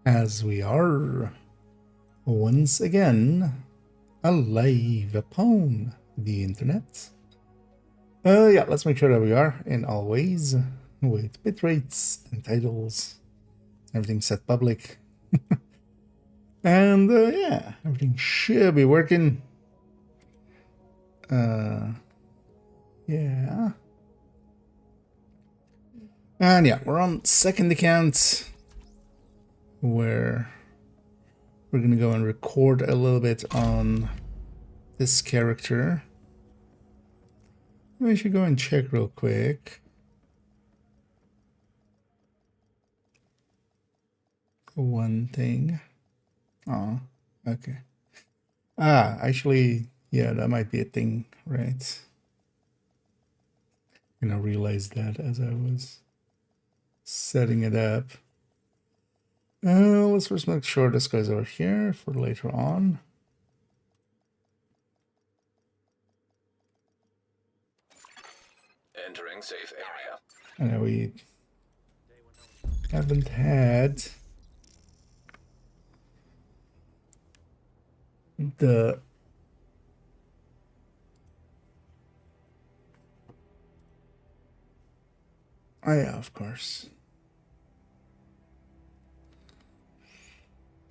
as we are once again alive upon the internet. Yeah, let's make sure that we are in all ways with bitrates and titles, everything set public. And yeah, everything should be working. Yeah. And yeah, we're on second account where we're gonna go and record a little bit on this character. We should go and check real quick. One thing. Oh, okay. Actually, yeah, that might be a thing, right? And I realized that as I was setting it up. Let's first make sure this guy's over here for later on. Entering safe area. I know we haven't had the yeah, of course.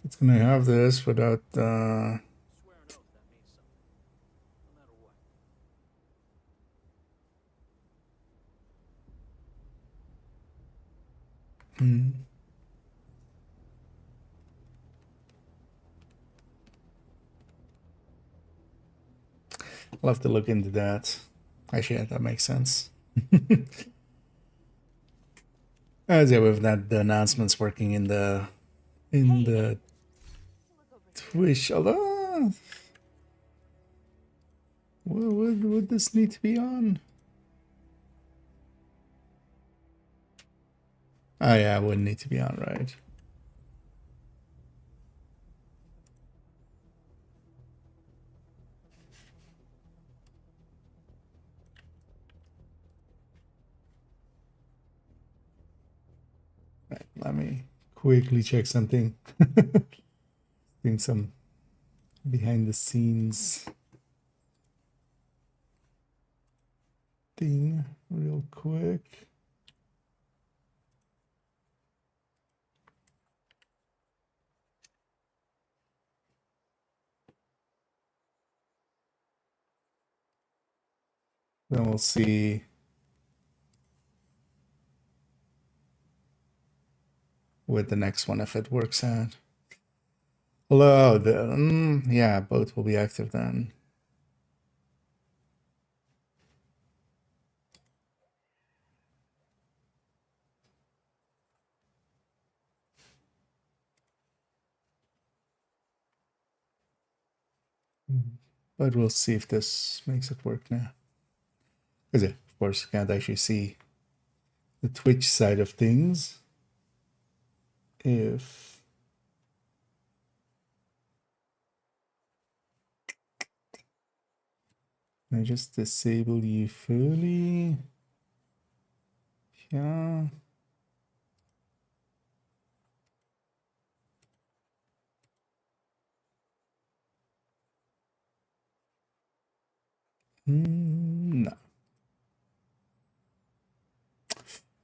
It's gonna have this without I'll have to look into that. Actually, yeah, that makes sense. As yeah, we've had the announcements working in the Twitch. Although, would this need to be on? Oh yeah, it wouldn't need to be on, right? Right, let me quickly check something. Doing some behind the scenes thing real quick. Then we'll see with the next one if it works out. Hello, yeah, both will be active then. But we'll see if this makes it work now. Because yeah, of course, you can't actually see the Twitch side of things if I just disable you fully. Yeah. No.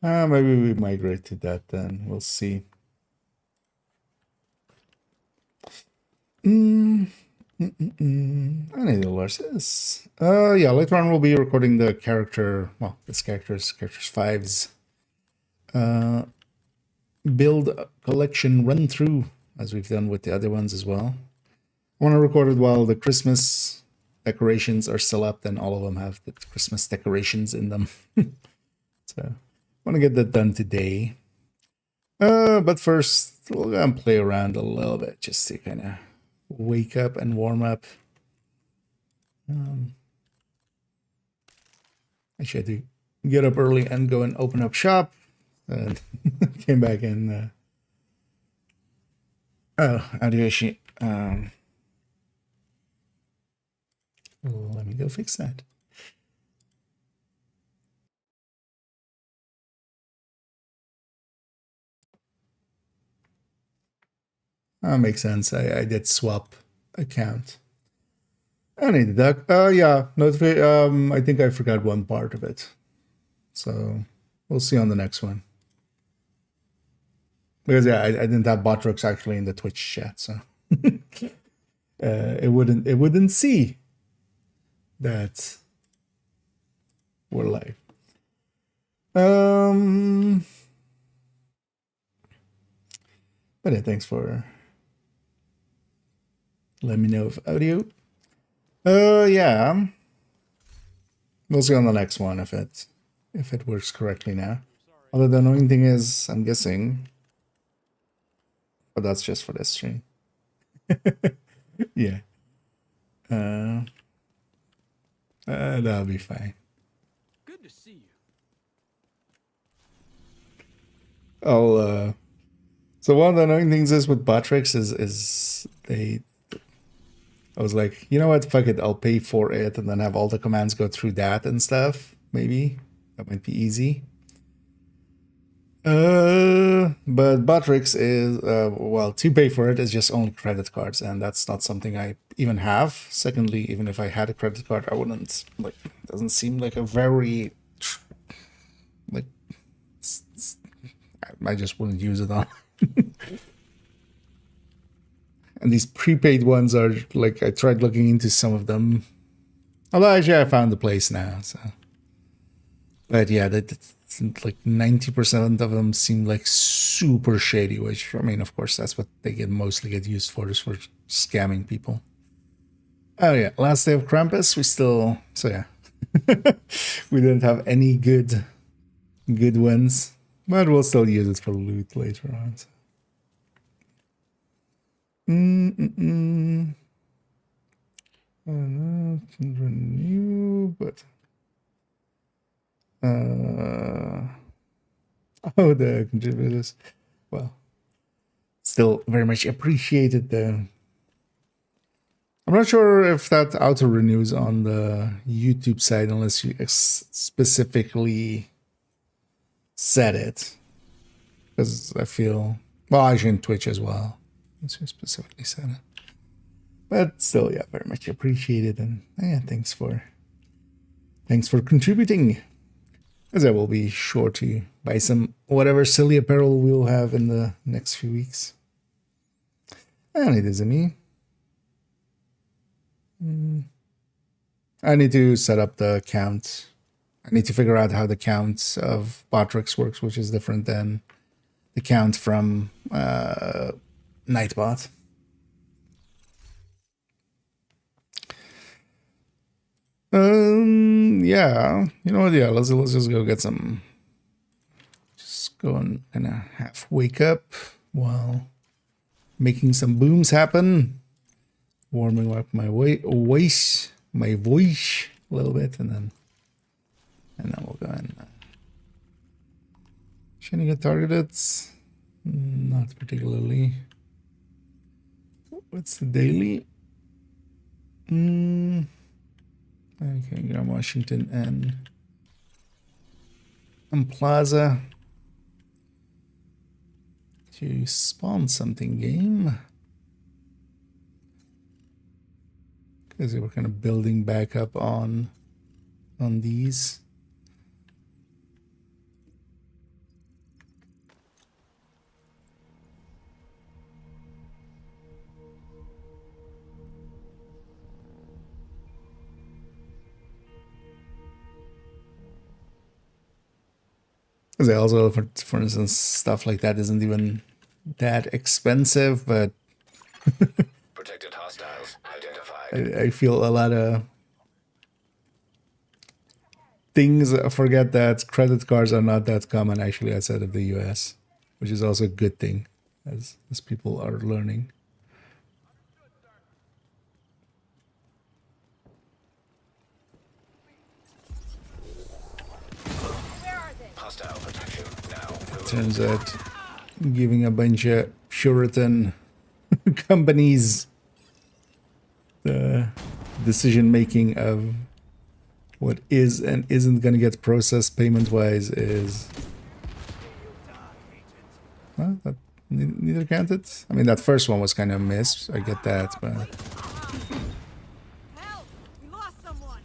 Maybe we migrate to that then. We'll see. I need to learn this. Yeah, later on we'll be recording the character, well, this character's 5's build collection run through, as we've done with the other ones as well. I want to record it while the Christmas decorations are still up, then all of them have the Christmas decorations in them. So I want to get that done today. But first, we'll go and play around a little bit just to kind of wake up and warm up. Actually, I had to get up early and go and open up shop. And came back and how do you actually let me go fix that. That makes sense. I did swap account. I need that. Yeah, I think I forgot one part of it. So we'll see on the next one. Because yeah, I didn't have Botrix actually in the Twitch chat, so it wouldn't see that we're live. But yeah, thanks for letting me know of audio. Yeah. We'll see on the next one if it works correctly now. Although the annoying thing is, I'm guessing, but that's just for this stream. Yeah. That'll be fine. Good to see you. So one of the annoying things is with Botrix is I was like, you know what, fuck it, I'll pay for it and then have all the commands go through that and stuff. Maybe that might be easy. But Botrix is well, to pay for it is just only credit cards, and that's not something I even have. Secondly, even if I had a credit card, I wouldn't like. It doesn't seem like a very like. I just wouldn't use it on. And these prepaid ones are like, I tried looking into some of them. Although actually I found the place now, so. But yeah, that's like 90% of them seem like super shady, which, I mean, of course, that's what they mostly get used for, is for scamming people. Oh yeah, last day of Krampus, so yeah. We didn't have any good ones, but we'll still use it for loot later on. So. Renew, but oh, the contributors, well, still very much appreciated though. I'm not sure if that auto renews on the YouTube side unless you specifically set it, because I feel, well, actually in Twitch as well. So specifically said it, but still, yeah, very much appreciated, and yeah, thanks for contributing. As I will be sure to buy some whatever silly apparel we'll have in the next few weeks. And it isn't me. I need to set up the count. I need to figure out how the count of Botrix works, which is different than the count from Nightbot. Yeah, you know what? Yeah, let's just go get some. Just go and kind of half wake up while making some booms happen, warming up my voice a little bit, and then we'll go and should I get targeted? Not particularly. What's the daily? Okay, Grand Washington and Plaza. To spawn something game. Because they were kind of building back up on these. Because also, for instance, stuff like that isn't even that expensive, but protected hostiles identified. I feel a lot of things. I forget that credit cards are not that common actually outside of the US, which is also a good thing as people are learning. Hostile protection now. Turns out giving a bunch of Puritan companies the decision making of what is and isn't going to get processed payment wise is, well, that neither counted. I mean, that first one was kind of a miss. I get that, but Help! We lost someone.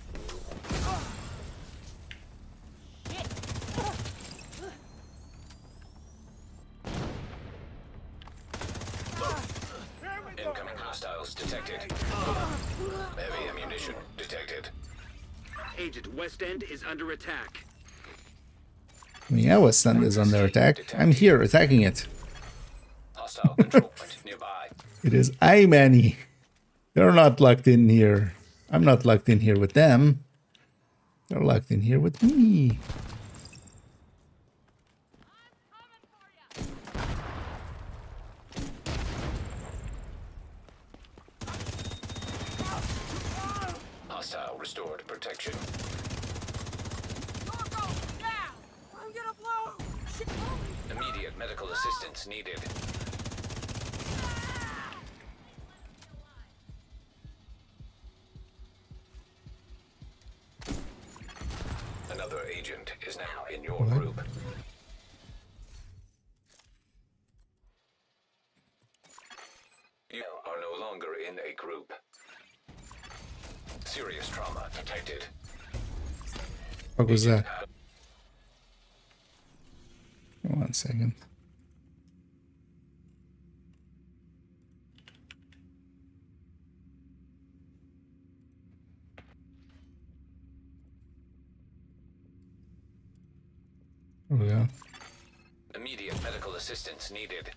Incoming hostiles detected. Heavy ammunition detected. Agent West End is under attack. yeah, West End is under attack. I'm here attacking it. Hostile control point nearby. It is Manny. They're not locked in here. I'm not locked in here with them. They're locked in here with me. Hostile restored protection. Marco, now! I'm gonna blow! Shit! Immediate medical assistance needed. Another agent is now in your group. You are no longer in a group. Serious trauma detected. What was that? 1 second. There we go. Immediate medical assistance needed.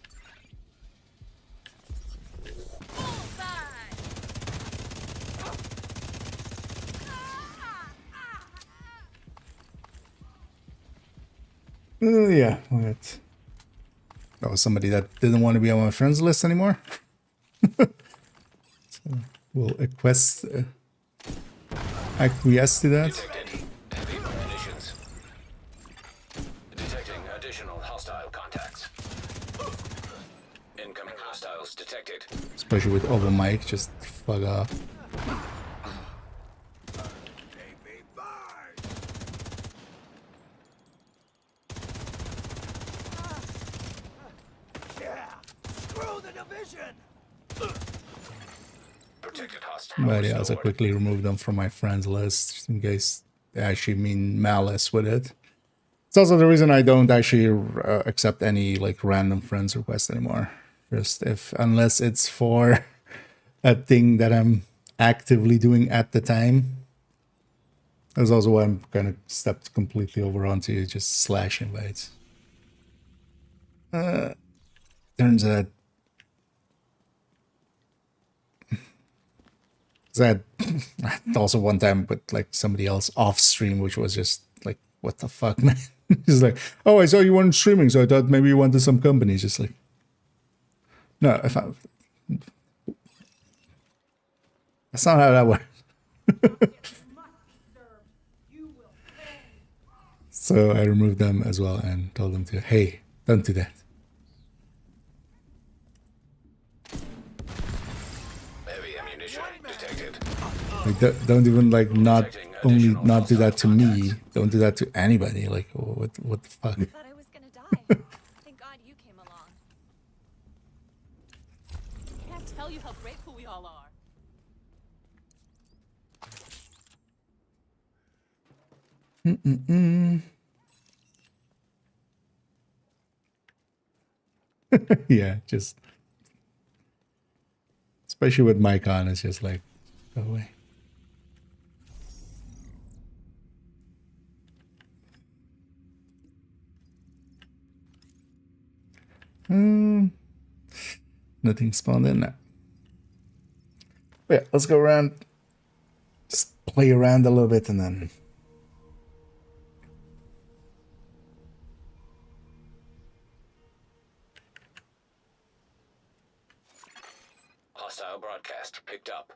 Yeah, what? That was somebody that didn't want to be on my friends list anymore. So we'll acquiesce to that. Detected heavy munitions. Detecting additional hostile contacts. Incoming hostiles detected. Especially with over mic, just fuck off. Protected hostile. But yeah, also restored. quickly remove them from my friends list just in case they actually mean malice with it. It's also the reason I don't actually accept any like random friends requests anymore. Just unless it's for a thing that I'm actively doing at the time. That's also why I'm kind of stepped completely over onto just slash invites. Turns out that also one time with like somebody else off stream, which was just like, what the fuck, man? Just like, oh, I saw you weren't streaming, so I thought maybe you wanted some company. Just like, no, that's not how that works. So I removed them as well and told them to, hey, don't do that. Heavy ammunition detected. Like, don't even like not only not do that to me, don't do that to anybody. Like, what the fuck? I thought I was gonna die. Thank God you came along. Can't tell you how grateful we all are. Yeah, just especially with mic on, it's just like, go away. Nothing spawned in now. But yeah, let's go around, just play around a little bit, and then Hostile broadcast picked up.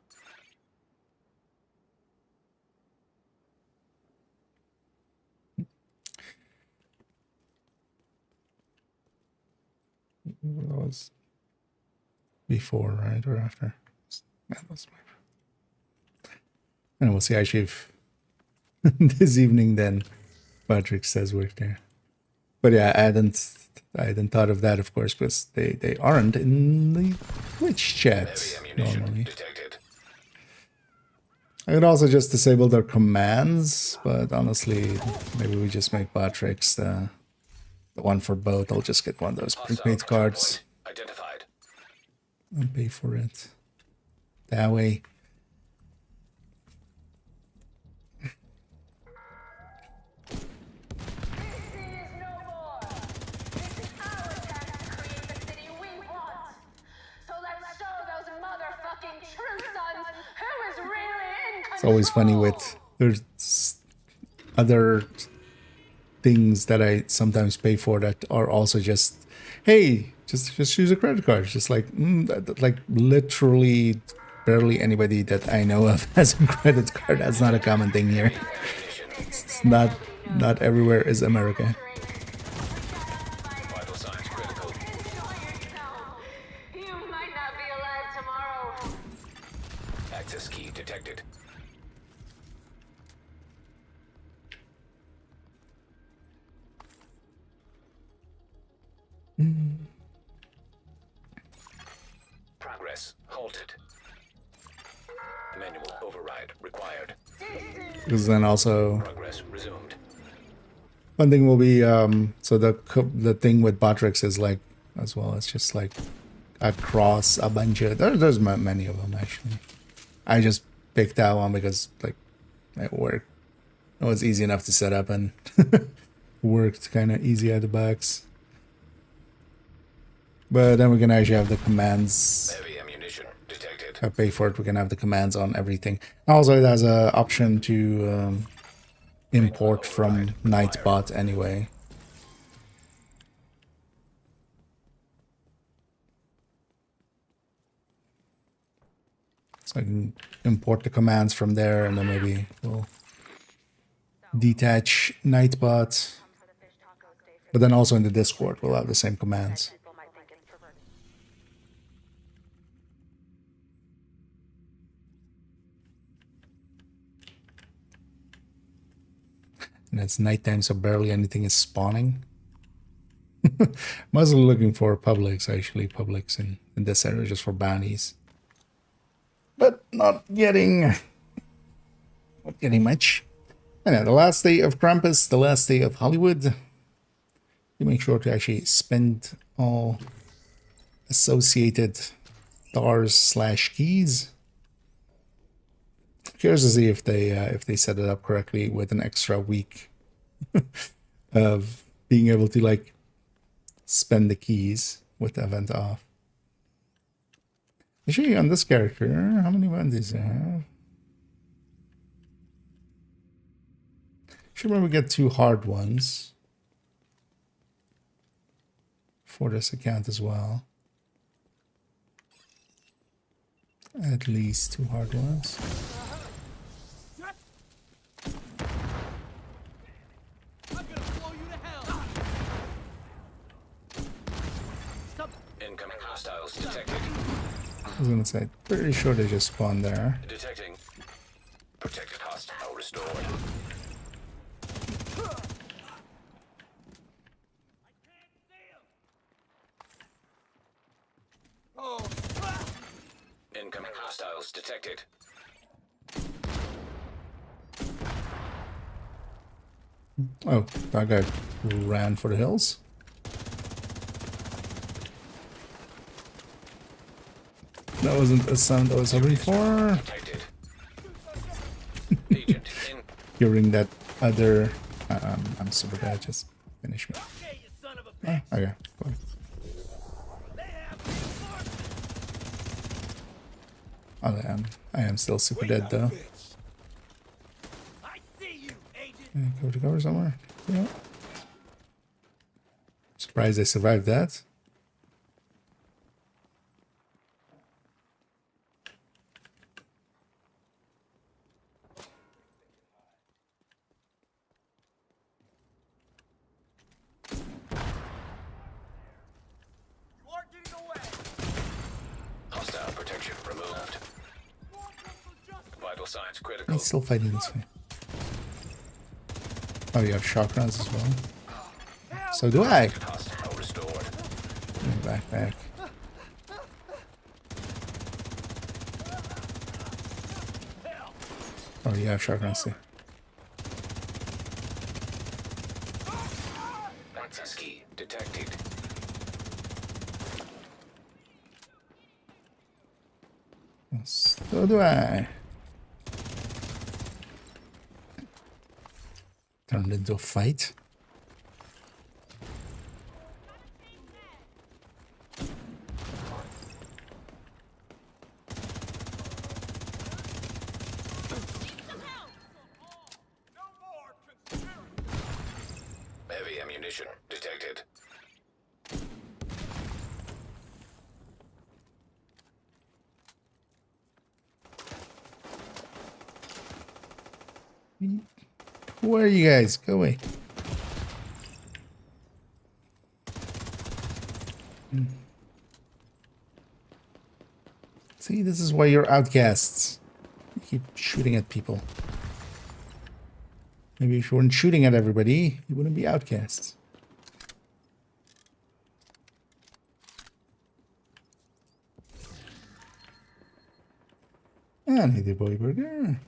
that was before, right, or after? That was and we'll see actually if this evening then Patrick says we're there. But yeah, I hadn't thought of that, of course, because they aren't in the Twitch chat Heavy ammunition normally. detected. I could also just disable their commands, but honestly, maybe we just make Botrix the one for both. I'll just get one of those Hostile prepaid control cards point identified. and pay for it. That way. It's always funny with there's other things that I sometimes pay for that are also just, hey, just use a credit card. It's just like like literally barely anybody that I know of has a credit card. That's not a common thing here. It's not everywhere is America. Vital signs critical. You might not be alive tomorrow. Access key detected. Progress halted. Manual override required. Because then also Progress resumed. one thing will be so the thing with Botrix is like as well. It's just like across a bunch of there's many of them actually. I just picked that one because like it worked. It was easy enough to set up and worked kind of easy at the box. But then we can actually have the commands. Heavy ammunition detected. I pay for it. We can have the commands on everything. Also, it has an option to import from Nightbot anyway. So I can import the commands from there, and then maybe we'll detach Nightbot. But then also in the Discord, we'll have the same commands. And it's nighttime, so barely anything is spawning. Mostly looking for Publix, actually. Publix in this area, just for bounties. But not getting much. And yeah, the last day of Krampus, the last day of Hollywood. You make sure to actually spend all associated stars/keys. Curious to see if they set it up correctly with an extra week of being able to like spend the keys with the event off. Actually, on this character, how many bounties do I have? Should maybe get 2 hard ones for this account as well. At least 2 hard ones. Incoming hostiles detected. I was gonna say, pretty sure they just spawned there. Detecting. Protected hostile restored. Incoming hostiles detected. Oh, that guy ran for the hills. That wasn't a sound I was hoping for. Detected. Agent in. Hearing that other... I'm super bad, just finish me. Oh, okay, cool. Oh, I am still super dead though. Yeah, cover to cover somewhere. Yeah. Surprised I survived that. Hostile protection removed. Vital signs critical. He's still fighting this way. Oh, you have shock rounds as well. So do I. Hostile restored. Backpack. Oh, you have shotguns too. Access key detected. So do I. Turned into a fight. Heavy ammunition detected. Where are you guys? Go away. See, this is why you're outcasts. You keep shooting at people. Maybe if you weren't shooting at everybody, you wouldn't be outcasts. And hey, the boy burger.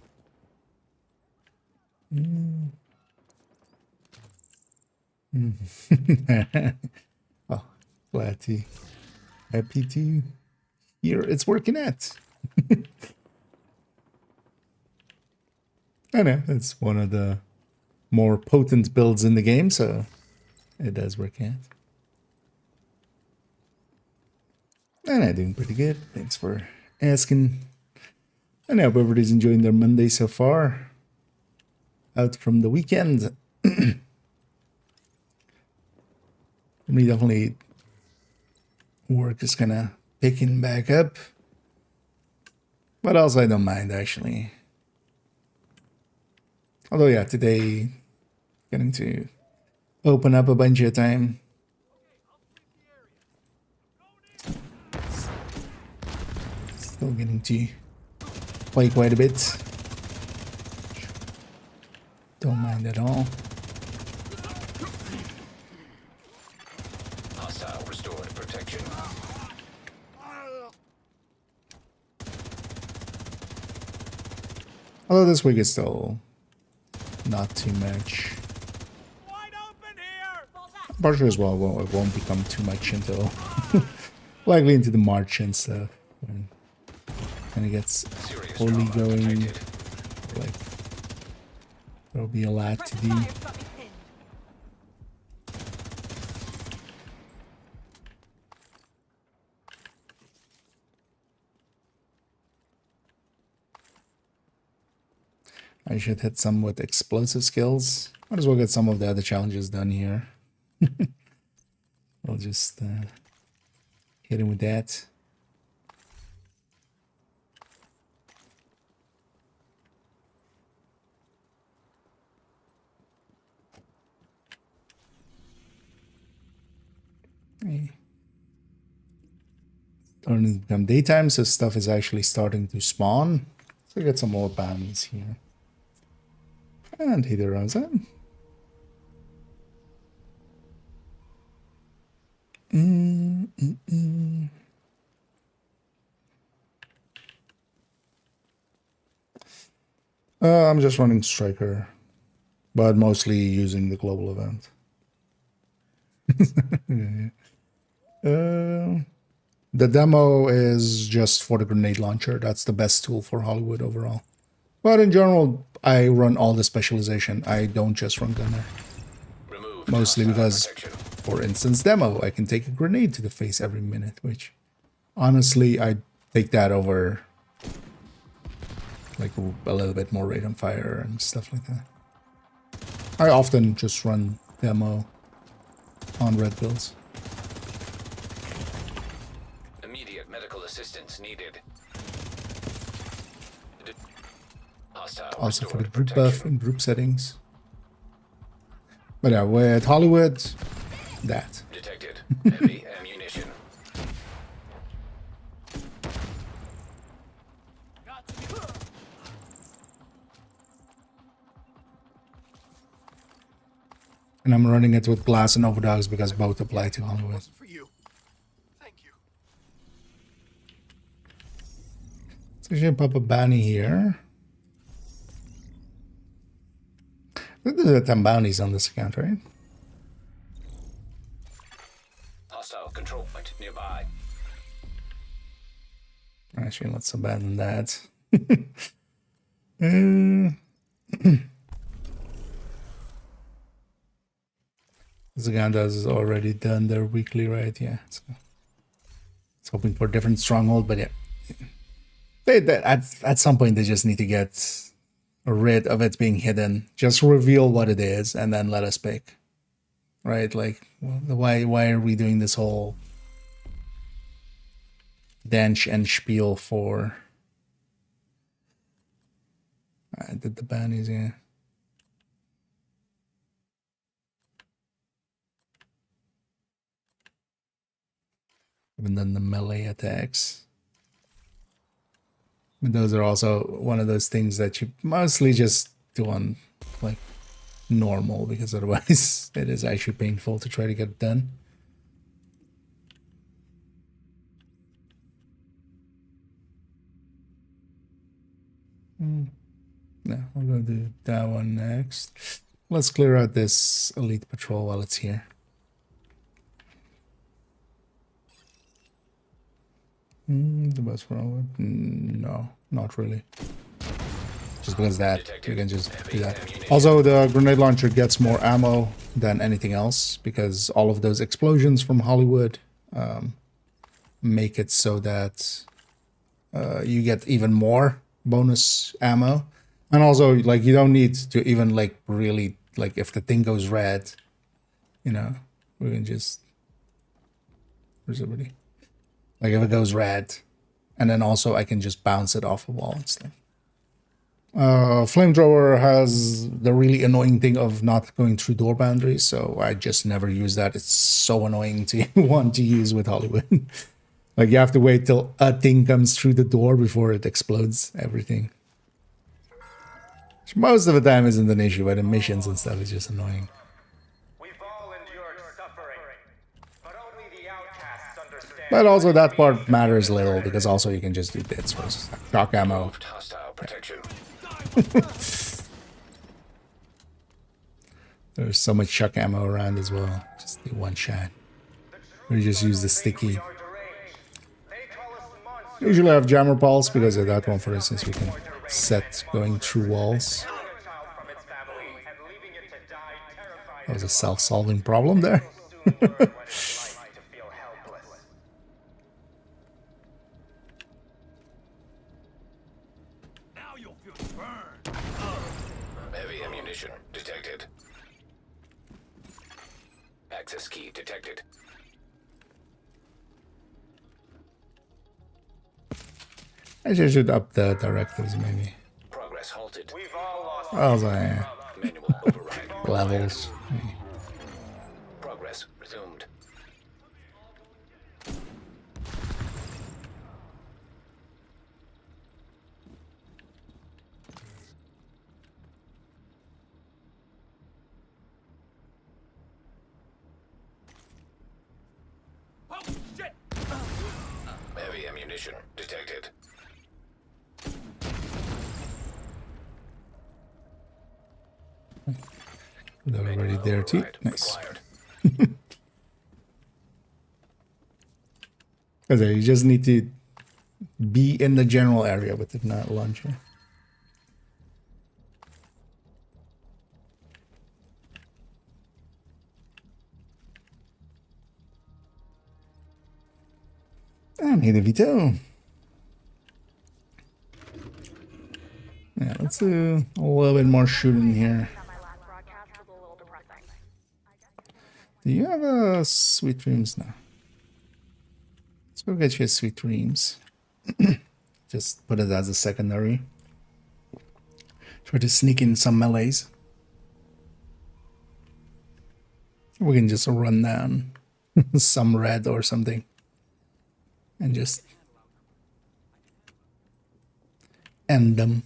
Oh, glad to, happy to hear it's working out. I know, it's one of the more potent builds in the game, so it does work out. And I'm doing pretty good. Thanks for asking. And I hope everybody's enjoying their Monday so far. Out from the weekend. For me, definitely work is kind of picking back up. But also, I don't mind, actually. Although, yeah, today, getting to open up a bunch of time. Still getting to play quite a bit. Don't mind at all. Hostile restored protection. Although this week is still not too much. Partially as well, it won't become too much until likely into the March and stuff. When it gets fully going, like there'll be a lot to do. I should hit some with explosive skills. Might as well get some of the other challenges done here. I'll just hit him with that. Hey. Starting to become daytime, so stuff is actually starting to spawn. So get some more bounties here. And he runs in. I'm just running Striker, but mostly using the global event. The demo is just for the grenade launcher. That's the best tool for Hollywood overall. But in general, I run all the specialization. I don't just run gunner. Remove Mostly hostile because, protection. for instance, demo, I can take a grenade to the face every minute, which honestly, I take that over like a little bit more rate on fire and stuff like that. I often just run demo on red builds. Immediate medical assistance needed. Hostile Also for the restored group protection. buff and group settings. But yeah, with Hollywood, that. Detected. Heavy ammunition. And I'm running it with glass and overdogs because both apply to Hollywood. For you. Thank you. So you should pop a bounty here. There's 10 bounties on this account, right? Hostile control point nearby. Actually, let's abandon that. Uh, Zaganda's is already done their weekly, right? Yeah. So it's hoping for a different stronghold, but yeah. At some point, they just need to get rid of it being hidden. Just reveal what it is and then let us pick. Right? Like, why are we doing this whole dance and spiel for? I did the bounties, yeah. Even then the melee attacks. But those are also one of those things that you mostly just do on like normal, because otherwise it is actually painful to try to get it done. No, we're gonna do that one next. Let's clear out this elite patrol while it's here. The best one? No, not really. Just because that, you can just do that. Also, the grenade launcher gets more ammo than anything else, because all of those explosions from Hollywood make it so that you get even more bonus ammo. And also, like, you don't need to even, like, really, like, if the thing goes red, you know, we can just... Where's everybody? Like, if it goes red, and then also I can just bounce it off a wall and stuff. Flamethrower has the really annoying thing of not going through door boundaries, so I just never use that. It's so annoying to want to use with Hollywood. Like, you have to wait till a thing comes through the door before it explodes everything. Which most of the time isn't an issue, but in missions and stuff, it's just annoying. We've all endured suffering, but only the outcasts understand. But also that part matters little, because also you can just do bits versus shock ammo. Hostile protection. There's so much shock ammo around as well. Just do one shot. Or you just use the sticky. Usually I have jammer pulse, because of that one, for instance, we can set going through walls. That was a self-solving problem there. Heavy ammunition detected. Access key detected. I should up the directives, maybe. Progress halted. We've all lost. Also, yeah. Manual override. Levels. Progress resumed. Oh, shit! Heavy ammunition detected. They're already there too. Override Nice. required. Okay, you just need to be in the general area with the launcher. And hit a veto. Yeah, let's do a little bit more shooting here. Do you have a sweet dreams now? Let's go get you sweet dreams. Just put it as a secondary. Try to sneak in some melees. We can just run down some red or something. And just end them.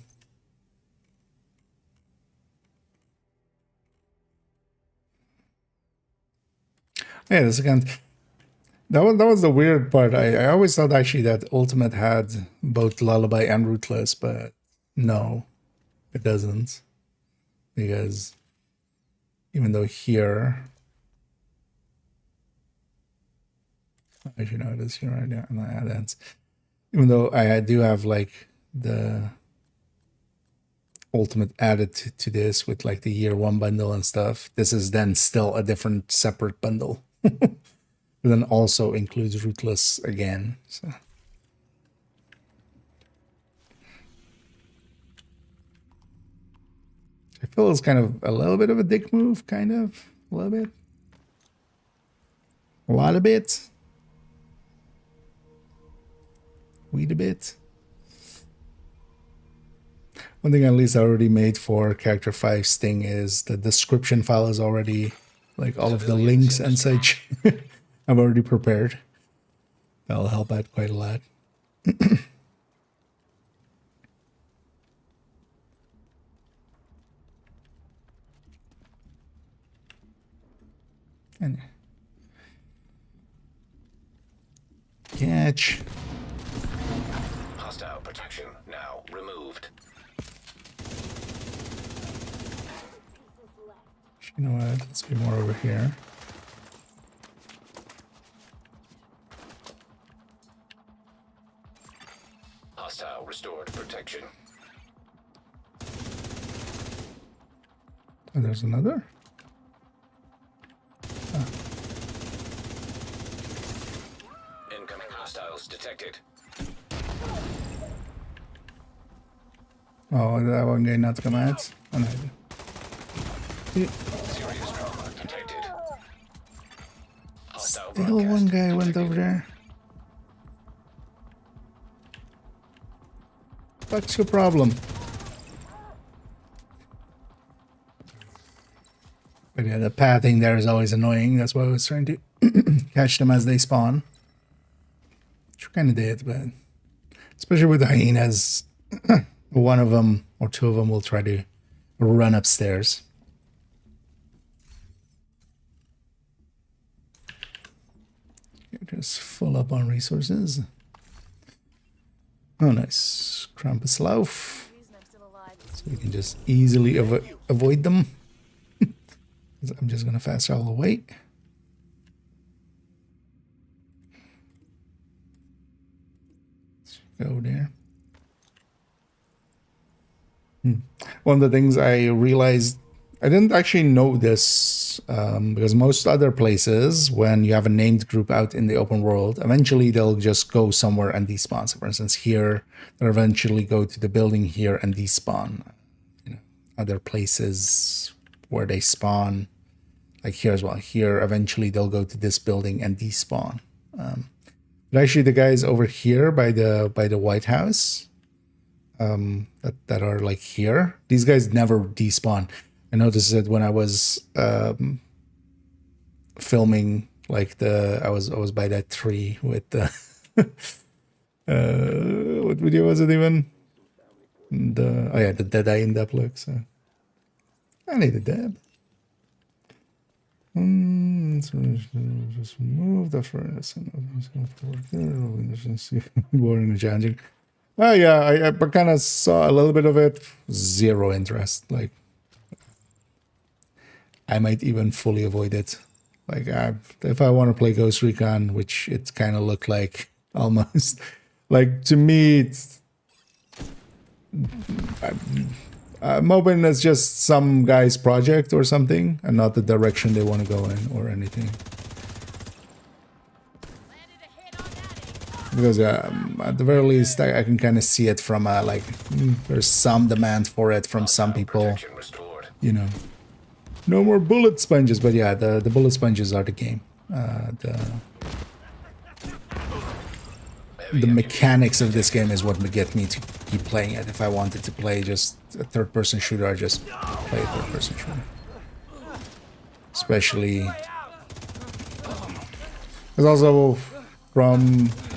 Yeah, the second. That was the weird part. I always thought actually that Ultimate had both Lullaby and Ruthless, but no, it doesn't. Because even though here, actually no, it is here right now, and I add ends. Even though I do have like the Ultimate added to this with like the year 1 bundle and stuff, this is then still a different separate bundle. But then also includes Ruthless again. So I feel it's kind of a little bit of a dick move, kind of. A little bit. A lot of bit. Weed a bit. One thing at least I already made for Character 5 Sting is the description file is already, like all of the links and such, I've already prepared. That'll help out quite a lot. And catch. Hostile protection now removed. You know what? Let's be more over here. Hostile restored protection. Oh, there's another. Incoming hostiles detected. Oh, that one guy not come out. Oh, no. Serious trauma detected. Hostile Still one broadcast guy went detected. over there. What's your problem? But yeah, the pathing there is always annoying. That's why I was trying to catch them as they spawn. Which we kind of did, but especially with the hyenas, one of them or two of them will try to run upstairs. Just full up on resources. Oh, nice. Krampus Lauf. Reason I'm still alive. So we can just easily avoid them. I'm just going to fast travel away. Let's go there. One of the things I realized, I didn't actually know this because most other places, when you have a named group out in the open world, eventually they'll just go somewhere and despawn. So for instance, here, they'll eventually go to the building here and despawn. You know, other places where they spawn, like here as well. Here, eventually they'll go to this building and despawn. But actually, the guys over here by the White House, that are like here, these guys never despawn. I noticed it when I was filming, like I was by that tree with the what video was it even? The dead eye in that look. So I need a dab. So just move the furnace and boring and challenging. Oh yeah, I kind of saw a little bit of it. Zero interest. Like I might even fully avoid it. Like if I want to play Ghost Recon, which it kind of looked like almost. Like to me, I'm hoping it's just some guy's project or something, and not the direction they want to go in or anything. Because at the very least, I can kind of see it from like there's some demand for it from some people. You know, no more bullet sponges, but yeah, the bullet sponges are the game. The mechanics of this game is what would get me to keep playing it. If I wanted to play just a third-person shooter, I just play a third-person shooter. Especially, it's also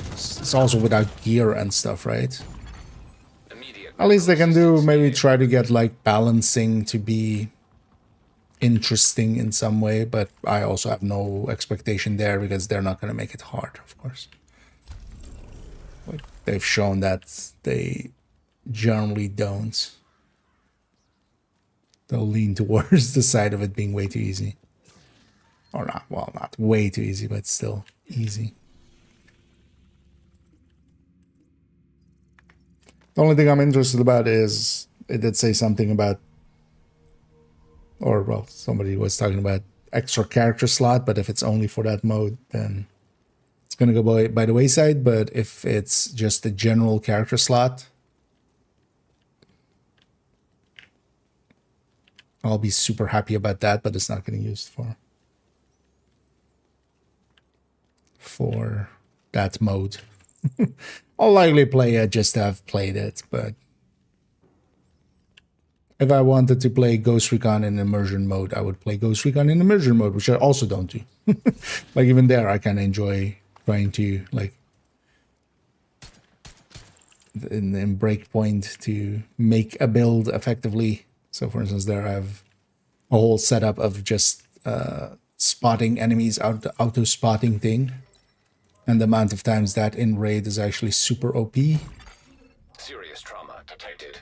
it's also without gear and stuff, right? At least they can do maybe try to get like balancing to be interesting in some way, but I also have no expectation there because they're not going to make it hard, of course. Like, they've shown that they generally don't. They'll lean towards the side of it being way too easy. Or not, well, not way too easy, but still easy. The only thing I'm interested about is it did say something about, or well, somebody was talking about extra character slot, but if it's only for that mode, then it's going to go by the wayside. But if it's just a general character slot, I'll be super happy about that, but it's not getting used for that mode. I'll likely play it just to have played it, but if I wanted to play Ghost Recon in immersion mode, I would play Ghost Recon in immersion mode, which I also don't do. Like, even there, I kind of enjoy trying to, like, in Breakpoint to make a build effectively. So, for instance, there I have a whole setup of just spotting enemies, auto-spotting thing. And the amount of times that in raid is actually super OP. Serious trauma detected.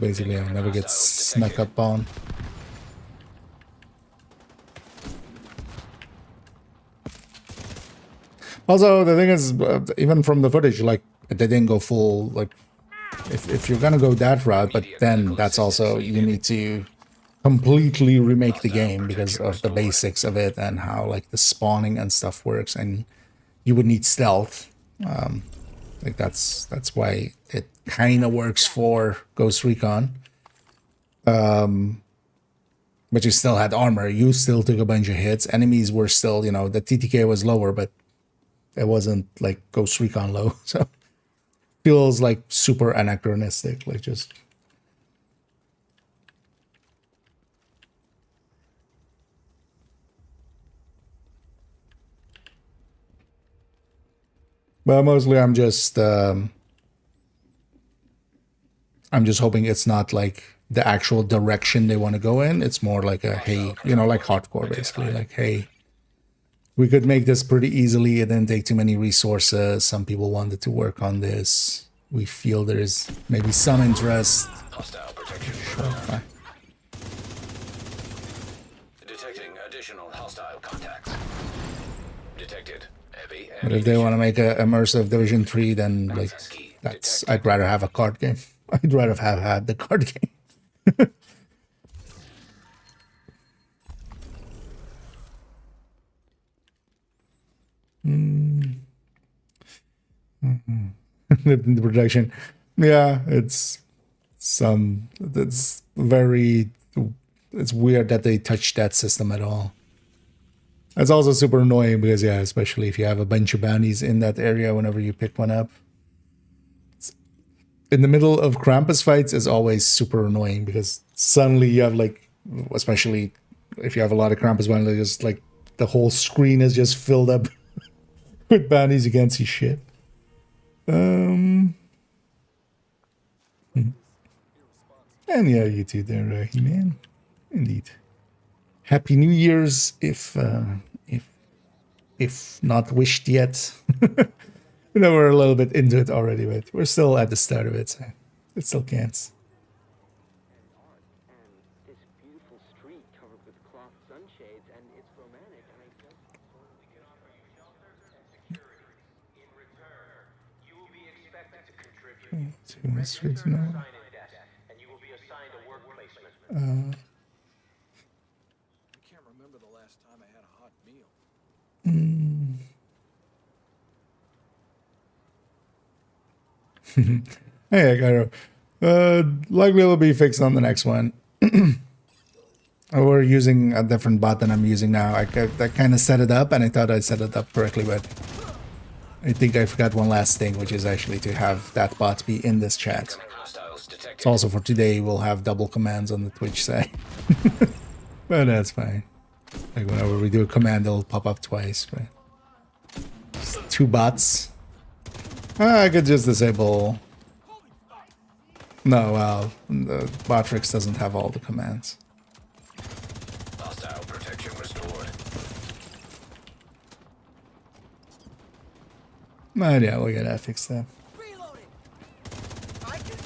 Basically, I never get snuck up on. Also, the thing is, even from the footage, like, they didn't go full, like, if you're gonna go that route, but then that's also, you need to completely remake the game because of the basics of it and how, like, the spawning and stuff works, and you would need stealth. Like, that's why it kind of works for Ghost Recon. But you still had armor. You still took a bunch of hits. Enemies were still, you know, the TTK was lower, but it wasn't like Ghost Recon low. So feels like super anachronistic. Like, just but mostly I'm just hoping it's not like the actual direction they want to go in. It's more like a, hey, you know, like hardcore, basically. Like, hey, we could make this pretty easily. It didn't take too many resources. Some people wanted to work on this. We feel there's maybe some interest. Hostile protection. Sure, Detecting additional hostile contacts. Detected. Heavy. but if they want to make a immersive Division 3, then, like, that's, I'd rather have a card game. I'd rather have had the card game. The production, yeah, it's very, it's weird that they touched that system at all. It's also super annoying because, yeah, especially if you have a bunch of bounties in that area whenever you pick one up. In the middle of Krampus fights is always super annoying because suddenly you have, like, especially if you have a lot of Krampus bounties, just like the whole screen is just filled up with bounties. You can't see shit. And yeah, you too there, He-Man. Indeed. Happy New Year's, if not wished yet. You know, we're a little bit into it already, but we're still at the start of it, so it still counts. This beautiful street covered with cloth sunshades, and it's romantic, and I just In return, you will be expected to contribute. Streets now. And you will be assigned a work placement. I can't remember the last time I had a hot meal. Hey, Cairo. Likely it'll be fixed on the next one. We're using a different bot than I'm using now. I kind of set it up, and I thought I set it up correctly, but I think I forgot one last thing, which is actually to have that bot be in this chat. Hostiles detected. So also for today, we'll have double commands on the Twitch side. But that's fine. Like, whenever we do a command, it'll pop up twice. But just two bots. I could just disable. No, well, the Botrix doesn't have all the commands. Hostile protection restored. But yeah, we'll get that fixed then. Reloading. I can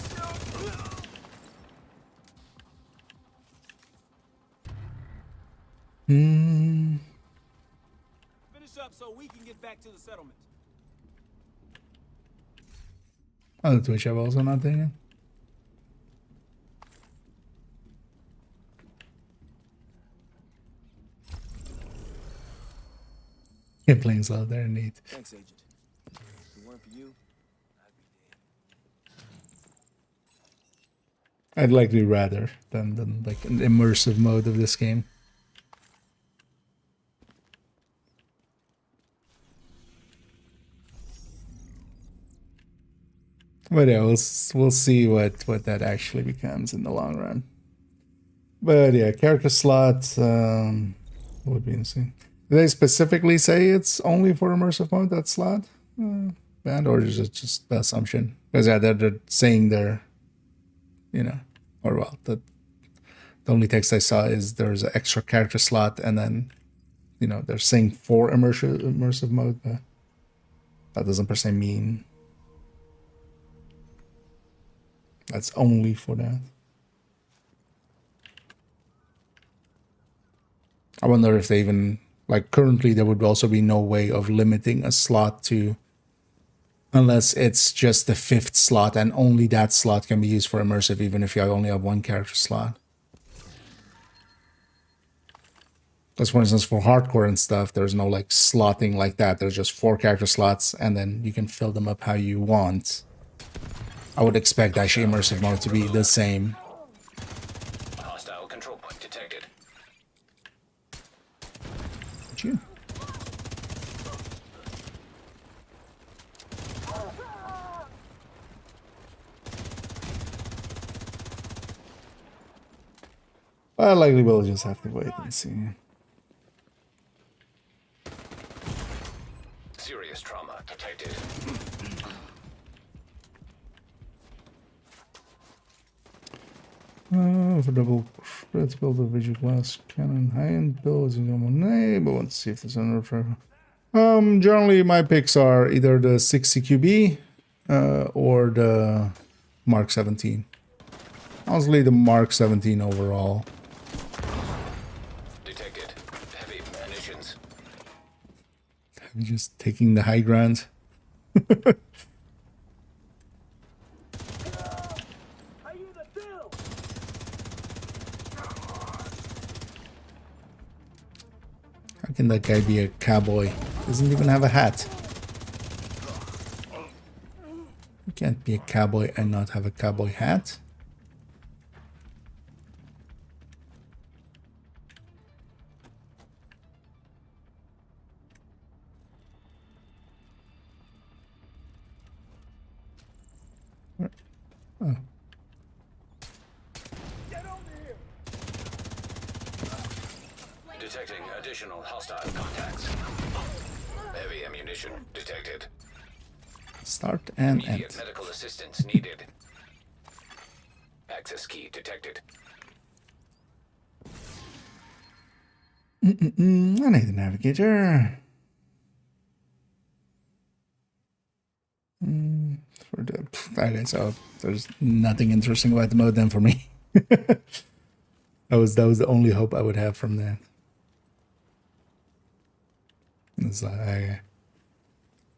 shoot. Finish up so we can get back to the settlement. Oh, the Twitch have also not taken. Planes out there, neat. Thanks, Agent. If it weren't for you, I'd be dead. I'd likely rather than like an immersive mode of this game. But yeah, we'll see what that actually becomes in the long run. But yeah, character slot would be insane. Do they specifically say it's only for immersive mode, that slot? Band, or is it just the assumption? Because yeah, they're saying they're, you know, or well, the only text I saw is there's an extra character slot, and then, you know, they're saying for immersive mode, but that doesn't per se mean that's only for that. I wonder if they even, like, currently there would also be no way of limiting a slot to, unless it's just the 5th slot and only that slot can be used for immersive, even if you only have one character slot. Because for instance, for hardcore and stuff, there's no like slotting like that. There's just 4 character slots, and then you can fill them up how you want. I would expect actually immersive mode to be the same. Hostile control point detected. Did you? I likely will just have to wait and see. Serious trauma detected. For double let's build a visual glass cannon. High-end build is normal name, but let's see if there's another tracker. Generally my picks are either the 60 QB or the Mark 17. Honestly, the Mark 17 overall. Detected. Heavy munitions. I'm just taking the high ground. How can that guy be a cowboy? Doesn't even have a hat. You can't be a cowboy and not have a cowboy hat. Oh. Detecting additional hostile contacts. Heavy ammunition detected. Start and Immediate end. medical assistance needed. Access key detected. I need the navigator. For the okay, so there's nothing interesting about the mode then for me. that was the only hope I would have from that. It's like, okay.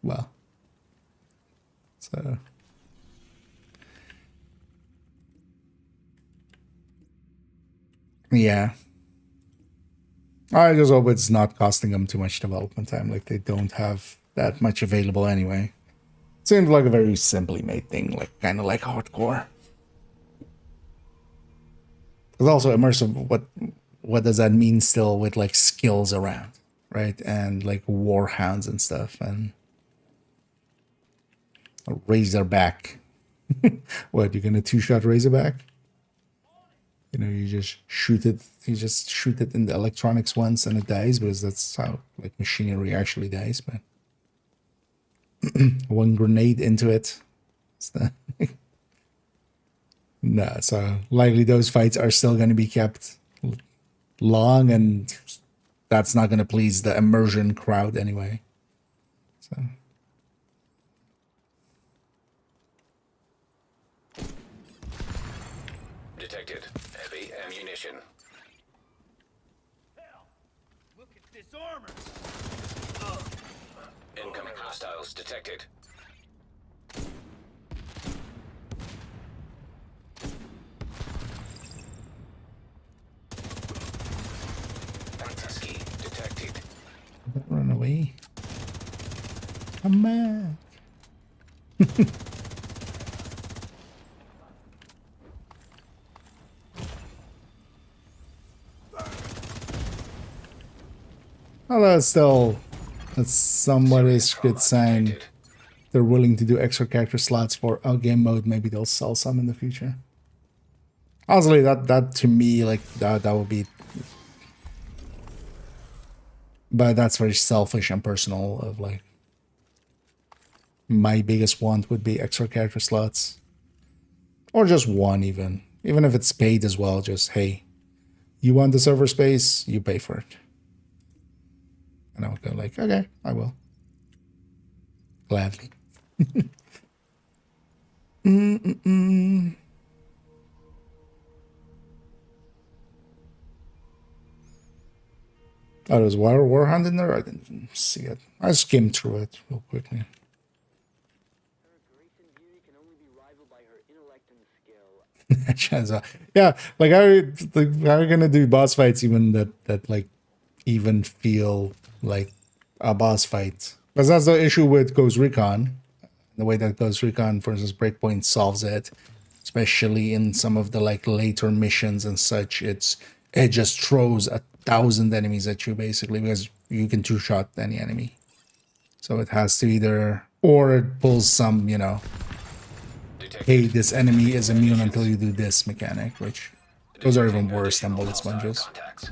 Well, so yeah, I just hope it's not costing them too much development time. Like they don't have that much available anyway. Seems like a very simply made thing, like kind of like hardcore. Because also immersive, what does that mean still with like skills around, right? And like warhounds and stuff, and a razorback. What, you're gonna 2-shot razorback? You know, you just shoot it in the electronics once and it dies, because that's how like machinery actually dies, but one grenade into it. No, so likely those fights are still going to be kept long, and that's not going to please the immersion crowd anyway. So Detected. Heavy ammunition. Look at this armor. Incoming hostiles detected. Anti-ski detected. don't run away. Come back. Although it's still, that's somebody's good sign. Detected. They're willing to do extra character slots for a game mode. Maybe they'll sell some in the future. Honestly, that to me, like that would be, but that's very selfish and personal. Of like, my biggest want would be extra character slots, or just one, even if it's paid as well. Just, hey, you want the server space, you pay for it, and I would go like, okay, I will gladly. Oh, there's Warhound in there? I didn't see it. I skimmed through it real quickly. Her grace and beauty can only be rivaled by her intellect and skill. Shazza. Yeah, like how are you gonna do boss fights even that like even feel like a boss fight? Because that's the issue with Ghost Recon. The way that Ghost Recon, for instance, Breakpoint solves it, especially in some of the like later missions and such, it just throws 1,000 enemies at you basically, because you can two-shot any enemy. So it has to either, or it pulls some, you know, hey, this enemy is immune until you do this mechanic, which those are even worse than bullet sponges. Contacts.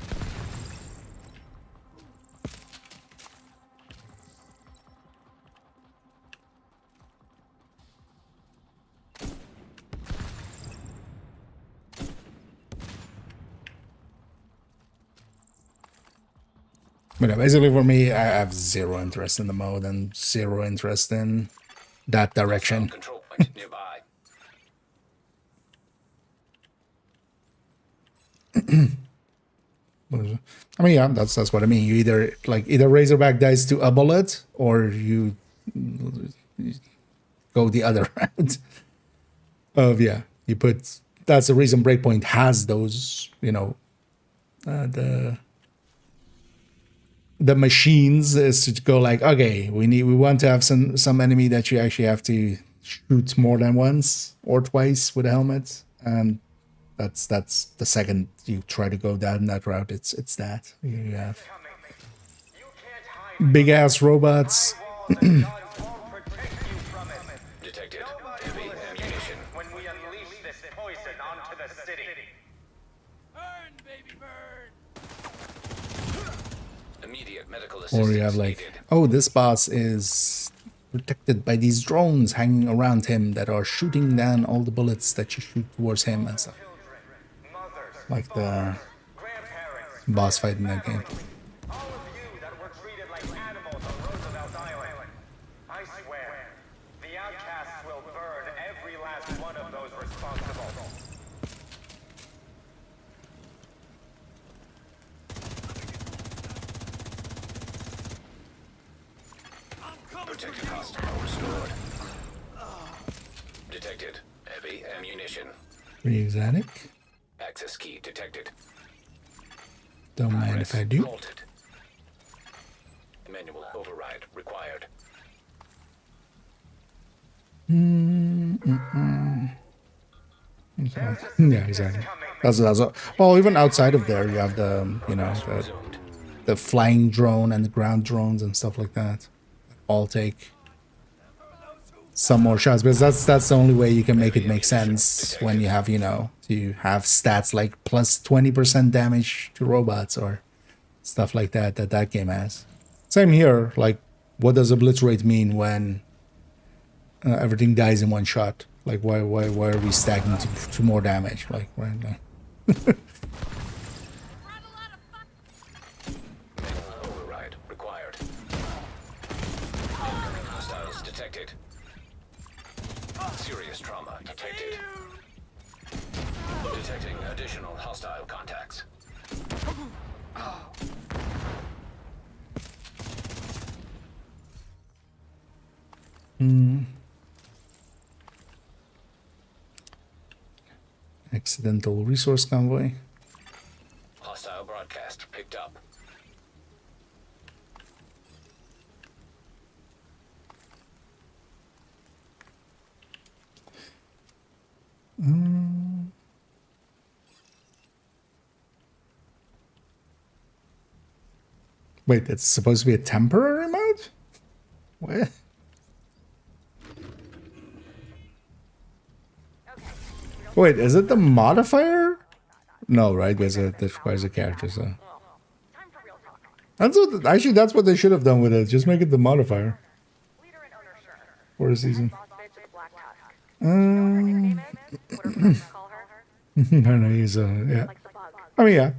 But yeah, basically for me, I have zero interest in the mode and zero interest in that direction. Control point nearby. I mean, yeah, that's what I mean. You either Razorback dies to a bullet, or you go the other route. Of yeah, you put. That's the reason Breakpoint has those. You know, the machines is to go like, okay, we want to have some enemy that you actually have to shoot more than once or twice with a helmet, and that's the second you try to go down that route, it's that you have You can't hide big ass robots. walls and guns won't protect you from it. Detected. Nobody Heavy will escape ammunition. when we unleash this poison onto the city. Burn, baby, burn. Immediate medical Or assistance you have like, needed. oh, this boss is protected by these drones hanging around him that are shooting down all the bullets that you shoot towards him and stuff. Mothers, Like the grandparents, boss fight in that game. all of you that were treated like animals on Roosevelt Island. I swear, the outcasts will burn every last one of those responsible. Protected hostile restored. Detected. Heavy ammunition. Pretty exotic. Access key detected. Don't mind if I do. Halted. Manual override required. Yeah, exactly. That's well, even outside of there, you have the Resumed. the flying drone and the ground drones and stuff like that. All take some more shots, because that's the only way you can make it make sense when you have you have stats like plus 20% damage to robots or stuff like that that game has. Same here. Like, what does a blitz rate mean when everything dies in one shot. Like, why are we stacking to more damage? Like, right now. Override required. Incoming hostiles detected. Serious trauma detected. Detecting additional hostile contacts. Accidental resource convoy. Hostile broadcast picked up. Wait, that's supposed to be a temporary mode? What? Wait, is it the modifier? No, right? Because it requires a character, so. That's what. Actually, that's what they should have done with it. Just make it the modifier for a season. I don't know. He's yeah. I mean, yeah.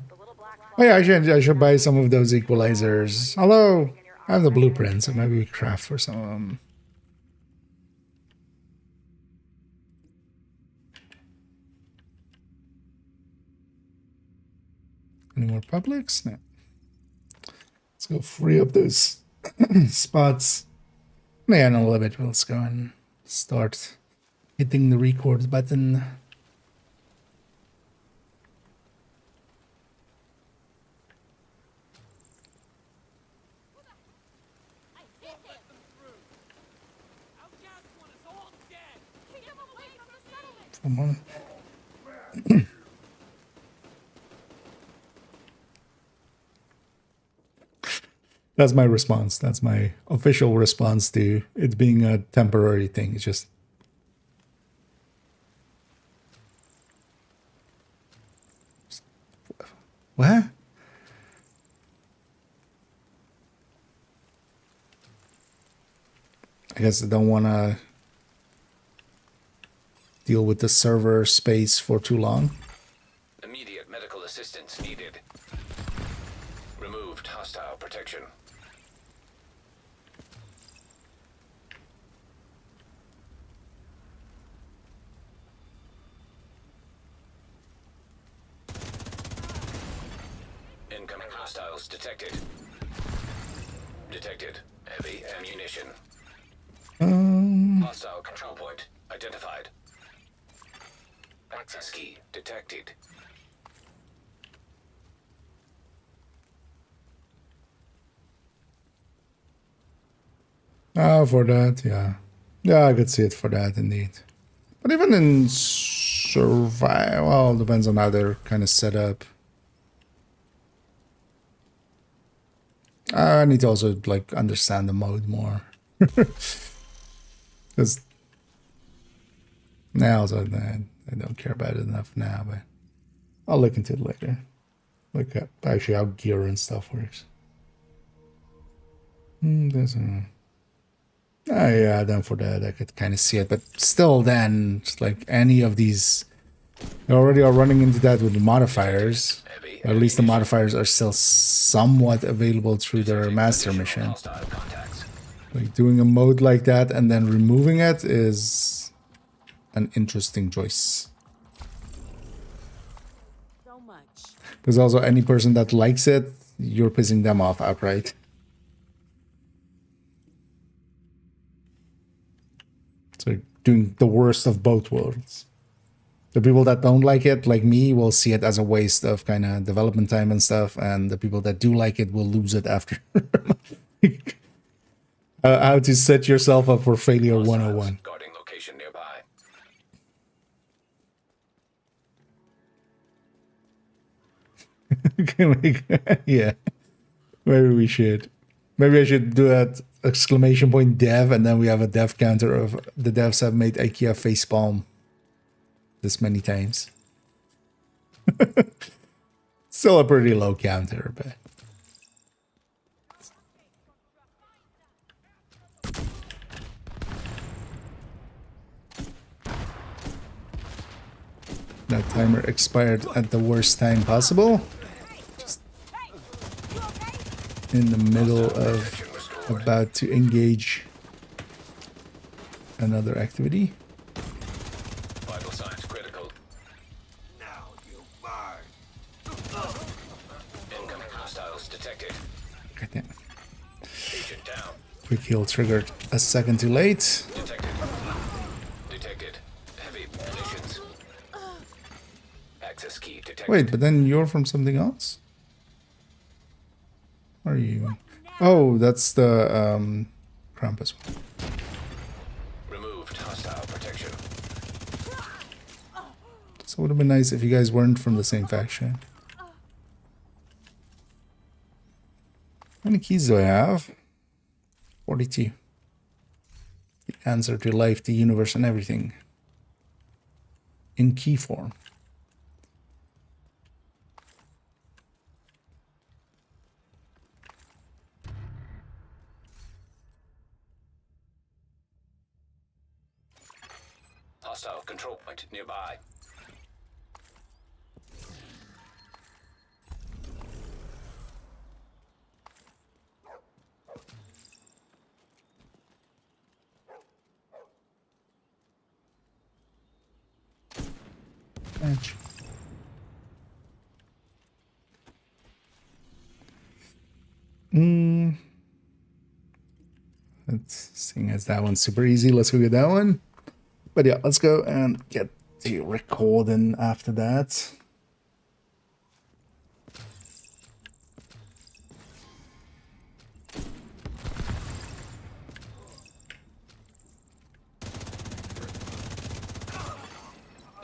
Oh yeah, I should buy some of those equalizers. Although I have the blueprint, so maybe we craft for some of them. Any more publics? No. Let's go free up those spots. Yeah, in a little bit, let's go and start hitting the record button. Come on. That's my response. That's my official response to it being a temporary thing. It's just... What? I guess I don't want to deal with the server space for too long. Immediate medical assistance needed. Removed hostile protection. Incoming hostiles detected. Detected. Heavy ammunition. Hostile control point identified. Access key detected. Oh, for that, yeah. Yeah, I could see it for that, indeed. But even in survival, well, depends on how they're kind of set up. I need to also, like, understand the mode more. Because now, also, I don't care about it enough now, but I'll look into it later. Look at actually how gear and stuff works. There's a... yeah, then for that I could kind of see it, but still then, it's like any of these, they already are running into that with the modifiers. At least the modifiers are still somewhat available through their master mission. Like doing a mode like that and then removing it is an interesting choice. So much. Because also any person that likes it, you're pissing them off outright. So doing the worst of both worlds. The people that don't like it, like me, will see it as a waste of kind of development time and stuff, and the people that do like it will lose it after. How to set yourself up for failure 101. Guarding location nearby. Yeah, maybe we should. Maybe I should do that exclamation point dev, and then we have a dev counter of the devs have made IKEA facepalm this many times. Still a pretty low counter, but That timer expired at the worst time possible. Just in the middle of about to engage another activity. Vital signs critical. Now you burn. Incoming hostiles detected. God damn. Agent down. Quick heal triggered a second too late. Detected. Detected. Heavy munitions. Access key detected. Wait, but then you're from something else? Are you? Oh, that's the Krampus one. Removed hostile protection. So it would have been nice if you guys weren't from the same faction. How many keys do I have? 42. The answer to life, the universe, and everything. In key form. Hostile control point nearby. Edge. Let's seeing as that one's super easy, let's go get that one. But yeah, let's go and get to recording after that.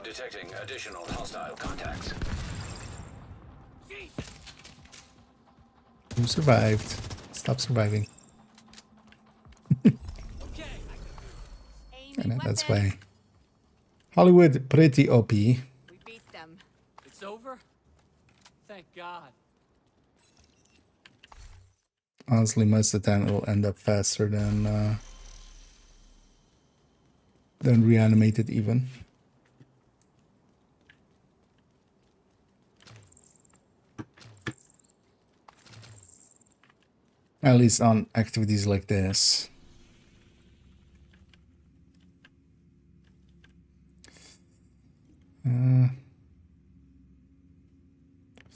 Detecting additional hostile contacts. Who survived? Stop surviving. I know that's why. Hollywood pretty OP. We beat them. It's over? Thank God. Honestly, most of the time it'll end up faster than reanimated even. At least on activities like this.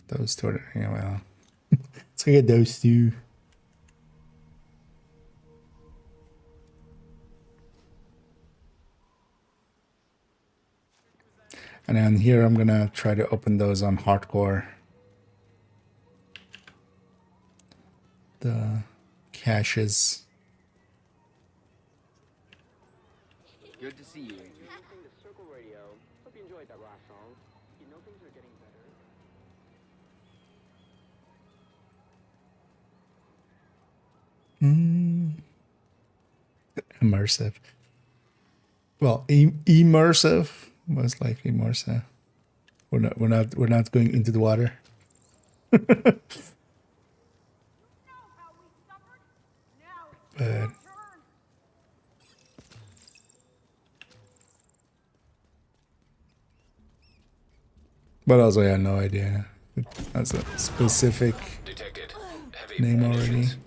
Those two are, yeah, well. Let's go get those two. And then here I'm gonna try to open those on hardcore. The caches. Good to see you, Agent. Listening to Circle Radio. Hope you enjoyed that last song. You know things are getting better. Immersive. Well, immersive, most likely more so. We're not going into the water. But also, I had no idea. It has a specific Detected. Heavy name already. munitions.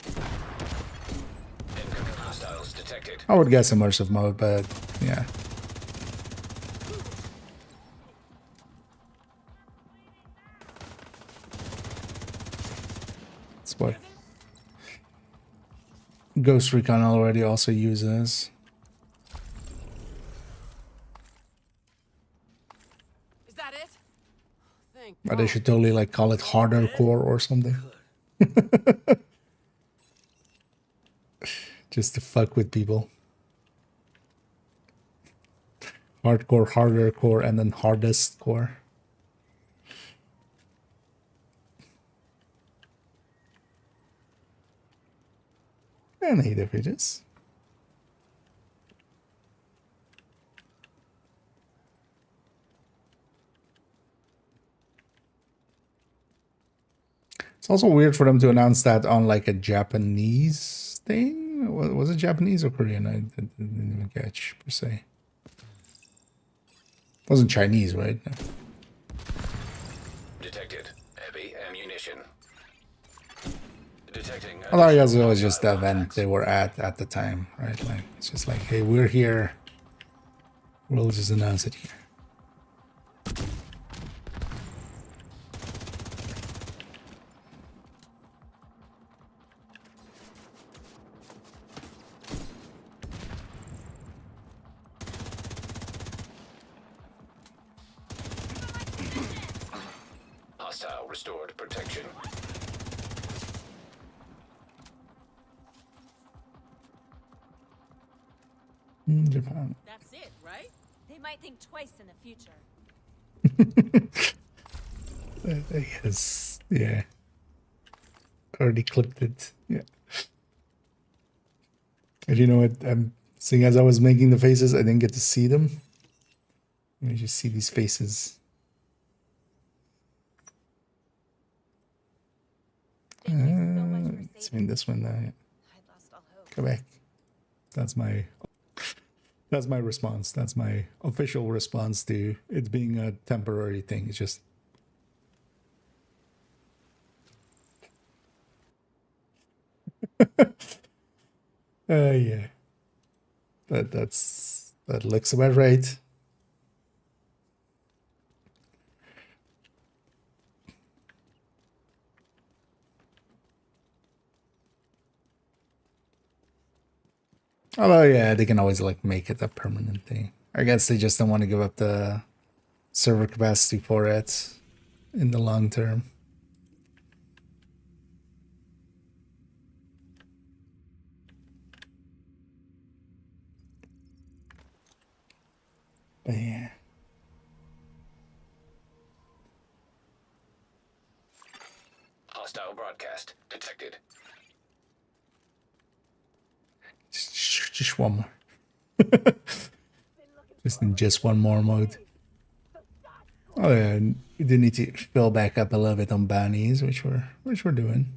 Incoming hostiles detected. I would guess immersive mode, but yeah. That's what Ghost Recon already also uses. Is that it? Thank But they should totally like call it harder core or something. Just to fuck with people. Hardcore, harder core, and then hardest core. And native pages. It's also weird for them to announce that on like a Japanese thing. Was it Japanese or Korean? I didn't even catch per se. It wasn't Chinese, right? No. Detecting. Although I guess it was just the event they were at the time, right? Like it's just like, hey, we're here. We'll just announce it here. Hostile restored protection. Japan. That's it, right? They might think twice in the future. I guess, yeah. Already clipped it. Yeah. And you know what? Seeing as I was making the faces, I didn't get to see them. Let me just see these faces. Thank you so much for It's saving in this one. I'd lost all hope. Quebec. That's my response. That's my official response to it being a temporary thing. It's just yeah. That looks about right. Although yeah, they can always like make it a permanent thing. I guess they just don't want to give up the server capacity for it in the long term. But yeah. Hostile broadcast detected. Just one more. just one more mode. Oh yeah, we do need to fill back up a little bit on bounties, which we're doing.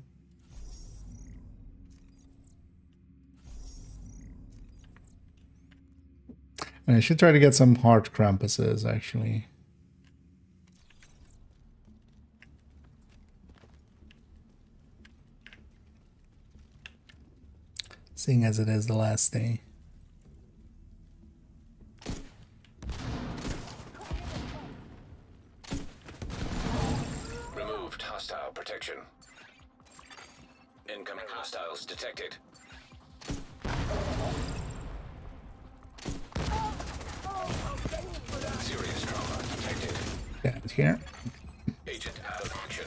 And I should try to get some heart Krampuses actually. Seeing as it is the last day. Removed hostile protection. Incoming hostiles detected. Serious trauma detected. Down here. Agent out of action.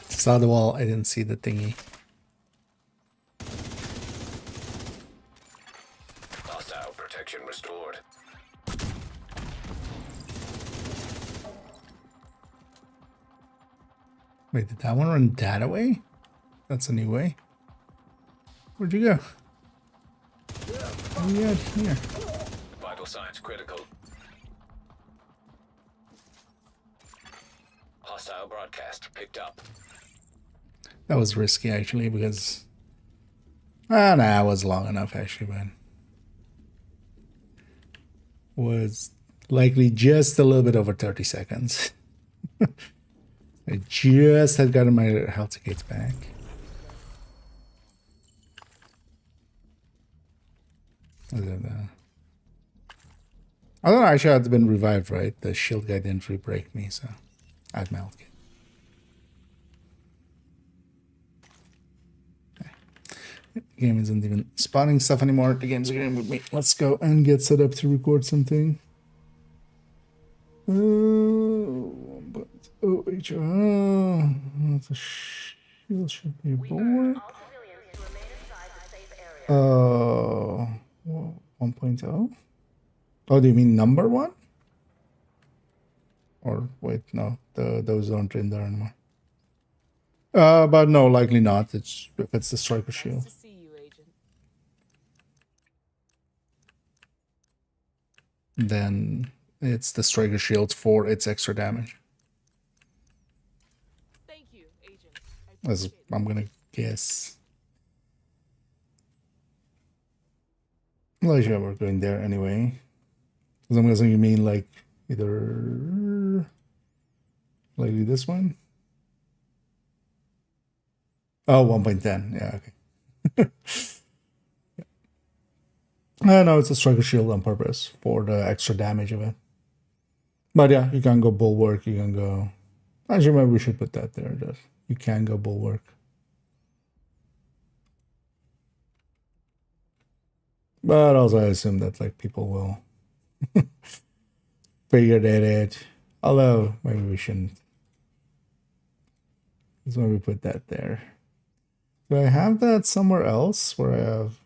Saw the wall, I didn't see the thingy. Hostile protection restored. Wait, did that one run that away? That's a new way. Where'd you go? Oh yeah, here. Vital signs critical. Hostile broadcast picked up. That was risky actually because nah, it was long enough actually, but was likely just a little bit over 30 seconds. I just had gotten my health tickets back. I don't know, actually I had been revived, right? The shield guy didn't re-break me, so I had my health kit. The game isn't even spawning stuff anymore. The game's agreeing with me. Let's go and get set up to record something. The shield should be bored. 1.0. Oh, do you mean number one? Or wait, no, those aren't in there anymore. But no, likely not. It's if it's the striker shield. Nice to see you, Agent. Then it's the striker shield for its extra damage. Thank you, Agent. As I'm gonna guess. Well, yeah, we're going there anyway. Because I'm guessing you mean like either likely this one. Oh, 1.10. Yeah, okay. No, it's a striker shield on purpose for the extra damage of it. But yeah, you can go bulwark, you can go... Actually, maybe we should put that there. That you can go bulwark. But also I assume that like people will figure that out. Although maybe we shouldn't. That's why we put that there. Do I have that somewhere else where I have...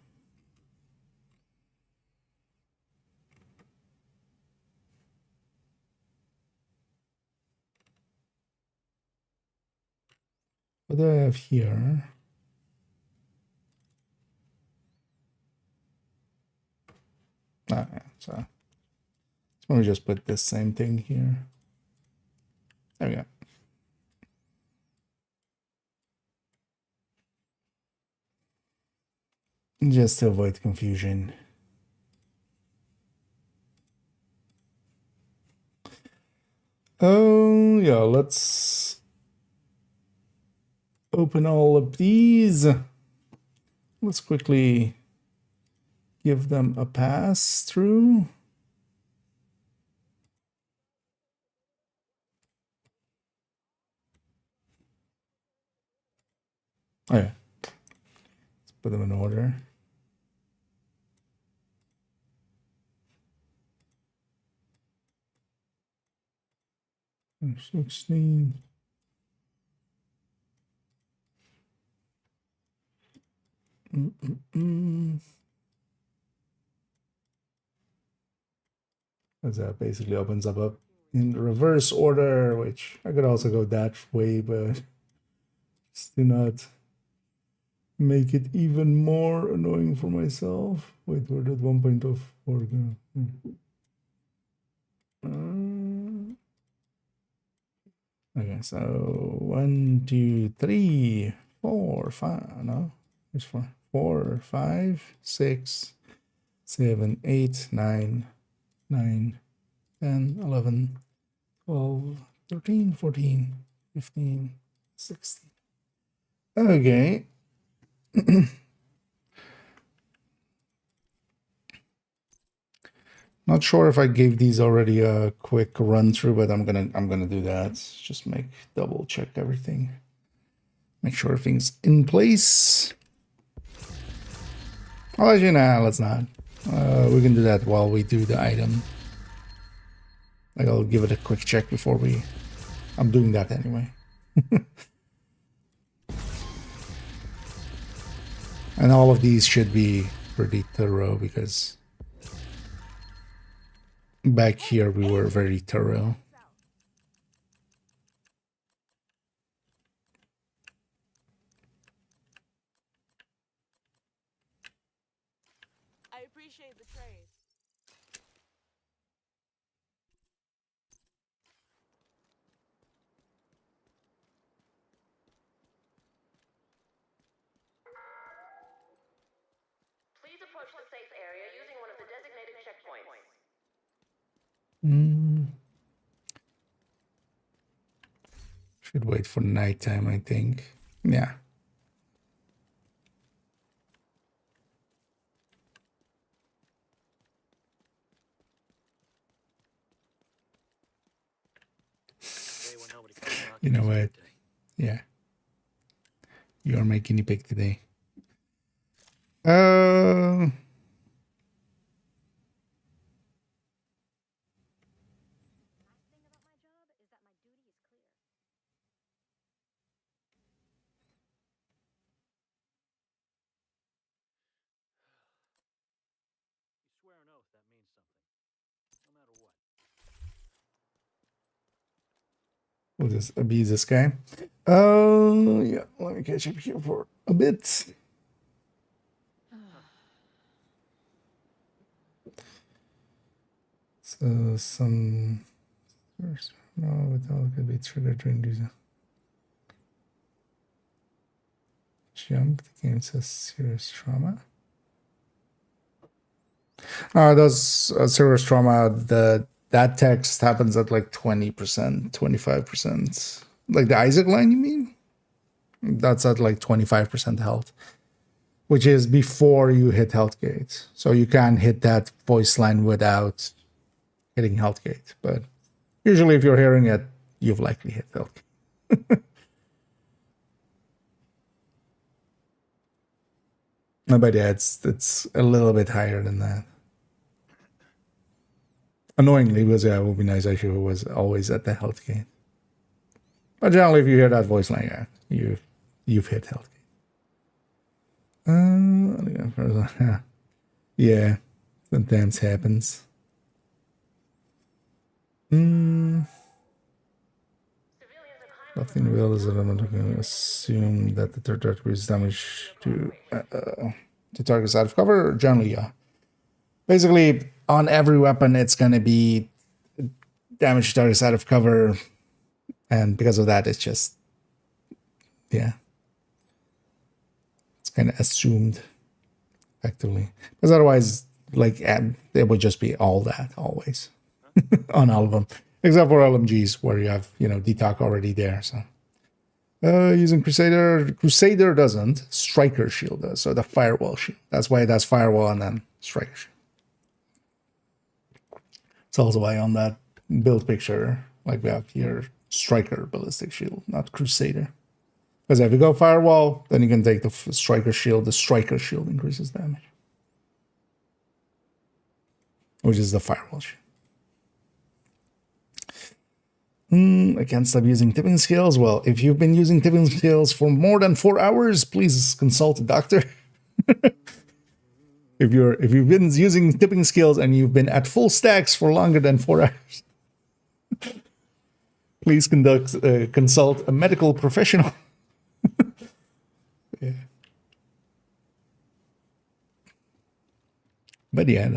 What do I have here? Ah, yeah, so let me just put this same thing here. There we go. Just to avoid confusion. Oh, yeah, let's open all of these. Let's quickly give them a pass through. Oh, yeah. Let's put them in order. And 16. As that basically opens up in reverse order, which I could also go that way, but just do not make it even more annoying for myself. Wait, where did 1.04 go? Okay, so 1, 2, 3, 4, 5. No, there's 4, 4, 5, 6, 7, 8, 9, 9, 10, 11, 12, 13, 14, 15, 16. Okay. Not sure if I gave these already a quick run through, but I'm gonna do that. Just double check everything. Make sure everything's in place. I'll let you know. Let's not. We can do that while we do the item. Like I'll give it a quick check before we... I'm doing that anyway. And all of these should be pretty thorough because back here we were very thorough. I appreciate the trade. Please approach the safe area using one of the designated checkpoints. Should wait for nighttime, I think. Yeah. You know what? Yeah. You're my guinea pig today. You swear an oath, that means something. No matter what. We'll just abuse this guy. Yeah, let me catch up here for a bit. So some without could be triggered during these jump. The game says serious trauma. Those serious trauma. That text happens at like 20%, 25%. Like the Isaac line, you mean? That's at like 25% health, which is before you hit health gate. So you can hit that voice line without hitting health gate. But usually if you're hearing it, you've likely hit health gate. But yeah, it's a little bit higher than that. Annoyingly, because yeah, it would be nice actually if it was always at the health gate. But generally, if you hear that voice line, yeah, you've hit health gate. Yeah, sometimes happens. Nothing in the world is that I'm not going to assume that the third target is damage to targets out of cover. Generally, yeah. Basically, on every weapon, it's going to be damage to targets out of cover. And because of that, it's just, yeah. It's kind of assumed, effectively. Because otherwise, like, it would just be all that, always. On all of them. Except for LMGs, where you have, DTOC already there, so. Using Crusader. Crusader doesn't. Striker Shield does, so the Firewall Shield. That's why it does Firewall and then Striker Shield. It's also why on that build picture, like we have here, Striker Ballistic Shield, not Crusader. Because if you go Firewall, then you can take the Striker Shield. The Striker Shield increases damage. Which is the Firewall Shield. I can't stop using tipping scales. Well, if you've been using tipping scales for more than 4 hours, please consult a doctor. If you've been using tipping scales and you've been at full stacks for longer than 4 hours, please consult a medical professional. Yeah. But yeah,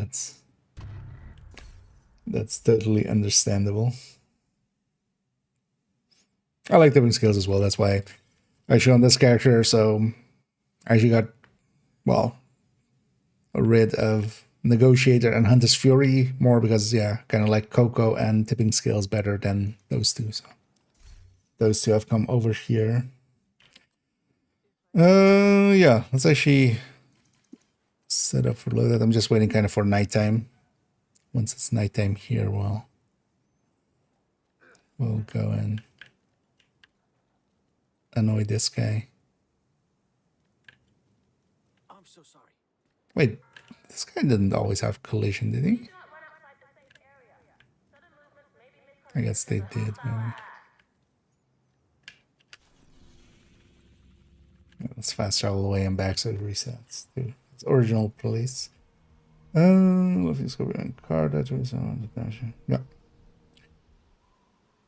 that's totally understandable. I like tipping scales as well. That's why I show on this character. So I actually got, rid of Negotiator and Hunter's Fury more because, yeah, kind of like Coco and tipping scales better than those two. So those two have come over here. Yeah, let's actually set up for loadout. I'm just waiting kind of for nighttime. Once it's nighttime here, we'll go and annoy this guy. I'm so sorry. Wait, this guy didn't always have collision, did he? I guess they did, maybe. Let's fast travel away and back so it resets. Dude, it's original police. If you go behind card, yeah.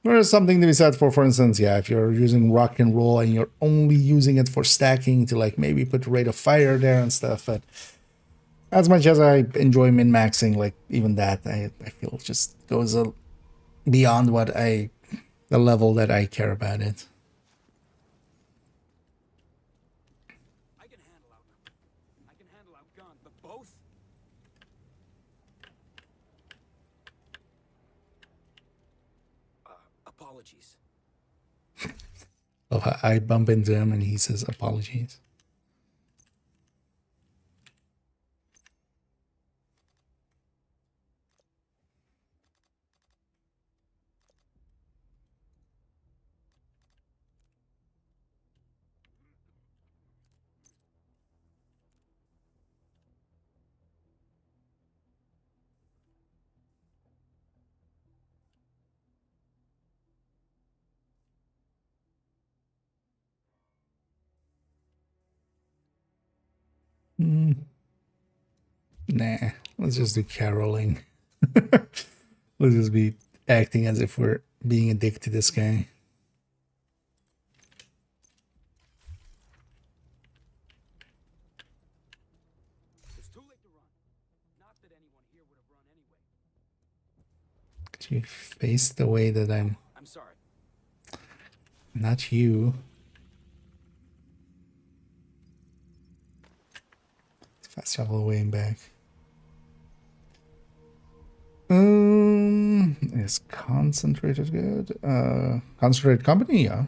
There's something to be said for instance, yeah, if you're using rock and roll and you're only using it for stacking to like maybe put rate of fire there and stuff, but as much as I enjoy min-maxing, like even that, I feel just goes beyond the level that I care about it. I can handle outgunned, but both? Apologies. Oh, I bump into him and he says apologies. Nah, let's just do caroling. Let's just be acting as if we're being a dick to this guy. It's too late to run. Not that anyone here would have run anyway. Could you face the way that I'm sorry. Not you. Fast travel away and back. Is concentrated good? Concentrated company, yeah.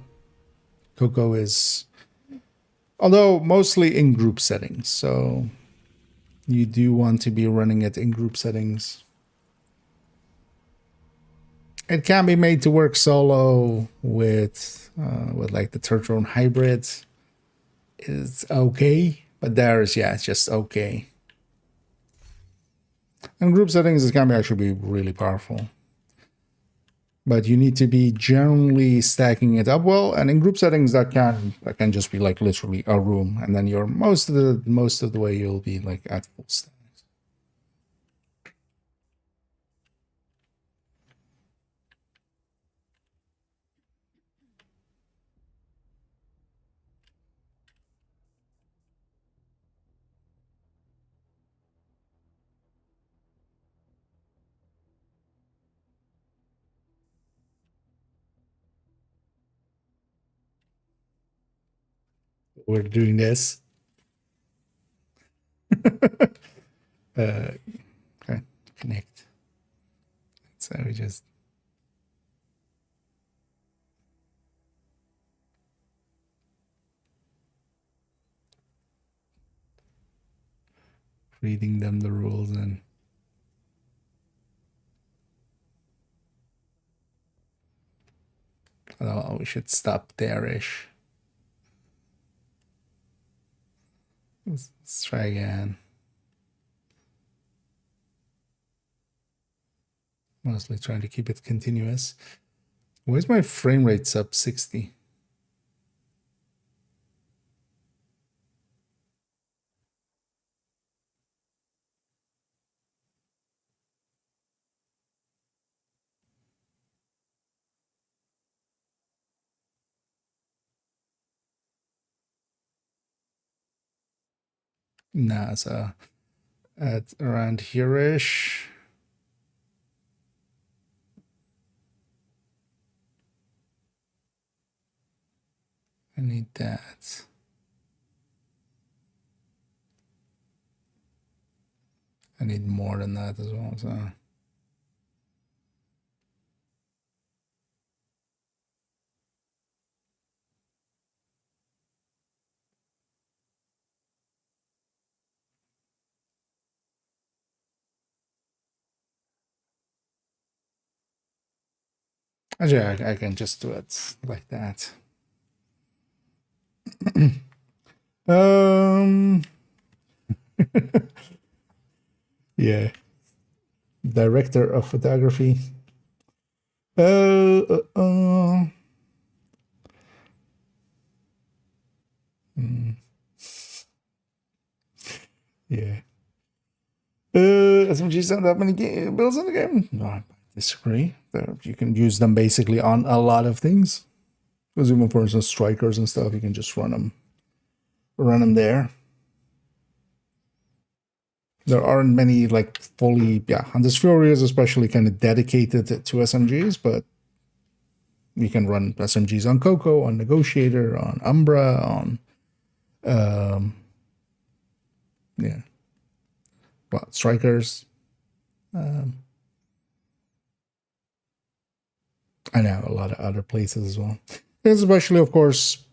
Coco is Although mostly in group settings, so you do want to be running it in group settings. It can be made to work solo with like the third drone hybrid. It's okay, but there's, yeah, it's just okay. And group settings, it can actually be really powerful. But you need to be generally stacking it up well, and in group settings that can just be like literally a room, and then you're most of the way you'll be like at full stack. We're doing this. Okay, connect. So we just reading them the rules, and we should stop there-ish. Let's try again. Mostly trying to keep it continuous. Why is my frame rate sub 60? Nah, so at around here-ish. I need that. I need more than that as well, so. Actually, I can just do it like that. Yeah. Director of photography. Yeah. SMGs don't have many builds in the game. No, I disagree. You can use them basically on a lot of things. Because even for instance, strikers and stuff, you can just run them there. There aren't many like fully, Hunter's Fury is especially kind of dedicated to SMGs, but you can run SMGs on Coco, on Negotiator, on Umbra, on strikers. I know a lot of other places as well. Especially, of course,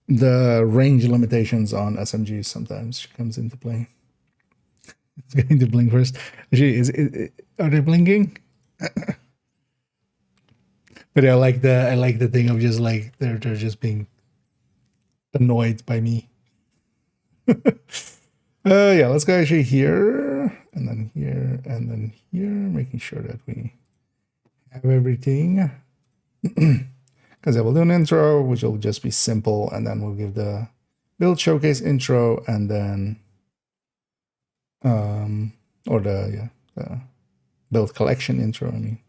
the range limitations on SMGs sometimes comes into play. It's going to blink first. Are they blinking? But I like the thing of just like they're just being annoyed by me. Yeah, let's go actually here and then here and then here, making sure that we have everything. Because I will do an intro, which will just be simple, and then we'll give the build showcase intro, and then or the build collection intro. I mean,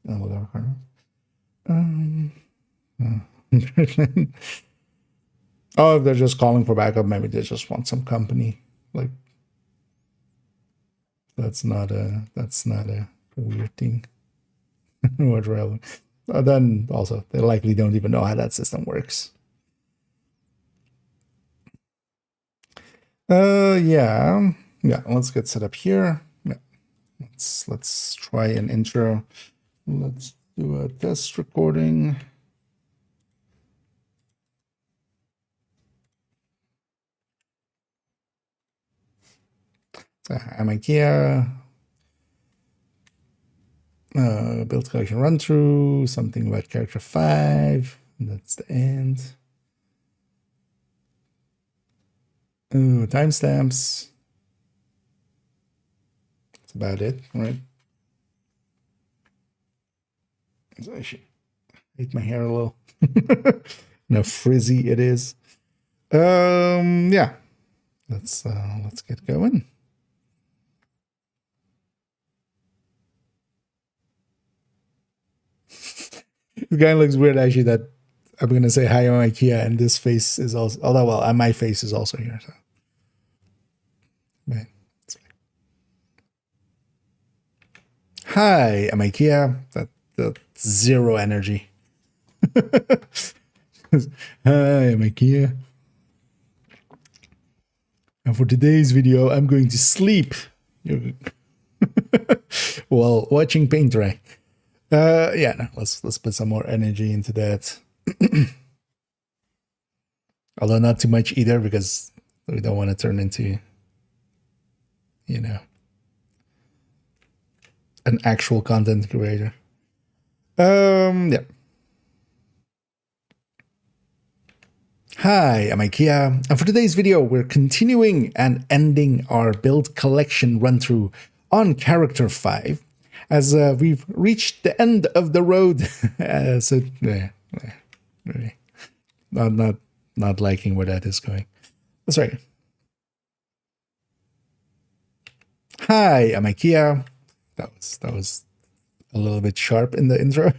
and we'll go oh, if they're just calling for backup, maybe they just want some company. Like that's not a weird thing. Whatever. Then also they likely don't even know how that system works. Yeah. Let's get set up here. Yeah. Let's try an intro. Let's do a test recording. So I'm IKEA. Build collection run through, something about character 5. That's the end. Timestamps. That's about it, right? So I should hate my hair a little. How frizzy it is. Yeah. Let's get going. The guy looks weird actually that I'm gonna say hi on IKEA and this face is also, although well my face is also here, so man. Hi, I'm IKEA. That's zero energy. Hi, I'm IKEA. And for today's video, I'm going to sleep while watching paint dry. Yeah, no, let's put some more energy into that. Although not too much either, because we don't want to turn into, you know, an actual content creator. Yeah. Hi, I'm IKEA, and for today's video, we're continuing and ending our build collection run through on character 5, as we've reached the end of the road. So, not liking where that is going. Sorry. Hi, I'm IKEA. That was a little bit sharp in the intro.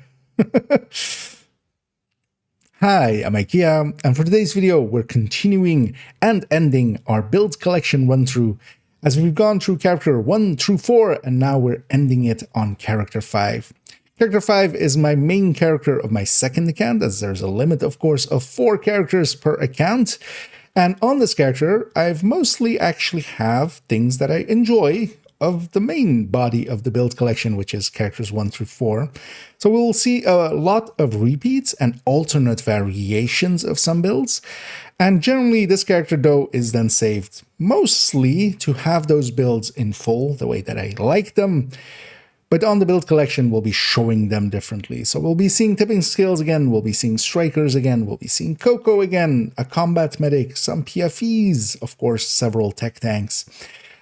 Hi, I'm IKEA, and for today's video, we're continuing and ending our build collection run through, as we've gone through character 1 through 4, and now we're ending it on character 5. Character 5 is my main character of my second account, as there's a limit, of course, of 4 characters per account. And on this character, I've mostly actually have things that I enjoy of the main body of the build collection, which is characters 1 through 4. So we'll see a lot of repeats and alternate variations of some builds. And generally, this character, though, is then saved mostly to have those builds in full, the way that I like them. But on the build collection, we'll be showing them differently. So we'll be seeing tipping skills again, we'll be seeing strikers again, we'll be seeing Coco again, a combat medic, some PFEs, of course, several tech tanks.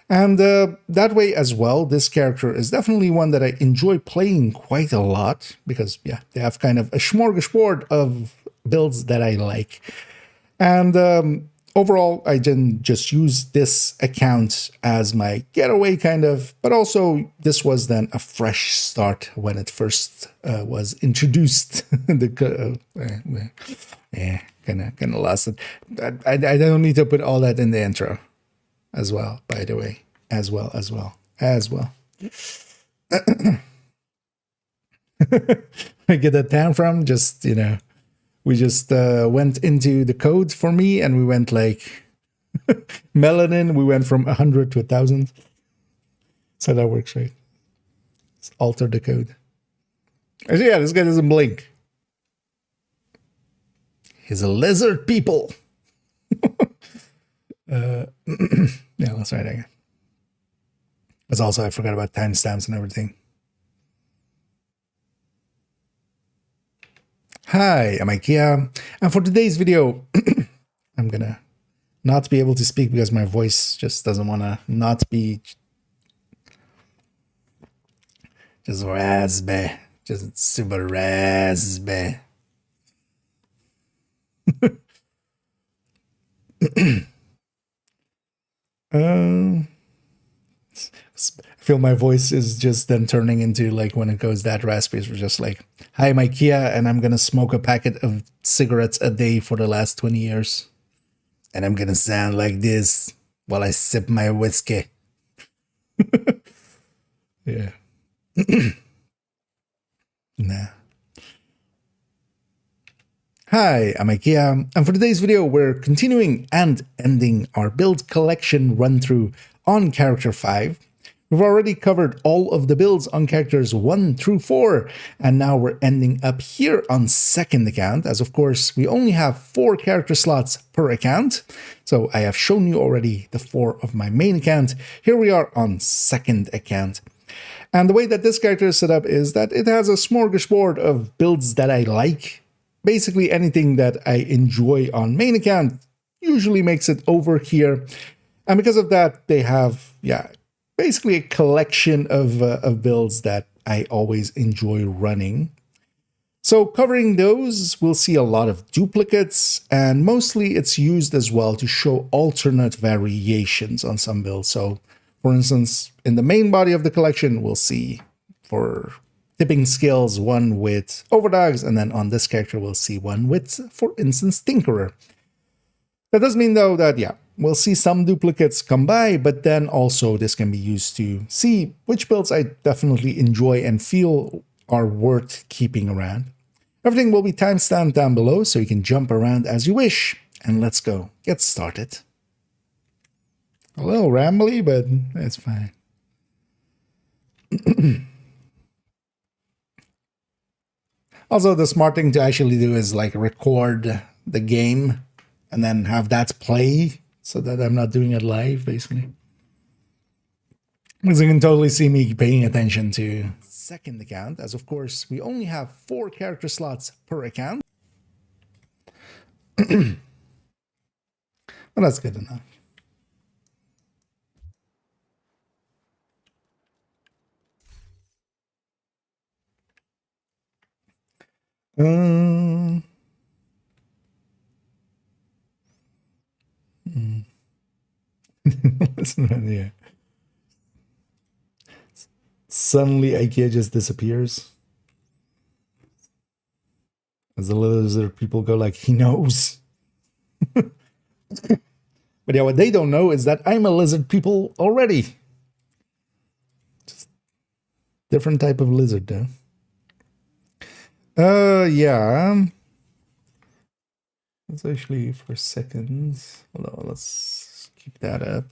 And that way as well, this character is definitely one that I enjoy playing quite a lot, because, yeah, they have kind of a smorgasbord of builds that I like. And overall, I didn't just use this account as my getaway kind of, but also this was then a fresh start when it first was introduced. Kind of lost it. I don't need to put all that in the intro as well, by the way, as well. I get that down from just, you know, we just went into the code for me and we went like melanin, we went from 100 to 1,000. So that works, right? Let's alter the code. Actually, yeah, this guy doesn't blink. He's a lizard people. Yeah, let's try it again. Because also I forgot about timestamps and everything. Hi, I'm IKEA, and for today's video, I'm gonna not be able to speak because my voice just doesn't want to not be just raspy, just super raspy. I feel my voice is just then turning into like when it goes that raspy, it's just like, hi, I'm IKEA, and I'm gonna smoke a packet of cigarettes a day for the last 20 years. And I'm gonna sound like this while I sip my whiskey. Yeah. Nah. Hi, I'm IKEA, and for today's video, we're continuing and ending our build collection run through on character 5. We've already covered all of the builds on characters 1 through 4, and now we're ending up here on second account, as of course we only have 4 character slots per account. So I have shown you already the 4 of my main account. Here we are on second account. And the way that this character is set up is that it has a smorgasbord of builds that I like. Basically anything that I enjoy on main account usually makes it over here. And because of that, they have, basically a collection of builds that I always enjoy running. So covering those, we'll see a lot of duplicates, and mostly it's used as well to show alternate variations on some builds. So for instance, in the main body of the collection, we'll see for tipping skills one with overdogs, and then on this character we'll see one with, for instance, Tinkerer. That does mean though that, we'll see some duplicates come by, but then also this can be used to see which builds I definitely enjoy and feel are worth keeping around. Everything will be timestamped down below, so you can jump around as you wish. And let's go get started. A little rambly, but it's fine. Also, the smart thing to actually do is like record the game and then have that play so that I'm not doing it live, basically. Because you can totally see me paying attention to second account, as of course we only have 4 character slots per account. But that's good enough. Yeah. Suddenly IKEA just disappears. As the lizard people go like, he knows. But what they don't know is that I'm a lizard people already. Just different type of lizard though. Let's actually for seconds. Hold on, let's keep that up.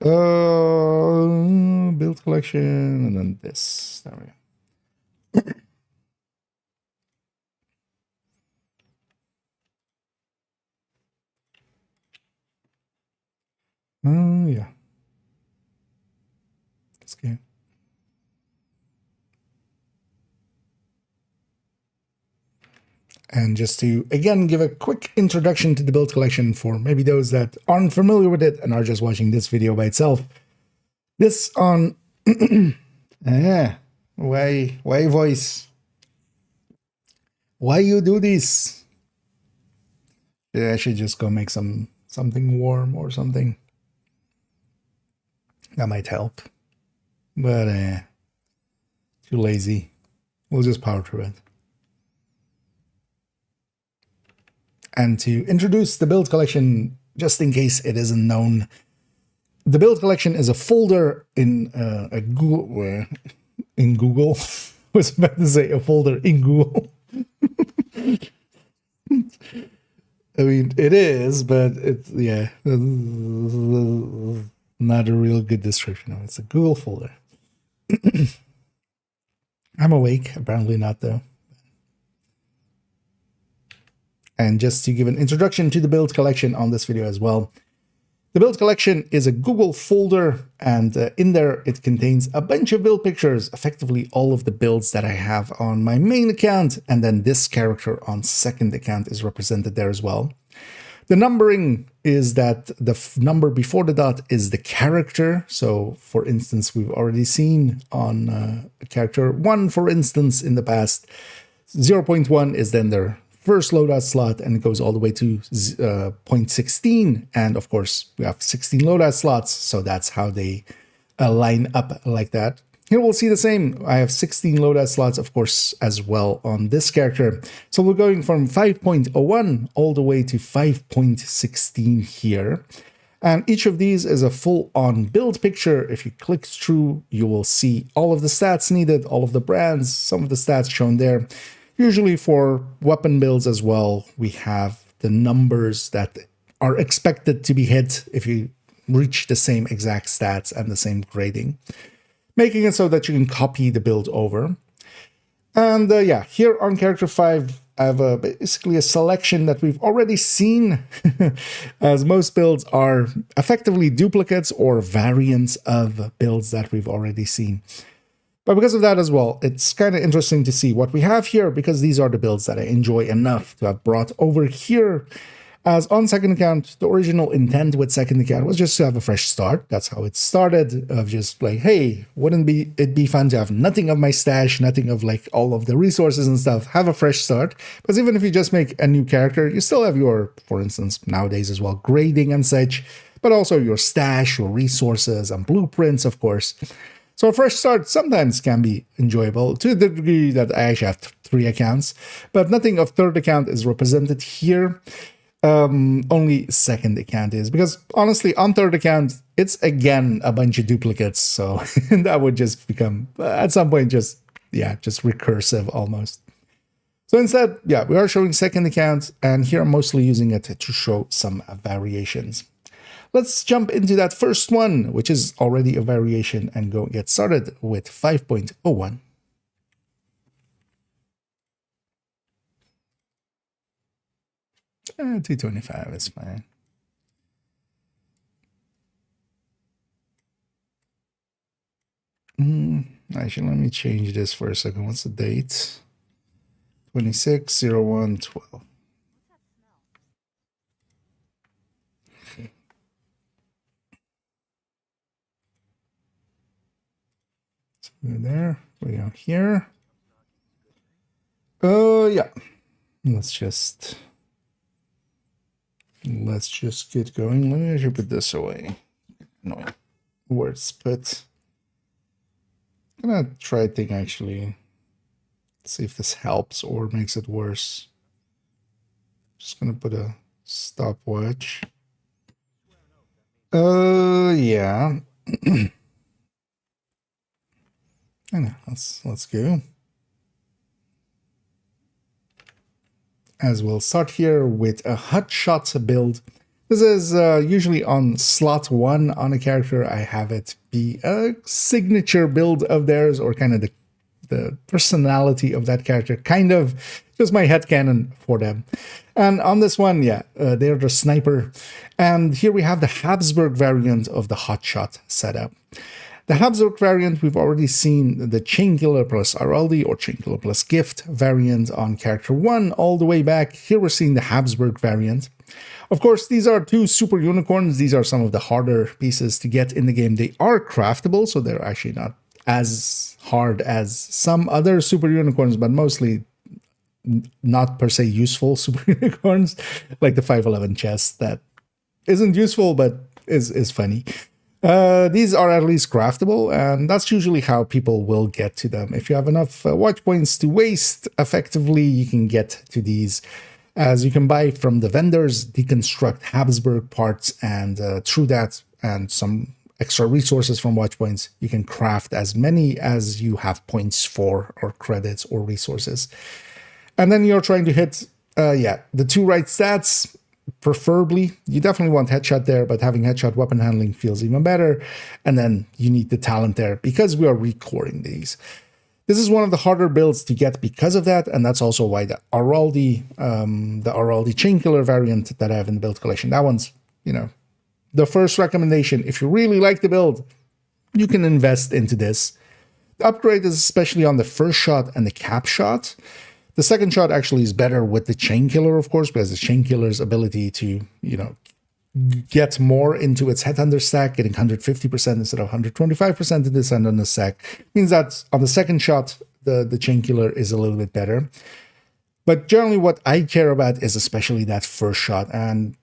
Build collection, and then this. There we go. Yeah. That's good. And just to, again, give a quick introduction to the build collection for maybe those that aren't familiar with it and are just watching this video by itself. This on... why voice? Why you do this? Yeah, I should just go make something warm or something. That might help. But, too lazy. We'll just power through it. And to introduce the build collection, just in case it isn't known, the build collection is a folder in a Google. In Google, I was about to say a folder in Google. I mean, it is, but it's not a real good description. It's a Google folder. I'm awake. Apparently not, though. And just to give an introduction to the build collection on this video as well. The build collection is a Google folder, and in there it contains a bunch of build pictures, effectively all of the builds that I have on my main account, and then this character on second account is represented there as well. The numbering is that the number before the dot is the character. So for instance, we've already seen on character 1, for instance, in the past, 0.1 is then their first loadout slot, and it goes all the way to 0.16. And of course, we have 16 loadout slots, so that's how they line up like that. Here we'll see the same. I have 16 loadout slots, of course, as well on this character. So we're going from 5.01 all the way to 5.16 here. And each of these is a full-on build picture. If you click through, you will see all of the stats needed, all of the brands, some of the stats shown there. Usually for weapon builds as well, we have the numbers that are expected to be hit if you reach the same exact stats and the same grading, making it so that you can copy the build over. And yeah, here on Character 5, I have basically a selection that we've already seen, as most builds are effectively duplicates or variants of builds that we've already seen. But because of that as well, it's kind of interesting to see what we have here, because these are the builds that I enjoy enough to have brought over here. As on second account, the original intent with second account was just to have a fresh start. That's how it started, of just like, hey, wouldn't it be fun to have nothing of my stash, nothing of like all of the resources and stuff, have a fresh start. Because even if you just make a new character, you still have your, for instance, nowadays as well, grading and such, but also your stash, your resources and blueprints, of course. So a fresh start sometimes can be enjoyable, to the degree that I actually have 3 accounts, but nothing of third account is represented here. Only second account is, because honestly on third account it's again a bunch of duplicates, so that would just become at some point just recursive almost. So instead, yeah, we are showing second account, and here I'm mostly using it to show some variations. Let's jump into that first one, which is already a variation, and go get started with 5.01. 225 is fine. Actually, let me change this for a second. What's the date? 26/01/12. So there, we are here. Yeah. Let's just get going. Let me actually put this away. No, words put. I'm gonna try a thing actually. See if this helps or makes it worse. Just gonna put a stopwatch. Yeah. I know. Let's go. As we'll start here with a hotshot build. This is usually on slot 1 on a character. I have it be a signature build of theirs, or kind of the personality of that character, kind of just my headcanon for them. And on this one, yeah, they're the sniper. And here we have the Habsburg variant of the hotshot setup. The Habsburg variant, we've already seen the Chainkiller plus Araldi or Chainkiller plus Gift variant on character 1 all the way back. Here we're seeing the Habsburg variant. Of course, these are 2 super unicorns. These are some of the harder pieces to get in the game. They are craftable, so they're actually not as hard as some other super unicorns, but mostly not per se useful super unicorns, like the 511 chest that isn't useful but is funny. These are at least craftable, and that's usually how people will get to them. If you have enough watch points to waste, effectively you can get to these, as you can buy from the vendors, deconstruct Habsburg parts, and through that and some extra resources from watch points, you can craft as many as you have points for, or credits or resources. And then you're trying to hit the 2 right stats. Preferably, you definitely want headshot there, but having headshot weapon handling feels even better. And then you need the talent there, because we are recording these. This is one of the harder builds to get because of that, and that's also why the Araldi Chainkiller variant that I have in the build collection, that one's, the first recommendation. If you really like the build, you can invest into this. The upgrade is especially on the first shot and the cap shot. The second shot actually is better with the Chainkiller, of course, because the Chainkiller's ability to, get more into its headhunter stack, getting 150% instead of 125% in this headhunter stack, means that on the second shot, the Chainkiller is a little bit better. But generally what I care about is especially that first shot. And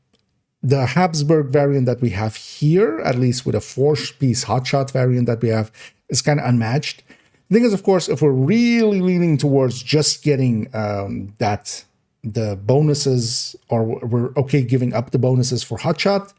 the Habsburg variant that we have here, at least with a 4-piece hotshot variant that we have, is kind of unmatched. The thing is, of course, if we're really leaning towards just getting the bonuses, or we're okay giving up the bonuses for hotshot,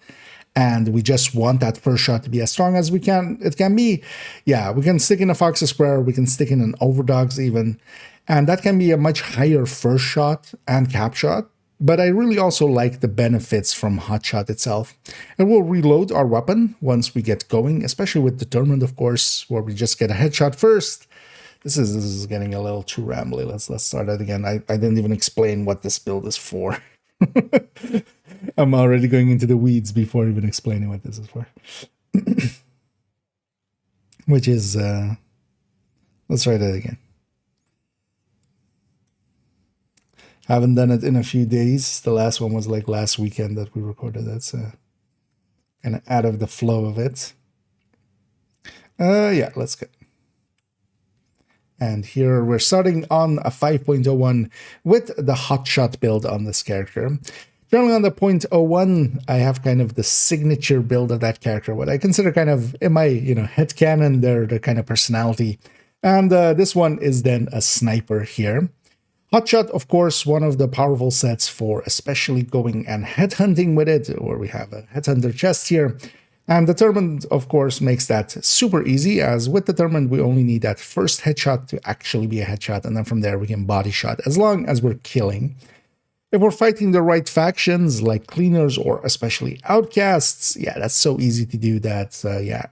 and we just want that first shot to be as strong as it can be, yeah, we can stick in a Fox's Prayer, we can stick in an Overdogs even, and that can be a much higher first shot and cap shot. but I really also like the benefits from Hotshot itself. And we'll reload our weapon once we get going, especially with Determined, of course, where we just get a headshot first. This is getting a little too rambly. Let's start that again. I didn't even explain what this build is for. I'm already going into the weeds before even explaining what this is for. Which is, let's try that again. Haven't done it in a few days. The last one was like last weekend that we recorded. That's kind of out of the flow of it. Yeah, let's go. And here we're starting on a 5.01 with the Hotshot build on this character. Generally on the 0.01, I have kind of the signature build of that character, what I consider kind of, in my headcanon, their kind of personality. And this one is then a sniper here. Hotshot, of course, one of the powerful sets for especially going and headhunting with it, where we have a headhunter chest here. And Determined, of course, makes that super easy, as with Determined, we only need that first headshot to actually be a headshot, and then from there we can body shot, as long as we're killing. If we're fighting the right factions, like Cleaners or especially Outcasts, yeah, that's so easy to do that, yeah,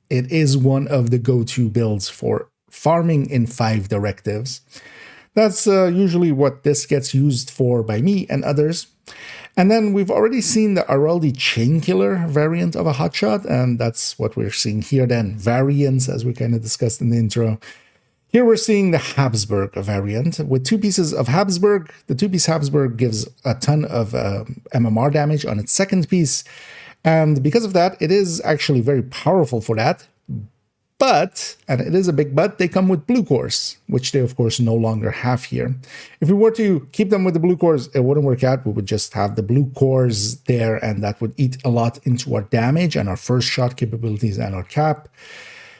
it is one of the go-to builds for farming in 5 directives. That's usually what this gets used for by me and others. And then we've already seen the Araldi Chainkiller variant of a Hotshot, and that's what we're seeing here then, variants, as we kind of discussed in the intro. Here we're seeing the Habsburg variant with 2 pieces of Habsburg. The 2-piece Habsburg gives a ton of MMR damage on its second piece, and because of that, it is actually very powerful for that. But, and it is a big but, they come with blue cores, which they of course no longer have here. If we were to keep them with the blue cores, it wouldn't work out. We would just have the blue cores there, and that would eat a lot into our damage and our first shot capabilities and our cap.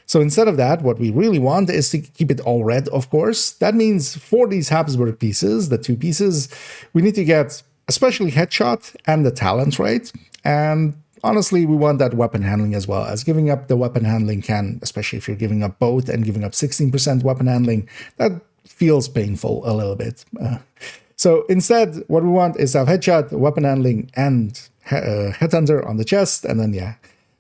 So instead of that, what we really want is to keep it all red, of course. That means for these Habsburg pieces, the 2 pieces, we need to get especially headshot and the talent right. And honestly, we want that weapon handling as well, as giving up the weapon handling can, especially if you're giving up both and giving up 16% weapon handling, that feels painful a little bit. So instead, what we want is to have headshot, weapon handling, and headhunter on the chest, and then, yeah,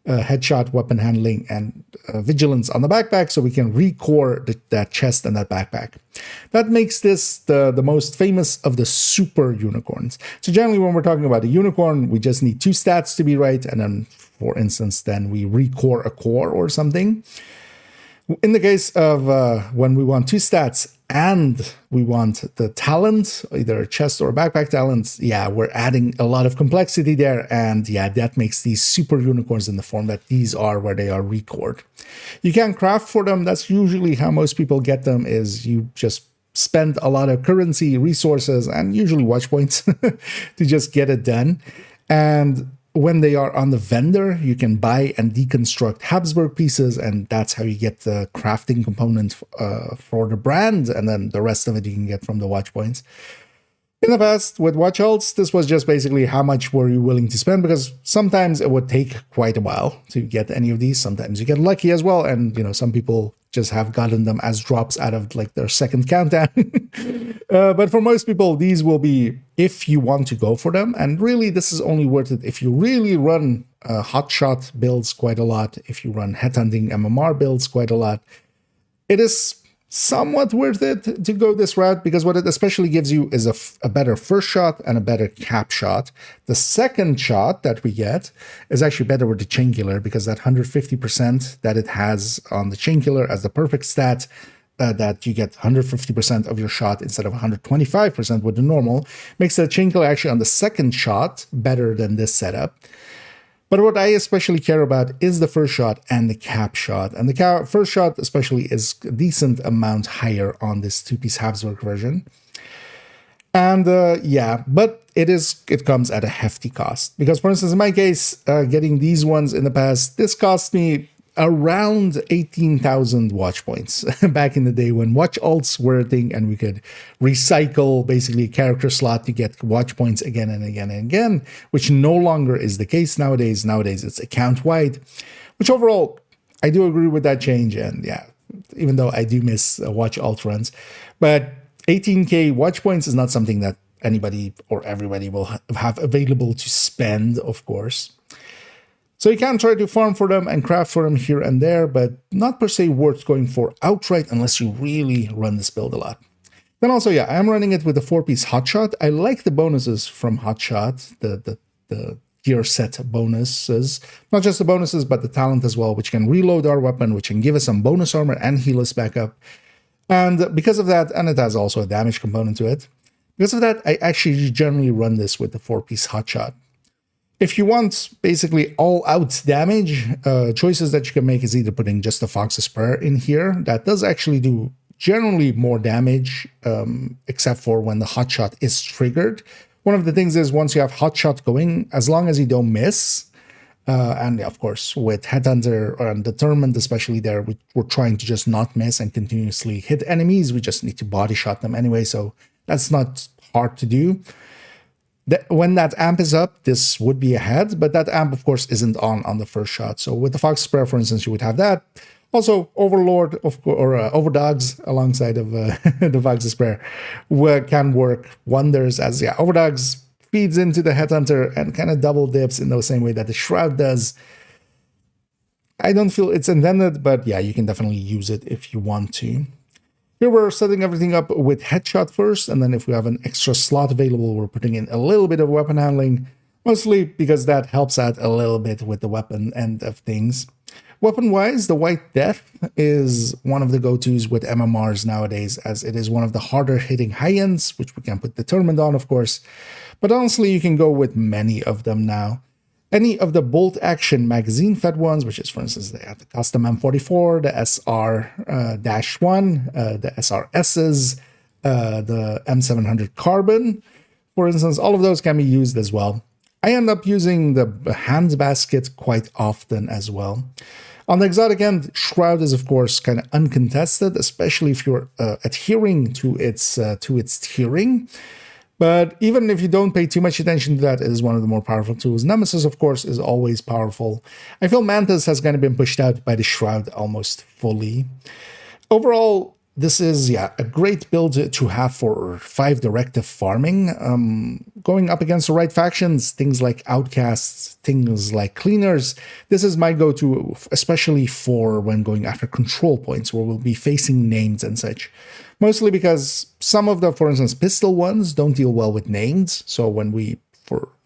headshot, weapon handling, and vigilance on the backpack, so we can recore that chest and that backpack. That makes this the most famous of the super unicorns. So generally when we're talking about a unicorn, we just need 2 stats to be right, and then, for instance, then we recore a core or something. In the case of when we want 2 stats and we want the talent, either a chest or backpack talent, yeah, we're adding a lot of complexity there, and yeah, that makes these super unicorns in the form that these are, where they are recored. You can craft for them. That's usually how most people get them, is you just spend a lot of currency, resources, and usually watch points to just get it done. And when they are on the vendor, you can buy and deconstruct Habsburg pieces, and that's how you get the crafting component for the brand, and then the rest of it you can get from the watch points. In the past, with watch alts, this was just basically how much were you willing to spend, because sometimes it would take quite a while to get any of these. Sometimes you get lucky as well, and some people just have gotten them as drops out of like their second countdown. But for most people, these will be if you want to go for them. And really, this is only worth it if you really run Hotshot builds quite a lot, if you run headhunting MMR builds quite a lot. It is somewhat worth it to go this route, because what it especially gives you is a better first shot and a better cap shot. The second shot that we get is actually better with the Chainkiller, because that 150% that it has on the Chainkiller as the perfect stat, that you get 150% of your shot instead of 125% with the normal, makes the Chainkiller actually on the second shot better than this setup. But what I especially care about is the first shot and the cap shot. And the first shot especially is a decent amount higher on this 2-piece Habsburg version. And yeah, but it comes at a hefty cost. Because for instance, in my case, getting these ones in the past, this cost me around 18,000 watch points back in the day when watch alts were a thing and we could recycle basically a character slot to get watch points again and again and again, which no longer is the case nowadays. Nowadays it's account wide, which overall I do agree with that change. And yeah, even though I do miss watch alt runs, but 18k watch points is not something that anybody or everybody will have available to spend, of course. So you can try to farm for them and craft for them here and there, but not per se worth going for outright unless you really run this build a lot. Then also, yeah, I'm running it with a 4-piece hotshot. I like the bonuses from hotshot, the gear set bonuses. Not just the bonuses, but the talent as well, which can reload our weapon, which can give us some bonus armor and heal us back up. And because of that, and it has also a damage component to it, because of that, I actually generally run this with the 4-piece hotshot. If you want basically all-out damage, choices that you can make is either putting just the Fox's Prayer in here. That does actually do generally more damage, except for when the hotshot is triggered. One of the things is once you have hotshot going, as long as you don't miss, and of course with Headhunter and Determined especially there, we're trying to just not miss and continuously hit enemies. We just need to body shot them anyway, so that's not hard to do. When that amp is up, this would be ahead, but that amp, of course, isn't on the first shot. So with the Fox Prayer, for instance, you would have that. Also, Overlord or Overdogs alongside of the Fox's Prayer can work wonders as, yeah, Overdogs feeds into the Headhunter and kind of double dips in the same way that the Shroud does. I don't feel it's intended, but yeah, you can definitely use it if you want to. Here we're setting everything up with headshot first, and then if we have an extra slot available, we're putting in a little bit of weapon handling, mostly because that helps out a little bit with the weapon end of things. Weapon-wise, the White Death is one of the go-tos with MMRs nowadays, as it is one of the harder-hitting high-ends, which we can put Determined on, of course. But honestly, you can go with many of them now. Any of the bolt-action magazine-fed ones, which is, for instance, they have the custom M44, the SR-1, the SRSs, the M700 Carbon, for instance, all of those can be used as well. I end up using the hand basket quite often as well. On the exotic end, Shroud is, of course, kind of uncontested, especially if you're adhering to its tiering. But even if you don't pay too much attention to that, it is one of the more powerful tools. Nemesis, of course, is always powerful. I feel Mantis has kind of been pushed out by the Shroud almost fully. Overall, this is, yeah, a great build to have for 5 directive farming. Going up against the right factions, things like Outcasts, things like Cleaners, this is my go-to, especially for when going after control points, where we'll be facing names and such. Mostly because some of the, for instance, pistol ones don't deal well with names. So when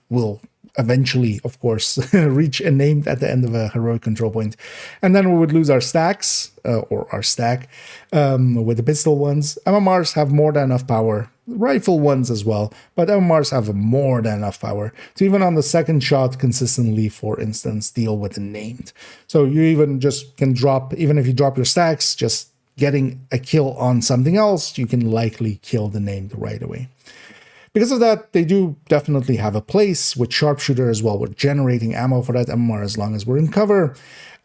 we'll eventually, of course, reach a named at the end of a heroic control point, and then we would lose our stacks or our stack with the pistol ones. MMRs have more than enough power, rifle ones as well, but MMRs have more than enough power to even on the second shot consistently, for instance, deal with a named. So you even just can drop, even if you drop your stacks, just getting a kill on something else, you can likely kill the named right away. Because of that, they do definitely have a place with Sharpshooter as well. We're generating ammo for that MMR as long as we're in cover.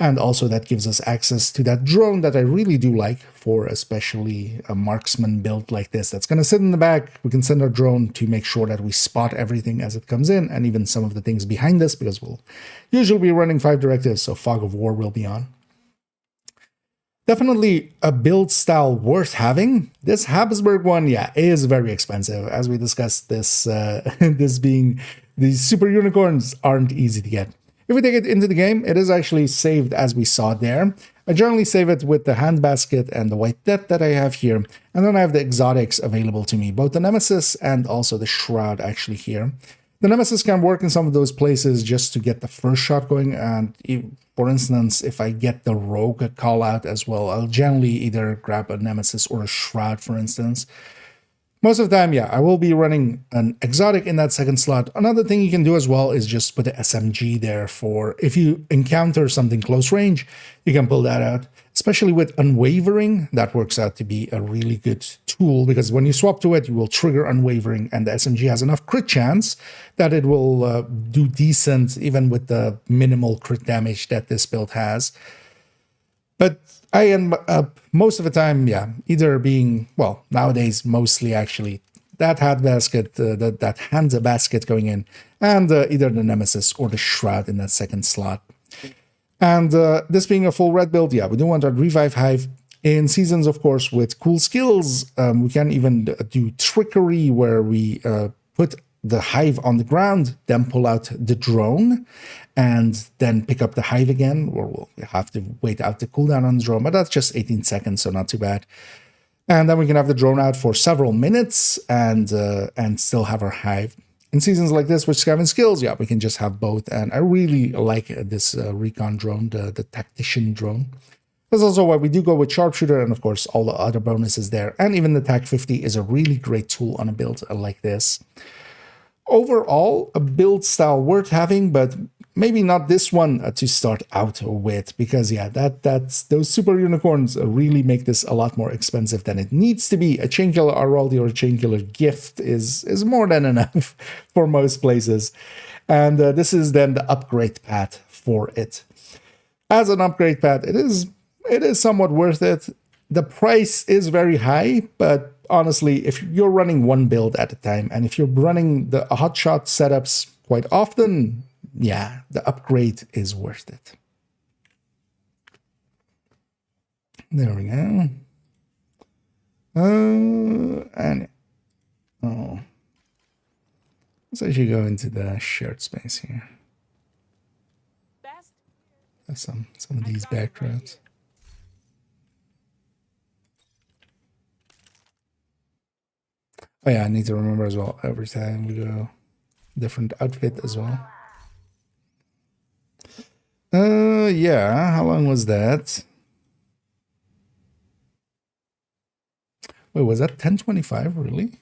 And also that gives us access to that drone that I really do like for especially a marksman build like this. That's going to sit in the back. We can send our drone to make sure that we spot everything as it comes in, and even some of the things behind us, because we'll usually be running 5 directives, so Fog of War will be on. Definitely a build style worth having. This Habsburg one, yeah, is very expensive. As we discussed, this being these super unicorns aren't easy to get. If we take it into the game, it is actually saved as we saw there. I generally save it with the hand basket and the White Death that I have here. And then I have the exotics available to me, both the Nemesis and also the Shroud actually here. The Nemesis can work in some of those places just to get the first shot going, and for instance, if I get the Rogue call out as well, I'll generally either grab a Nemesis or a Shroud, for instance. Most of the time, yeah, I will be running an exotic in that second slot. Another thing you can do as well is just put the SMG there for if you encounter something close range, you can pull that out. Especially with Unwavering, that works out to be a really good tool, because when you swap to it, you will trigger Unwavering, and the SMG has enough crit chance that it will do decent even with the minimal crit damage that this build has. But I end up most of the time, yeah, either being, well, nowadays mostly actually that hand basket, that hand basket going in, and either the Nemesis or the Shroud in that second slot. And this being a full red build, yeah, we do want our Revive Hive. In seasons, of course, with cool skills, we can even do trickery where we put the hive on the ground, then pull out the drone, and then pick up the hive again, or we'll have to wait out the cooldown on the drone, but that's just 18 seconds, so not too bad. And then we can have the drone out for several minutes and still have our hive. In seasons like this with scavenging skills, yeah, we can just have both. And I really like this recon drone, the tactician drone. That's also why we do go with sharpshooter, and of course all the other bonuses there. And even the TAC 50 is a really great tool on a build like this. Overall, a build style worth having, but maybe not this one to start out with, because yeah, that's those super unicorns really make this a lot more expensive than it needs to be. A chainkiller Araldi or a chainkiller gift is more than enough for most places, and this is then the upgrade path for it. As an upgrade path, it is somewhat worth it. The price is very high, but honestly, if you're running one build at a time, and if you're running the hotshot setups quite often, yeah, the upgrade is worth it. There we go. Let's actually go into the shared space here. Best. Have some of these backgrounds. Oh yeah, I need to remember as well, every time we go, different outfit as well. Yeah, how long was that? Wait, was that 1025, really?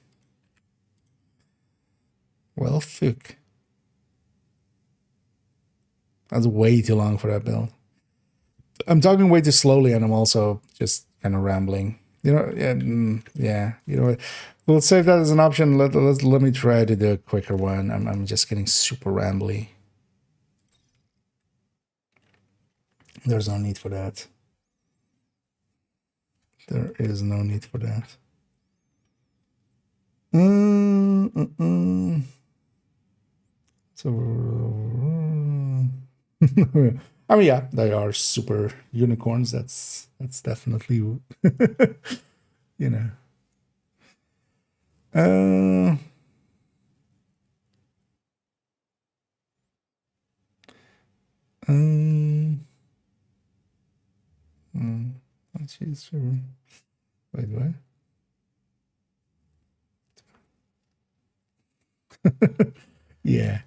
Well, fuck. That's way too long for that build. I'm talking way too slowly, and I'm also just kind of rambling. You know, yeah, you know what? We'll save that as an option. Let me try to do a quicker one. I'm just getting super rambly. There's no need for that. There is no need for that. So, I mean, yeah, they are super unicorns. That's definitely, you know. She's wait, what? Yeah,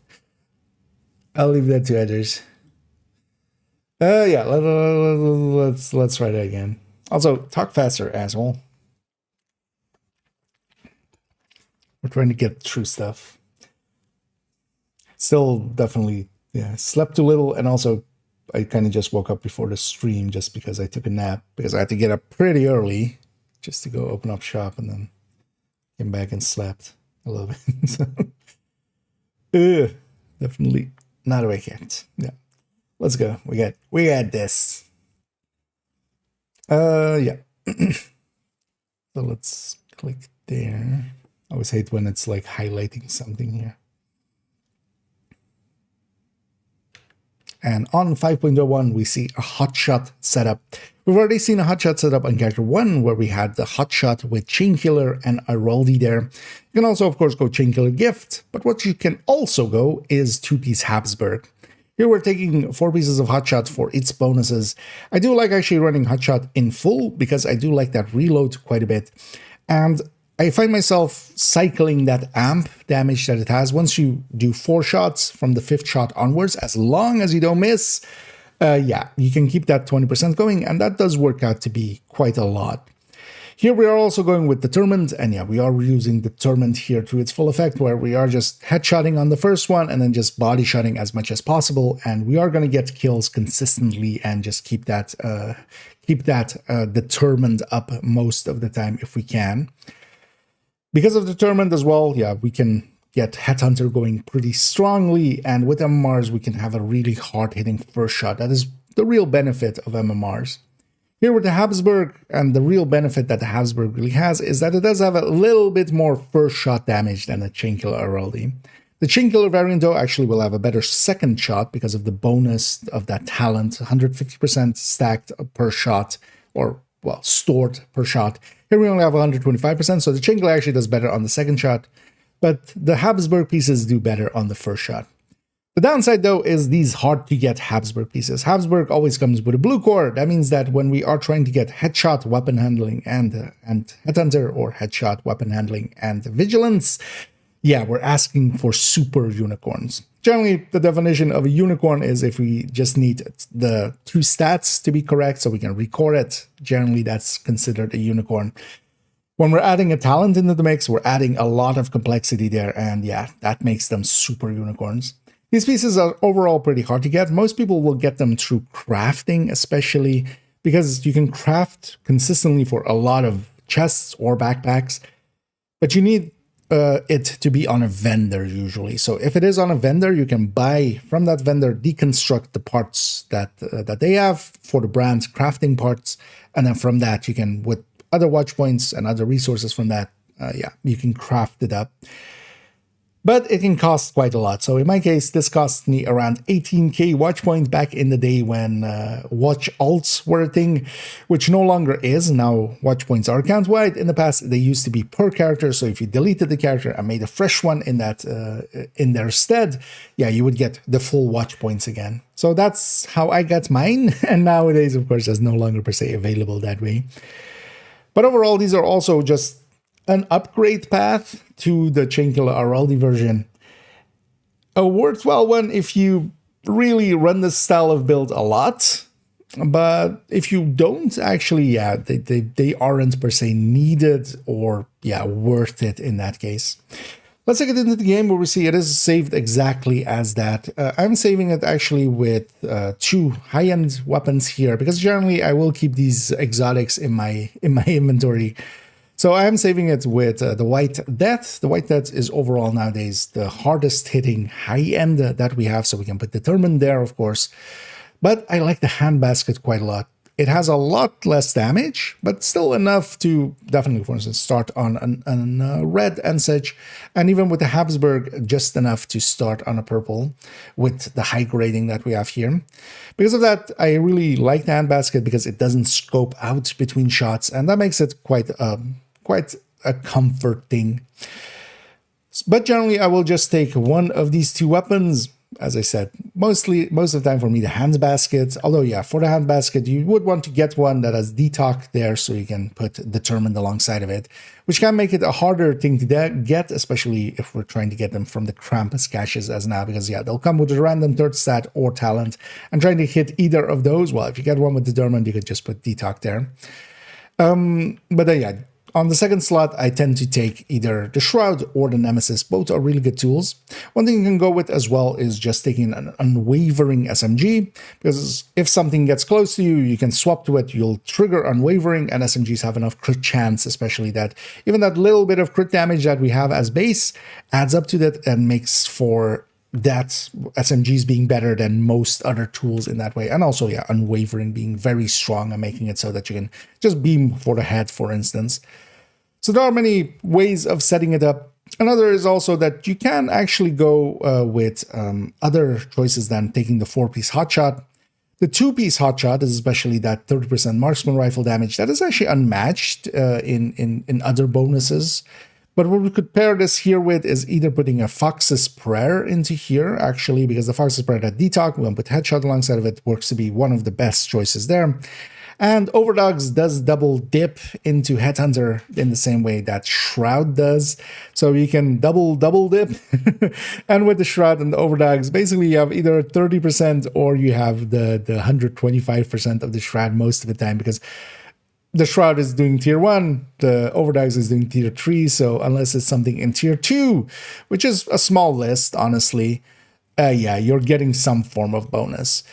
I'll leave that to others. Yeah, let's try that again. Also, talk faster, asshole. We're trying to get through stuff. Still, definitely, yeah, slept too little, and also I kind of just woke up before the stream just because I took a nap, because I had to get up pretty early just to go open up shop, and then came back and slept a little bit. So, definitely not awake yet. Yeah, let's go. We got this. Yeah. So let's click there. I always hate when it's like highlighting something here. And on 5.01, we see a hotshot setup. We've already seen a hotshot setup on character 1, where we had the hotshot with Chainkiller and Araldi there. You can also, of course, go Chainkiller Gift, but what you can also go is 2-piece Habsburg. Here we're taking 4 pieces of hotshot for its bonuses. I do like actually running hotshot in full, because I do like that reload quite a bit. And I find myself cycling that amp damage that it has. Once you do 4 shots from the 5th shot onwards, as long as you don't miss, yeah, you can keep that 20% going, and that does work out to be quite a lot. Here we are also going with Determined, and yeah, we are using Determined here to its full effect, where we are just headshotting on the first one and then just body shotting as much as possible, and we are going to get kills consistently and just keep that Determined up most of the time if we can. Because of Determined as well, yeah, we can get Headhunter going pretty strongly, and with MMRs we can have a really hard-hitting first shot. That is the real benefit of MMRs. Here with the Habsburg, and the real benefit that the Habsburg really has is that it does have a little bit more first shot damage than the Chainkiller Araldi. The Chainkiller variant, though, actually will have a better second shot because of the bonus of that talent, 150% stacked per shot, or well, stored per shot. Here we only have 125%, so the Chingle actually does better on the second shot, but the Habsburg pieces do better on the first shot. The downside, though, is these hard-to-get Habsburg pieces. Habsburg always comes with a blue core. That means that when we are trying to get headshot weapon handling and headhunter, or headshot weapon handling and vigilance, yeah, we're asking for super unicorns. Generally, the definition of a unicorn is if we just need the 2 stats to be correct so we can record it. Generally, that's considered a unicorn. When we're adding a talent into the mix, we're adding a lot of complexity there, and yeah, that makes them super unicorns. These pieces are overall pretty hard to get. Most people will get them through crafting, especially because you can craft consistently for a lot of chests or backpacks, but you need it to be on a vendor usually. So if it is on a vendor, you can buy from that vendor, deconstruct the parts that they have for the brand's crafting parts, and then from that you can, with other watch points and other resources from that, yeah, you can craft it up. But it can cost quite a lot. So in my case, this cost me around 18k watch points back in the day when watch alts were a thing, which no longer is. Now watch points are account-wide. In the past, they used to be per character. So if you deleted the character and made a fresh one in that in their stead, yeah, you would get the full watch points again. So that's how I got mine. And nowadays, of course, that's no longer per se available that way. But overall, these are also just an upgrade path to the Chingle Araldi version. A worthwhile one if you really run this style of build a lot, but if you don't, actually, yeah, they aren't per se needed or, yeah, worth it in that case. Let's take it into the game where we see it is saved exactly as that. I'm saving it actually with 2 high-end weapons here, because generally I will keep these exotics in my inventory. So I'm saving it with the White Death. The White Death is overall nowadays the hardest hitting high end that we have, so we can put Determined there, of course. But I like the Handbasket quite a lot. It has a lot less damage, but still enough to definitely, for instance, start on a red and such. And even with the Habsburg, just enough to start on a purple with the high grading that we have here. Because of that, I really like the Handbasket because it doesn't scope out between shots, and that makes it quite a comfort thing. But generally, I will just take one of these 2 weapons. As I said, most of the time for me, the Handbasket. Although, yeah, for the Handbasket, you would want to get one that has Detox there so you can put Determined alongside of it, which can make it a harder thing to get, especially if we're trying to get them from the Krampus caches as now, because, yeah, they'll come with a random 3rd stat or talent, and trying to hit either of those, well, if you get one with Determined, you could just put Detox there. But then, yeah, on the second slot, I tend to take either the Shroud or the Nemesis. Both are really good tools. One thing you can go with as well is just taking an Unwavering SMG, because if something gets close to you, you can swap to it, you'll trigger Unwavering, and SMGs have enough crit chance, especially that even that little bit of crit damage that we have as base adds up to that and makes for that SMGs being better than most other tools in that way. And also, yeah, Unwavering being very strong and making it so that you can just beam for the head, for instance. So there are many ways of setting it up. Another is also that you can actually go with other choices than taking the 4-piece hotshot. The 2-piece hotshot is especially that 30% marksman rifle damage that is actually unmatched in other bonuses. But what we could pair this here with is either putting a Fox's Prayer into here, actually, because the Fox's Prayer that Detox, we're going to put Headshot alongside of it, works to be one of the best choices there. And Overdogs does double dip into Headhunter in the same way that Shroud does. So you can double dip. And with the Shroud and the Overdogs, basically you have either 30% or you have the 125% of the Shroud most of the time, because the Shroud is doing tier 1, the Overdogs is doing tier 3, so unless it's something in tier 2, which is a small list, honestly, yeah, you're getting some form of bonus.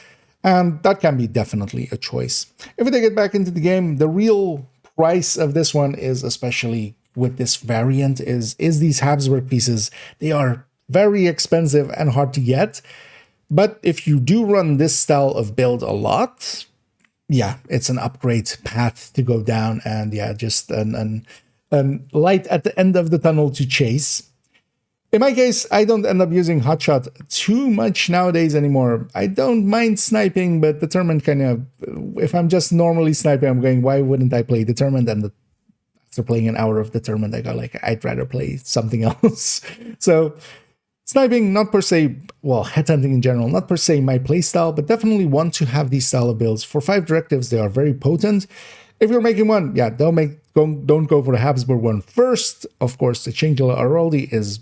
And that can be definitely a choice. If we take it back into the game, the real price of this one is, especially with this variant, is these Habsburg pieces. They are very expensive and hard to get. But if you do run this style of build a lot, yeah, it's an upgrade path to go down, and yeah, just an light at the end of the tunnel to chase. In my case, I don't end up using hotshot too much nowadays anymore. I don't mind sniping, but determined kind of, if I'm just normally sniping, I'm going, why wouldn't I play determined? And after playing an hour of determined, I got like, I'd rather play something else. So sniping, not per se, well, headhunting in general, not per se my playstyle, but definitely want to have these style of builds. For 5 directives, they are very potent. If you're making one, yeah, don't go for the Habsburg one first. Of course, the Chinchilla Aroldi is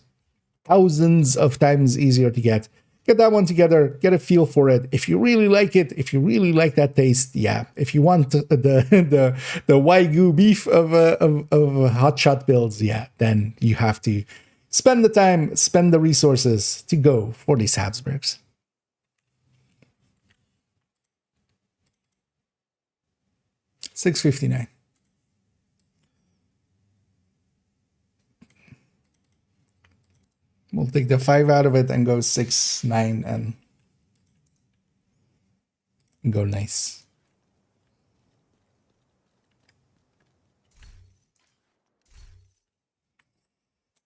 thousands of times easier to get. Get that one together, get a feel for it. If you really like it, if you really like that taste, yeah. If you want the Wagyu beef of hotshot builds, yeah, then you have to spend the time, spend the resources to go for these Habsburgs. $6.59. We'll take the 5 out of it and go 6, 9, and go nice.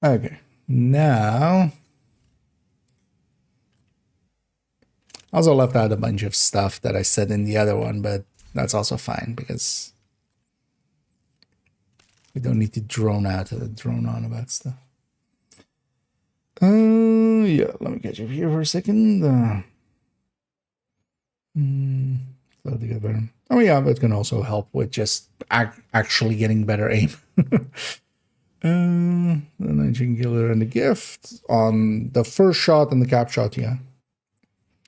Okay, now I also left out a bunch of stuff that I said in the other one, but that's also fine because we don't need to drone on about stuff. Yeah, let me catch up here for a second. So together. Oh yeah, that can also help with just actually getting better aim. The 19 killer and the gift on the first shot and the cap shot, yeah.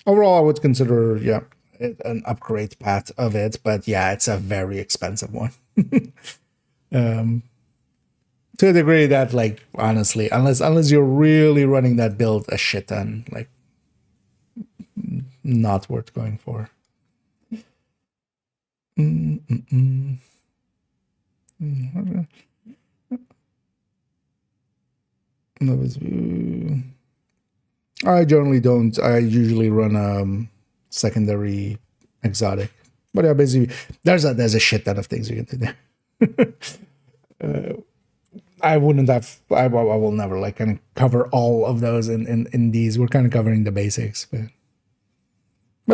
Overall, I would consider, yeah, it an upgrade path of it, but yeah, it's a very expensive one. To a degree that, like, honestly, unless you're really running that build a shit ton, like, not worth going for. I generally don't. I usually run secondary exotic, but yeah, basically there's a shit ton of things you can do there. I wouldn't have. I will never like kind of cover all of those in these. We're kind of covering the basics, but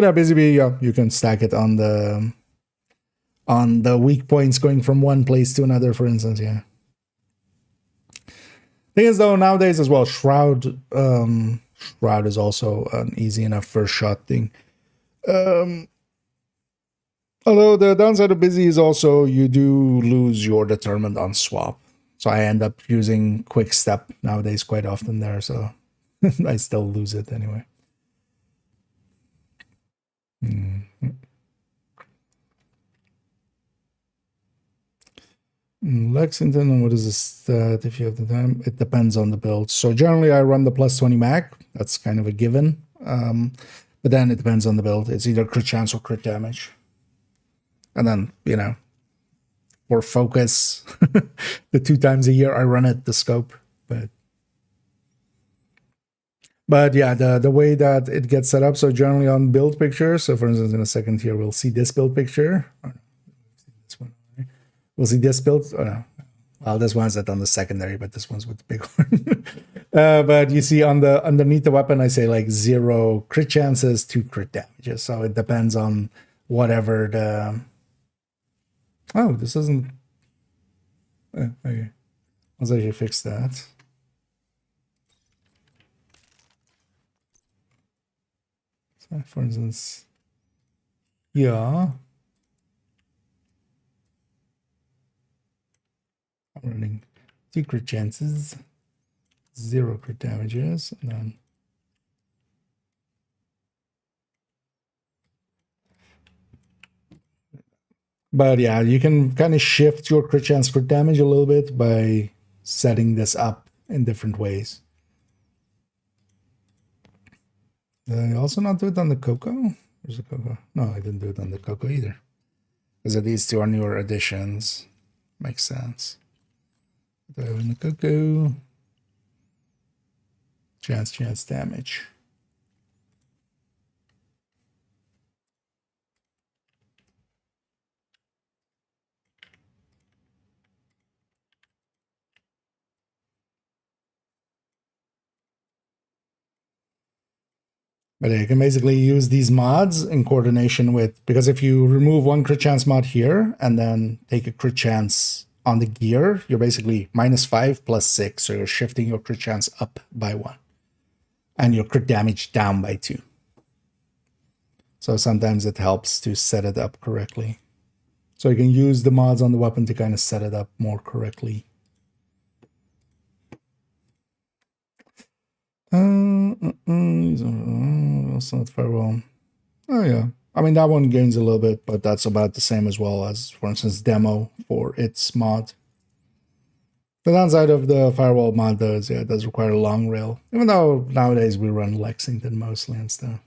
yeah, basically, yeah, you can stack it on the weak points going from one place to another, for instance. Yeah. Thing is, though, nowadays as well, Shroud is also an easy enough first shot thing. Although the downside of busy is also you do lose your determined on swap. So I end up using quick step nowadays quite often there, so I still lose it anyway. Lexington, and what is this stat if you have the time? It depends on the build. So generally I run the plus 20 mag. That's kind of a given. But then it depends on the build. It's either crit chance or crit damage. And then, you know, for focus, the 2 times a year I run it, the scope. But yeah, the way that it gets set up, so generally on build picture, so for instance, in a second here, we'll see this build picture. We'll see this build. Oh no, well, this one's not on the secondary, but this one's with the big one. But you see on the underneath the weapon, I say like 0 crit chances, 2 crit damages. So it depends on whatever the. Oh, this isn't. Okay, let's actually fix that. So for instance, yeah. I'm running 2 crit chances, 0 crit damages, and then but yeah, you can kind of shift your crit chance crit damage a little bit by setting this up in different ways. Did I also not do it on the Coco? Where's the Coco? No, I didn't do it on the Coco either. Because these two are newer additions. Makes sense. In the Coco. Chance damage. But you can basically use these mods in coordination with, because if you remove one crit chance mod here and then take a crit chance on the gear, you're basically -5 plus 6. So you're shifting your crit chance up by 1 and your crit damage down by 2. So sometimes it helps to set it up correctly. So you can use the mods on the weapon to kind of set it up more correctly. That's not firewall. Oh yeah, I mean that one gains a little bit, but that's about the same as well as, for instance, demo for its mod. The downside of the firewall mod though is, yeah, it does require a long rail, even though nowadays we run Lexington mostly and stuff.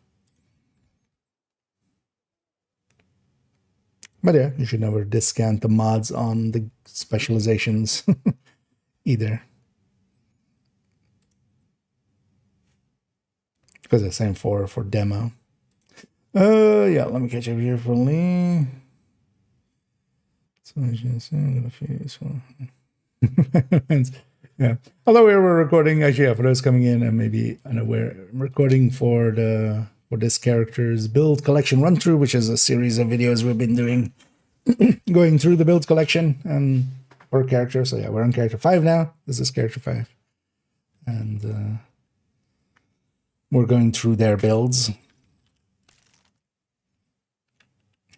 But yeah, you should never discount the mods on the specializations either. Because the same for demo. Yeah, let me catch up here for Lee. So yeah. Although we were recording, actually, yeah, for those coming in and maybe unaware, I'm recording for this character's build collection run through, which is a series of videos we've been doing, going through the build collection and per character. So yeah, we're on character 5 now. This is character 5, and we're going through their builds.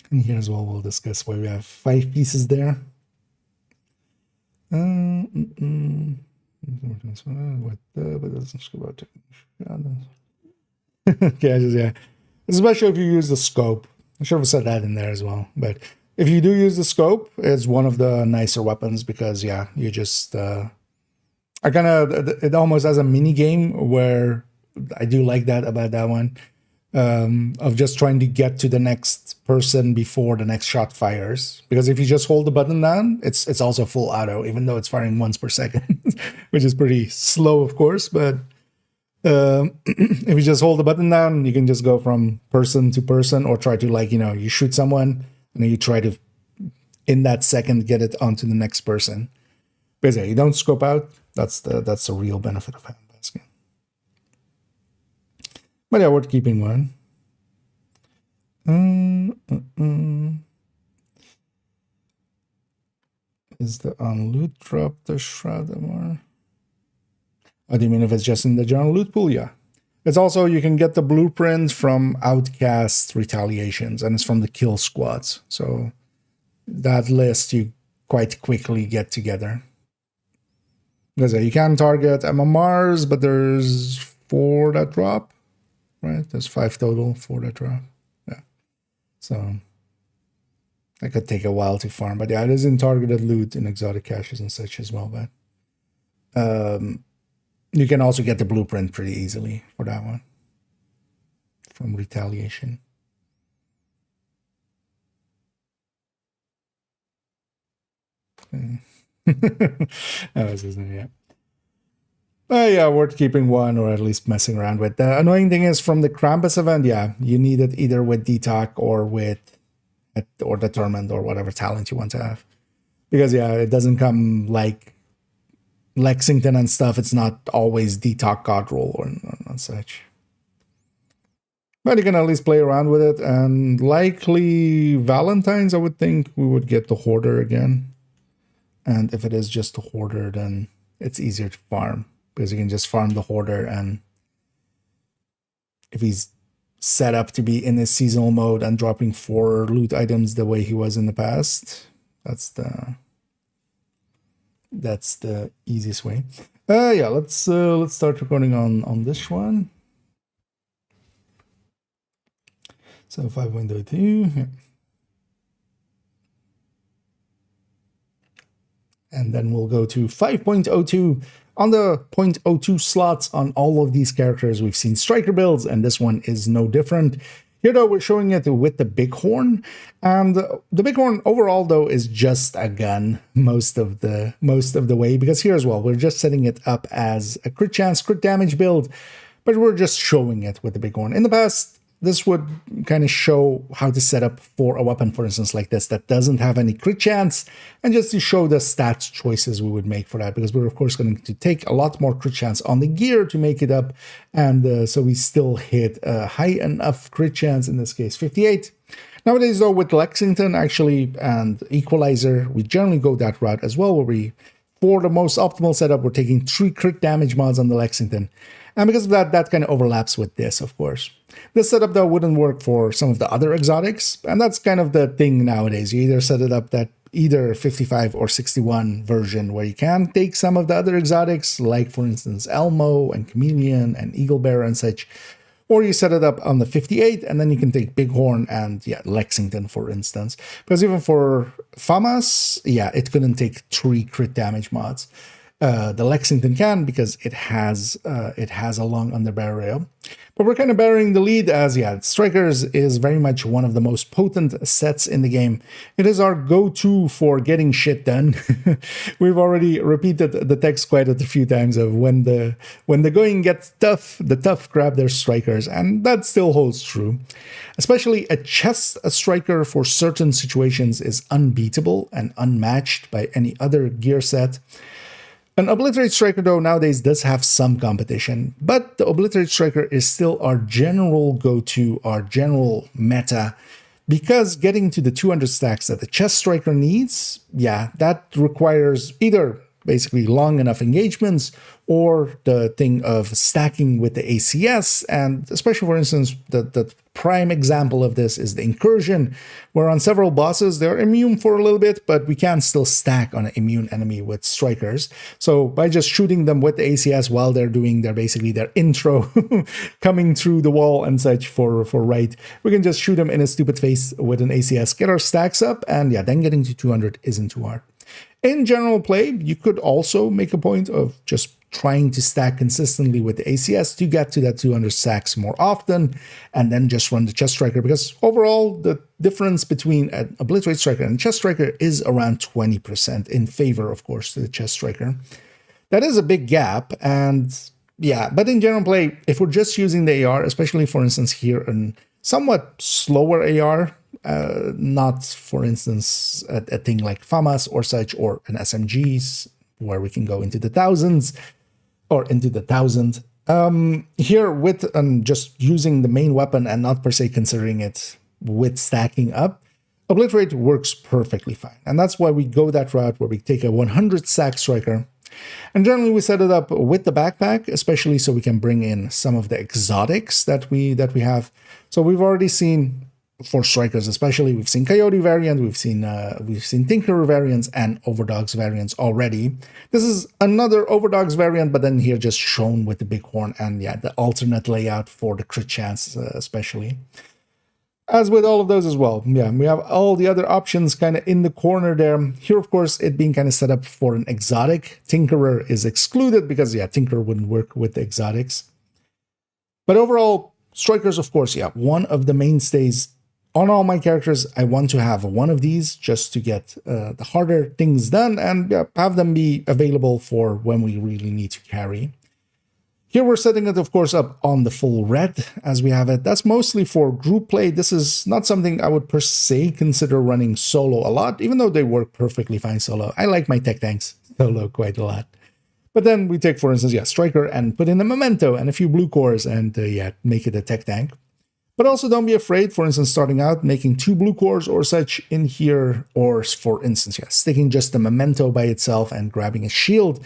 And here as well, we'll discuss why we have 5 pieces there. Okay, yeah. Especially if you use the scope. I should have said that in there as well. But if you do use the scope, it's one of the nicer weapons because, yeah, you just... I kind of... It almost has a mini game where I do like that about that one. Of just trying to get to the next person before the next shot fires. Because if you just hold the button down, it's also full auto, even though it's firing once per second, which is pretty slow, of course. But if you just hold the button down, you can just go from person to person, or try to, like, you shoot someone and then you try to, in that second, get it onto the next person. Because yeah, you don't scope out. That's the real benefit of handbasket. But yeah, worth keeping one. Is the on loot drop the shroud more? Oh, do you mean if it's just in the general loot pool? Yeah. It's also, you can get the blueprint from Outcast Retaliations, and it's from the kill squads. So that list you quite quickly get together. Because you can target MMRs, but there's 4 that drop. Right, there's 5 total, 4 that drop. Yeah, so that could take a while to farm, but yeah, it is in targeted loot in exotic caches and such as well. But you can also get the blueprint pretty easily for that one from Retaliation. Okay. That was his name, yeah. Yeah, worth keeping one, or at least messing around with. The annoying thing is, from the Krampus event, yeah, you need it either with Detox or with, or Determined, or whatever talent you want to have. Because yeah, it doesn't come like Lexington and stuff. It's not always Detox God roll or such. But you can at least play around with it, and likely Valentine's, I would think we would get the Hoarder again. And if it is just the Hoarder, then it's easier to farm. Because you can just farm the Hoarder, and if he's set up to be in his seasonal mode and dropping 4 loot items the way he was in the past, that's the easiest way. Yeah, let's start recording on this one. So 5.02, yeah. And then we'll go to 5.02. On the 0.02 slots on all of these characters, we've seen striker builds, and this one is no different. Here, though, we're showing it with the Bighorn, and the Bighorn overall, though, is just a gun most of the way, because here as well, we're just setting it up as a crit chance, crit damage build, but we're just showing it with the Bighorn. In the past, this would kind of show how to set up for a weapon, for instance, like this, that doesn't have any crit chance, and just to show the stats choices we would make for that, because we're of course going to take a lot more crit chance on the gear to make it up, and so we still hit a high enough crit chance, in this case 58. Nowadays though, with Lexington actually and Equalizer, we generally go that route as well, where we, for the most optimal setup, we're taking 3 crit damage mods on the Lexington. And because of that, that kind of overlaps with this, of course. This setup, though, wouldn't work for some of the other exotics, and that's kind of the thing nowadays. You either set it up that either 55 or 61 version, where you can take some of the other exotics, like, for instance, Elmo and Chameleon and Eagle Bearer and such, or you set it up on the 58, and then you can take Bighorn and, yeah, Lexington, for instance. Because even for FAMAS, yeah, it couldn't take 3 crit damage mods. The Lexington can, because it has a long underbarrel rail. But we're kind of bearing the lead, as, yeah, Strikers is very much one of the most potent sets in the game. It is our go-to for getting shit done. We've already repeated the text quite a few times of when the going gets tough, the tough grab their Strikers, and that still holds true. Especially a chest striker for certain situations is unbeatable and unmatched by any other gear set. An Obliterate Striker, though, nowadays does have some competition, but the Obliterate Striker is still our general go-to, our general meta, because getting to the 200 stacks that the Chest Striker needs, yeah, that requires either basically long enough engagements or the thing of stacking with the ACS, and especially, for instance, the prime example of this is the Incursion, where on several bosses they're immune for a little bit, but we can still stack on an immune enemy with Strikers. So by just shooting them with the ACS while they're doing basically their intro coming through the wall and such for right, we can just shoot them in a stupid face with an ACS, get our stacks up, and yeah, then getting to 200 isn't too hard. In general play, you could also make a point of just trying to stack consistently with the ACS to get to that 200 stacks more often, and then just run the Chest Striker, because overall the difference between an Obliterate Striker and a Chest Striker is around 20% in favor, of course, to the Chest Striker. That is a big gap, and yeah, but in general play, if we're just using the AR, especially for instance here in somewhat slower AR, not for instance a thing like FAMAS or such, or an SMGs where we can go into the thousands or into the 1000. Here with just using the main weapon and not per se considering it with stacking up, Obliterate works perfectly fine. And that's why we go that route where we take a 100 stack Striker. And generally we set it up with the backpack, especially so we can bring in some of the exotics that we have. So we've already seen, for Strikers especially, we've seen Coyote variant, we've seen Tinkerer variants and Overdogs variants already. This is another Overdogs variant, but then here just shown with the Bighorn and yeah, the alternate layout for the crit chance especially. As with all of those as well, yeah, we have all the other options kind of in the corner there. Here, of course, it being kind of set up for an exotic. Tinkerer is excluded because, yeah, Tinkerer wouldn't work with the exotics. But overall, Strikers, of course, yeah, one of the mainstays. On all my characters, I want to have one of these just to get the harder things done and have them be available for when we really need to carry. Here we're setting it, of course, up on the full red as we have it. That's mostly for group play. This is not something I would per se consider running solo a lot, even though they work perfectly fine solo. I like my tech tanks solo quite a lot. But then we take, for instance, yeah, Striker and put in a Memento and a few blue cores and yeah, make it a tech tank. But also don't be afraid, for instance, starting out, making 2 blue cores or such in here, or for instance, yeah, sticking just the Memento by itself and grabbing a shield,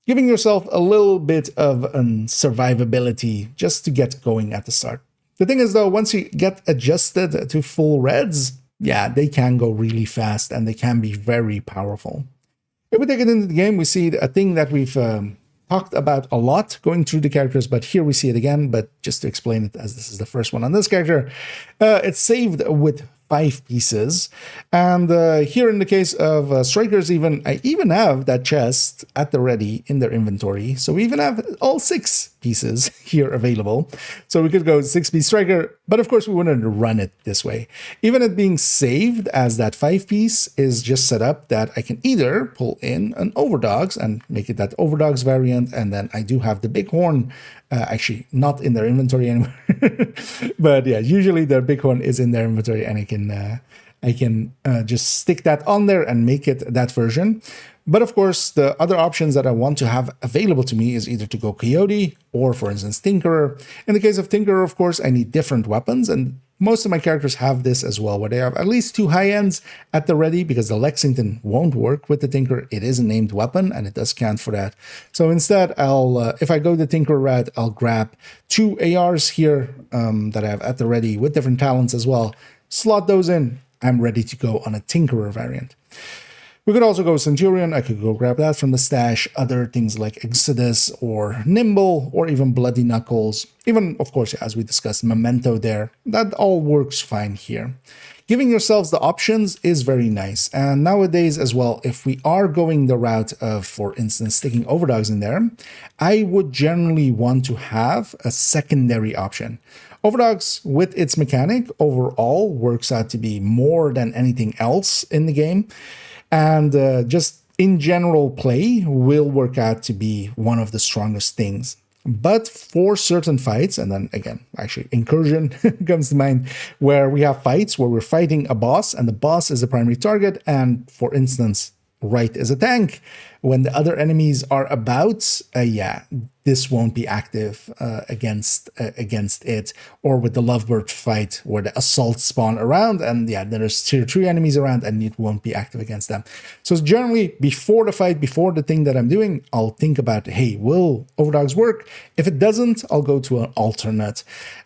giving yourself a little bit of survivability just to get going at the start. The thing is, though, once you get adjusted to full reds, yeah, they can go really fast and they can be very powerful. If we take it into the game, we see a thing that we've talked about a lot going through the characters, but here we see it again. But just to explain it, as this is the first one on this character, it's saved with 5 pieces. And here in the case of Strikers, I even have that chest at the ready in their inventory. So we even have all 6 pieces here available. So we could go 6-piece striker, but of course we wouldn't run it this way. Even it being saved as that 5-piece is just set up that I can either pull in an overdogs and make it that overdogs variant, and then I do have the bighorn actually not in their inventory anymore. But yeah, usually their bighorn is in their inventory, and I can just stick that on there and make it that version. But of course, the other options that I want to have available to me is either to go Coyote or, for instance, Tinkerer. In the case of Tinkerer, of course, I need different weapons, and most of my characters have this as well, where they have at least 2 high ends at the ready, because the Lexington won't work with the Tinkerer. It is a named weapon, and it does count for that. So instead, if I go the Tinkerer route, I'll grab 2 ARs here that I have at the ready with different talents as well. Slot those in. I'm ready to go on a Tinkerer variant. We could also go Centurion. I could go grab that from the stash. Other things like Exodus or Nimble or even Bloody Knuckles. Even, of course, as we discussed, Memento there. That all works fine here. Giving yourselves the options is very nice. And nowadays as well, if we are going the route of, for instance, sticking overdogs in there, I would generally want to have a secondary option. Overdogs, with its mechanic, overall works out to be more than anything else in the game. And just in general play will work out to be one of the strongest things. But for certain fights, and then again, actually Incursion comes to mind, where we have fights where we're fighting a boss and the boss is the primary target, and for instance, Right is a tank. When the other enemies are about, yeah, this won't be active against it. Or with the Lovebird fight, where the assaults spawn around, and yeah, there's tier 3 enemies around, and it won't be active against them. So generally, before the fight, before the thing that I'm doing, I'll think about, hey, will overdogs work? If it doesn't, I'll go to an alternate.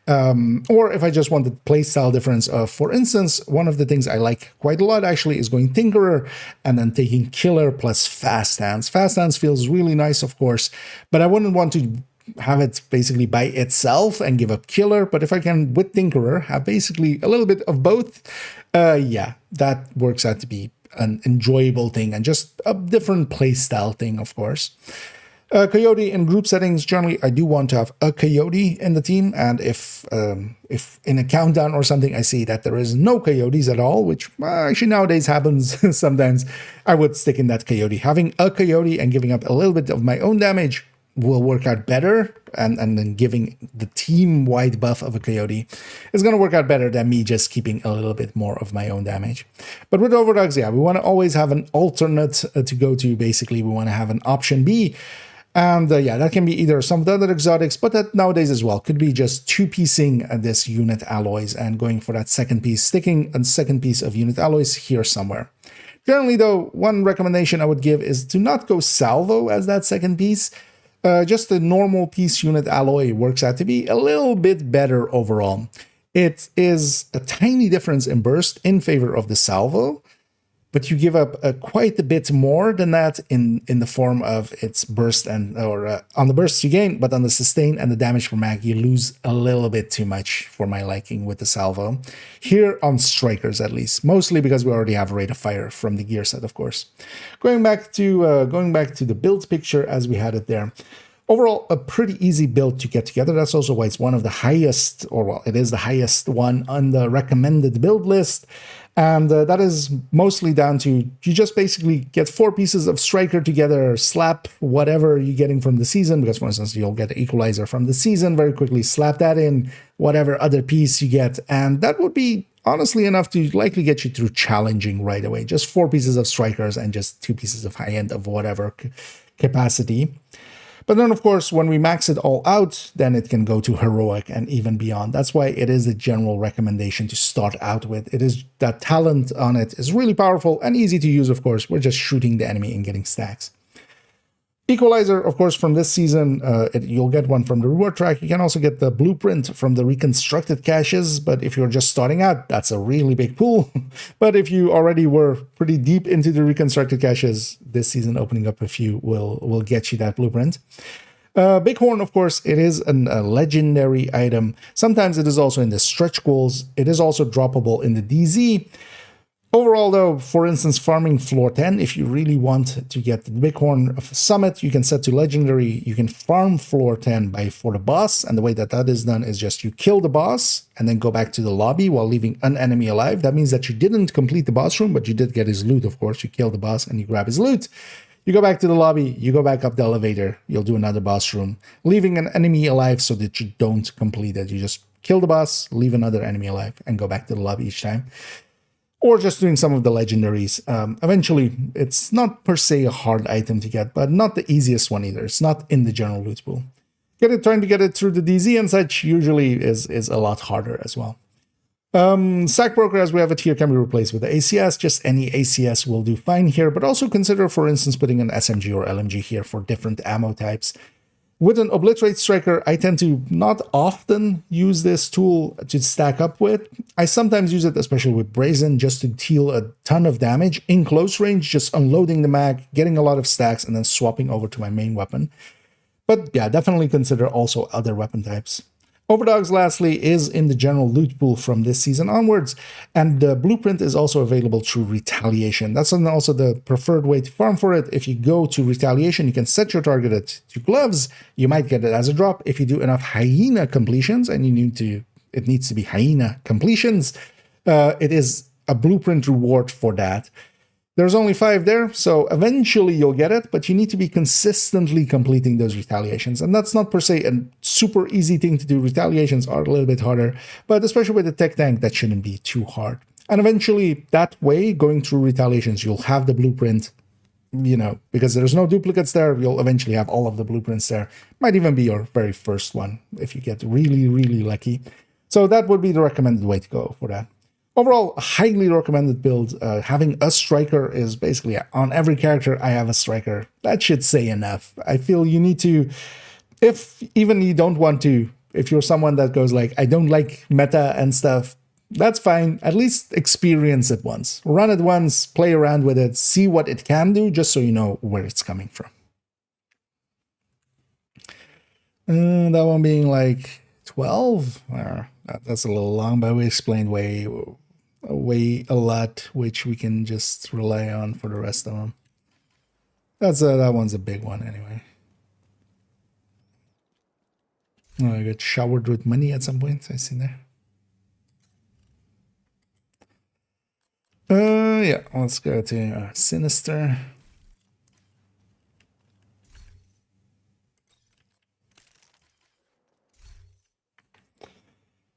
Or if I just want the playstyle difference of, for instance, one of the things I like quite a lot actually is going Tinkerer and then taking Killer plus Fast Hands. Fast Hands feels really nice, of course, but I wouldn't want to have it basically by itself and give up Killer. But if I can, with Tinkerer, have basically a little bit of both, yeah, that works out to be an enjoyable thing and just a different playstyle thing, of course. Coyote in group settings, generally I do want to have a Coyote in the team, and if in a countdown or something I see that there is no Coyotes at all, which actually nowadays happens sometimes, I would stick in that Coyote. Having a Coyote and giving up a little bit of my own damage will work out better, and then giving the team-wide buff of a Coyote is going to work out better than me just keeping a little bit more of my own damage. But with overdogs, yeah, we want to always have an alternate to go to. Basically, we want to have an option B. And yeah, that can be either some of the other exotics, but that nowadays as well could be just 2-piecing this unit alloys and going for that second piece, sticking a second piece of unit alloys here somewhere. Generally, though, one recommendation I would give is to not go salvo as that second piece. Just the normal piece unit alloy works out to be a little bit better overall. It is a tiny difference in burst in favor of the salvo, but you give up quite a bit more than that in the form of its burst and on the bursts you gain, but on the sustain and the damage per mag you lose a little bit too much for my liking with the salvo. Here on strikers at least, mostly because we already have a rate of fire from the gear set, of course. Going back to the build picture as we had it there. Overall, a pretty easy build to get together. That's also why it's one of the highest, or well, it is the highest one on the recommended build list. And that is mostly down to, you just basically get 4 pieces of striker together, slap whatever you're getting from the season, because for instance, you'll get an equalizer from the season very quickly, slap that in, whatever other piece you get. And that would be honestly enough to likely get you through challenging right away. Just 4 pieces of strikers and just 2 pieces of high end of whatever capacity. But then, of course, when we max it all out, then it can go to heroic and even beyond. That's why it is a general recommendation to start out with. It is that talent on it is really powerful and easy to use, of course. We're just shooting the enemy and getting stacks. Equalizer, of course, from this season, you'll get one from the reward track. You can also get the blueprint from the reconstructed caches, but if you're just starting out, that's a really big pool. But if you already were pretty deep into the reconstructed caches, this season opening up a few will get you that blueprint. Bighorn, of course, it is a legendary item. Sometimes it is also in the stretch goals. It is also droppable in the DZ. Overall, though, for instance, farming floor 10, if you really want to get the Bighorn of Summit, you can set to legendary. You can farm floor 10 for the boss, and the way that is done is just you kill the boss and then go back to the lobby while leaving an enemy alive. That means that you didn't complete the boss room, but you did get his loot, of course. You kill the boss and you grab his loot. You go back to the lobby, you go back up the elevator, you'll do another boss room, leaving an enemy alive so that you don't complete it. You just kill the boss, leave another enemy alive, and go back to the lobby each time. Or just doing some of the legendaries. Eventually, it's not per se a hard item to get, but not the easiest one either. It's not in the general loot pool. Trying to get it through the DZ and such usually is a lot harder as well. Sack Broker, as we have it here, can be replaced with the ACS. Just any ACS will do fine here, but also consider, for instance, putting an SMG or LMG here for different ammo types. With an Obliterate Striker, I tend to not often use this tool to stack up with. I sometimes use it, especially with Brazen, just to deal a ton of damage in close range, just unloading the mag, getting a lot of stacks, and then swapping over to my main weapon. But yeah, definitely consider also other weapon types. Overdogs, lastly, is in the general loot pool from this season onwards, and the blueprint is also available through Retaliation. That's also the preferred way to farm for it. If you go to Retaliation, you can set your target to gloves. You might get it as a drop if you do enough hyena completions, and it needs to be hyena completions. It is a blueprint reward for that. There's only 5 there, so eventually you'll get it, but you need to be consistently completing those retaliations. And that's not per se a super easy thing to do. Retaliations are a little bit harder, but especially with the tech tank, that shouldn't be too hard. And eventually, that way, going through retaliations, you'll have the blueprint, because there's no duplicates there, you'll eventually have all of the blueprints there. Might even be your very first one if you get really, really lucky. So that would be the recommended way to go for that. Overall, highly recommended build. Having a striker is basically on every character I have a striker. That should say enough. I feel you need to, if even you don't want to, if you're someone that goes like, I don't like meta and stuff, that's fine. At least experience it once. Run it once, play around with it, see what it can do, just so you know where it's coming from. That one being like 12. That's a little long, but we explained way a lot, which we can just rely on for the rest of them. That one's a big one anyway. I got showered with money at some point, I see there. Yeah, let's go to Sinister.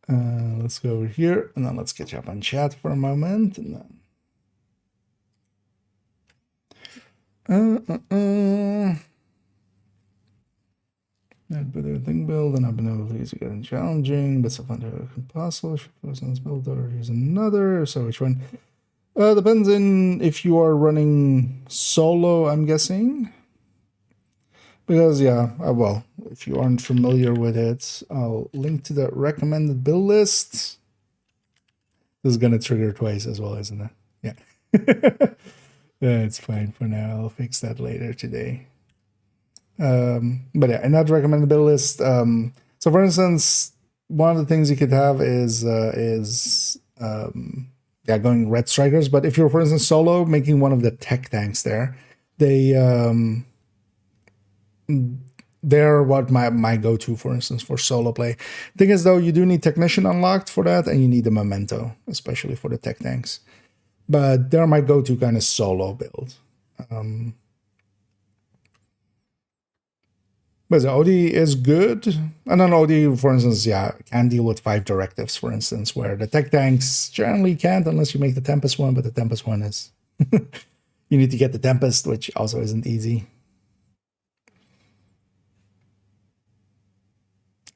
Let's go over here, and then let's catch up on chat for a moment, and then but everything build, and I've been able to use it getting challenging, but so far impossible. If you focus on this build or use another, so which one? Depends on if you are running solo, I'm guessing. Because, yeah, well, if you aren't familiar with it, I'll link to the recommended build list. This is going to trigger twice as well, isn't it? Yeah. Yeah, it's fine for now. I'll fix that later today. But yeah, in that recommended build list, so for instance, one of the things you could have is going red strikers. But if you're, for instance, solo, making one of the tech tanks there, they're what my go-to, for instance, for solo play. Thing is, though, you do need technician unlocked for that, and you need a memento, especially for the tech tanks. But they're my go-to kind of solo build. But the OD is good. And then OD, for instance, yeah, can deal with 5 directives, for instance, where the tech tanks generally can't unless you make the Tempest one, but the Tempest one is... you need to get the Tempest, which also isn't easy.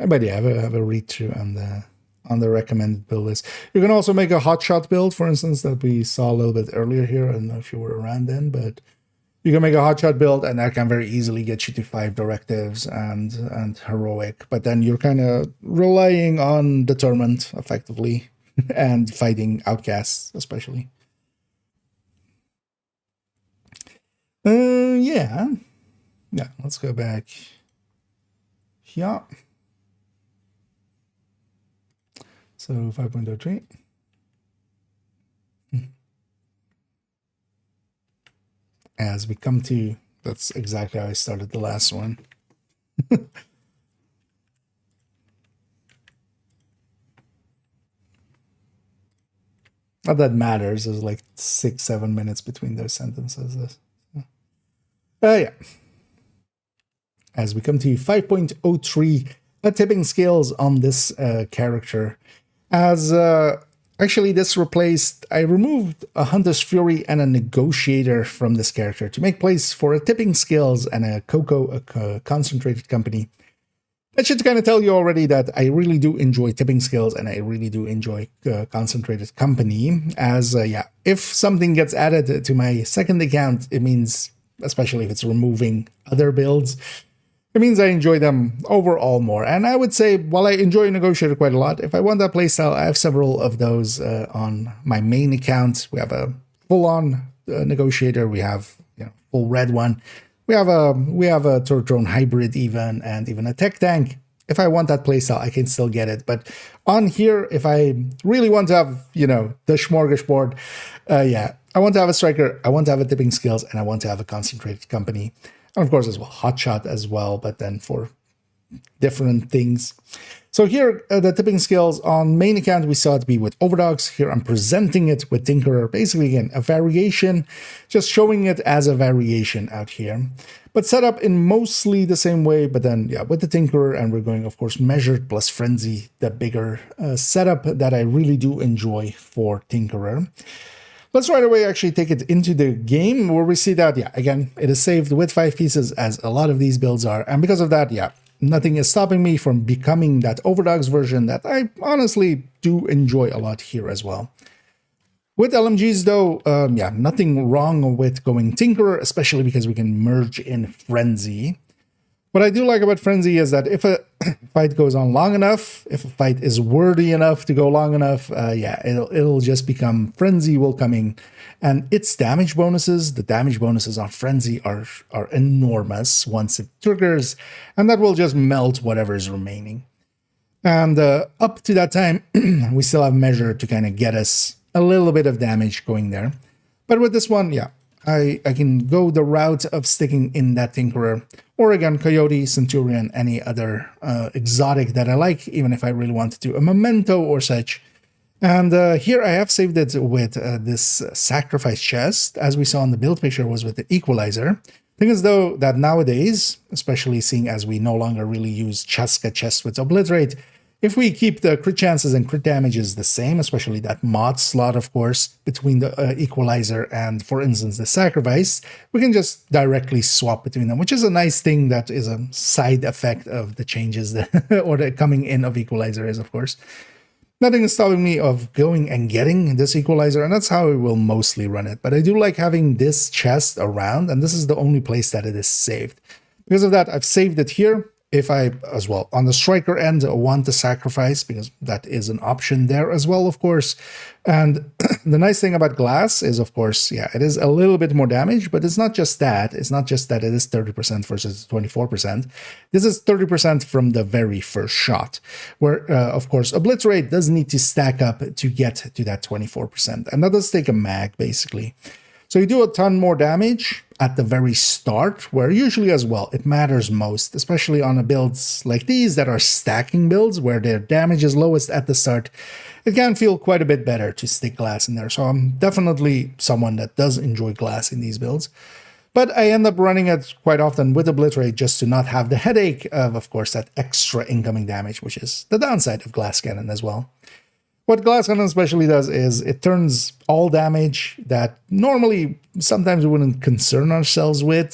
But yeah, have a read through on the recommended build list. You can also make a hotshot build, for instance, that we saw a little bit earlier here. I don't know if you were around then, but you can make a hotshot build, and that can very easily get you to 5 directives and heroic. But then you're kind of relying on determined, effectively, and fighting outcasts, especially. Yeah. Let's go back here. So 5.03. as we come to, that's exactly how I started the last one. Not that matters. There's like 6-7 minutes between those sentences. Yeah. As we come to 5.03, tipping scales on this character. As actually this replaced, I removed a Hunter's Fury and a Negotiator from this character to make place for a tipping scales and a Cocoa, a concentrated company. That should kind of tell you already that I really do enjoy tipping skills and I really do enjoy concentrated company. As, yeah, if something gets added to my second account, it means, especially if it's removing other builds, it means I enjoy them overall more. And I would say, while I enjoy Negotiator quite a lot, if I want that playstyle, I have several of those on my main account. We have a full-on Negotiator. We have, you know, full red one. We have a turret drone hybrid even, and even a tech tank. If I want that playstyle, I can still get it. But on here, if I really want to have, you know, the smorgasbord, yeah, I want to have a striker, I want to have a tipping skills, and I want to have a concentrated company. And of course as well, hotshot as well, but then for different things. So here, the tipping skills on main account, we saw it be with Overdogs. Here I'm presenting it with Tinkerer. Basically, again, a variation, just showing it as a variation out here. But set up in mostly the same way, but then, yeah, with the Tinkerer, and we're going, of course, measured plus frenzy, the bigger setup that I really do enjoy for Tinkerer. Let's right away actually take it into the game where we see that, yeah, again, it is saved with 5 pieces as a lot of these builds are. And because of that, yeah, nothing is stopping me from becoming that Overdogs version that I honestly do enjoy a lot here as well. With LMGs though, yeah, nothing wrong with going Tinkerer, especially because we can merge in Frenzy. What I do like about Frenzy is that if a fight goes on long enough, if a fight is worthy enough to go long enough, yeah, it'll just become Frenzy will come in. And its damage bonuses, the damage bonuses on Frenzy are enormous once it triggers, and that will just melt whatever is remaining. And up to that time, we still have Measure to kind of get us a little bit of damage going there. But with this one, yeah, I can go the route of sticking in that Tinkerer, or again, Coyote, Centurion, any other exotic that I like, even if I really want to do a Memento or such. And here I have saved it with this Sacrifice chest, as we saw in the build picture, was with the Equalizer. Thing is though, that nowadays, especially seeing as we no longer really use Chaska chest with Obliterate, if we keep the crit chances and crit damages the same, especially that mod slot, of course, between the Equalizer and, for instance, the Sacrifice, we can just directly swap between them, which is a nice thing that is a side effect of the changes that, or the coming in of Equalizer is, of course. Nothing is stopping me of going and getting this Equalizer, and that's how I will mostly run it. But I do like having this chest around, and this is the only place that it is saved. Because of that, I've saved it here. If I, as well, on the striker end, want to sacrifice, because that is an option there as well, of course. And the nice thing about glass is, of course, yeah, it is a little bit more damage, but it's not just that. It's not just that it is 30% versus 24%. This is 30% from the very first shot, where, of course, Obliterate does need to stack up to get to that 24%. And that does take a mag, basically. So you do a ton more damage at the very start, where usually as well, it matters most, especially on builds like these that are stacking builds, where their damage is lowest at the start. It can feel quite a bit better to stick glass in there. So I'm definitely someone that does enjoy glass in these builds. But I end up running it quite often with Obliterate just to not have the headache of course, that extra incoming damage, which is the downside of Glass Cannon as well. What Glass Cannon especially does is it turns all damage that normally sometimes we wouldn't concern ourselves with,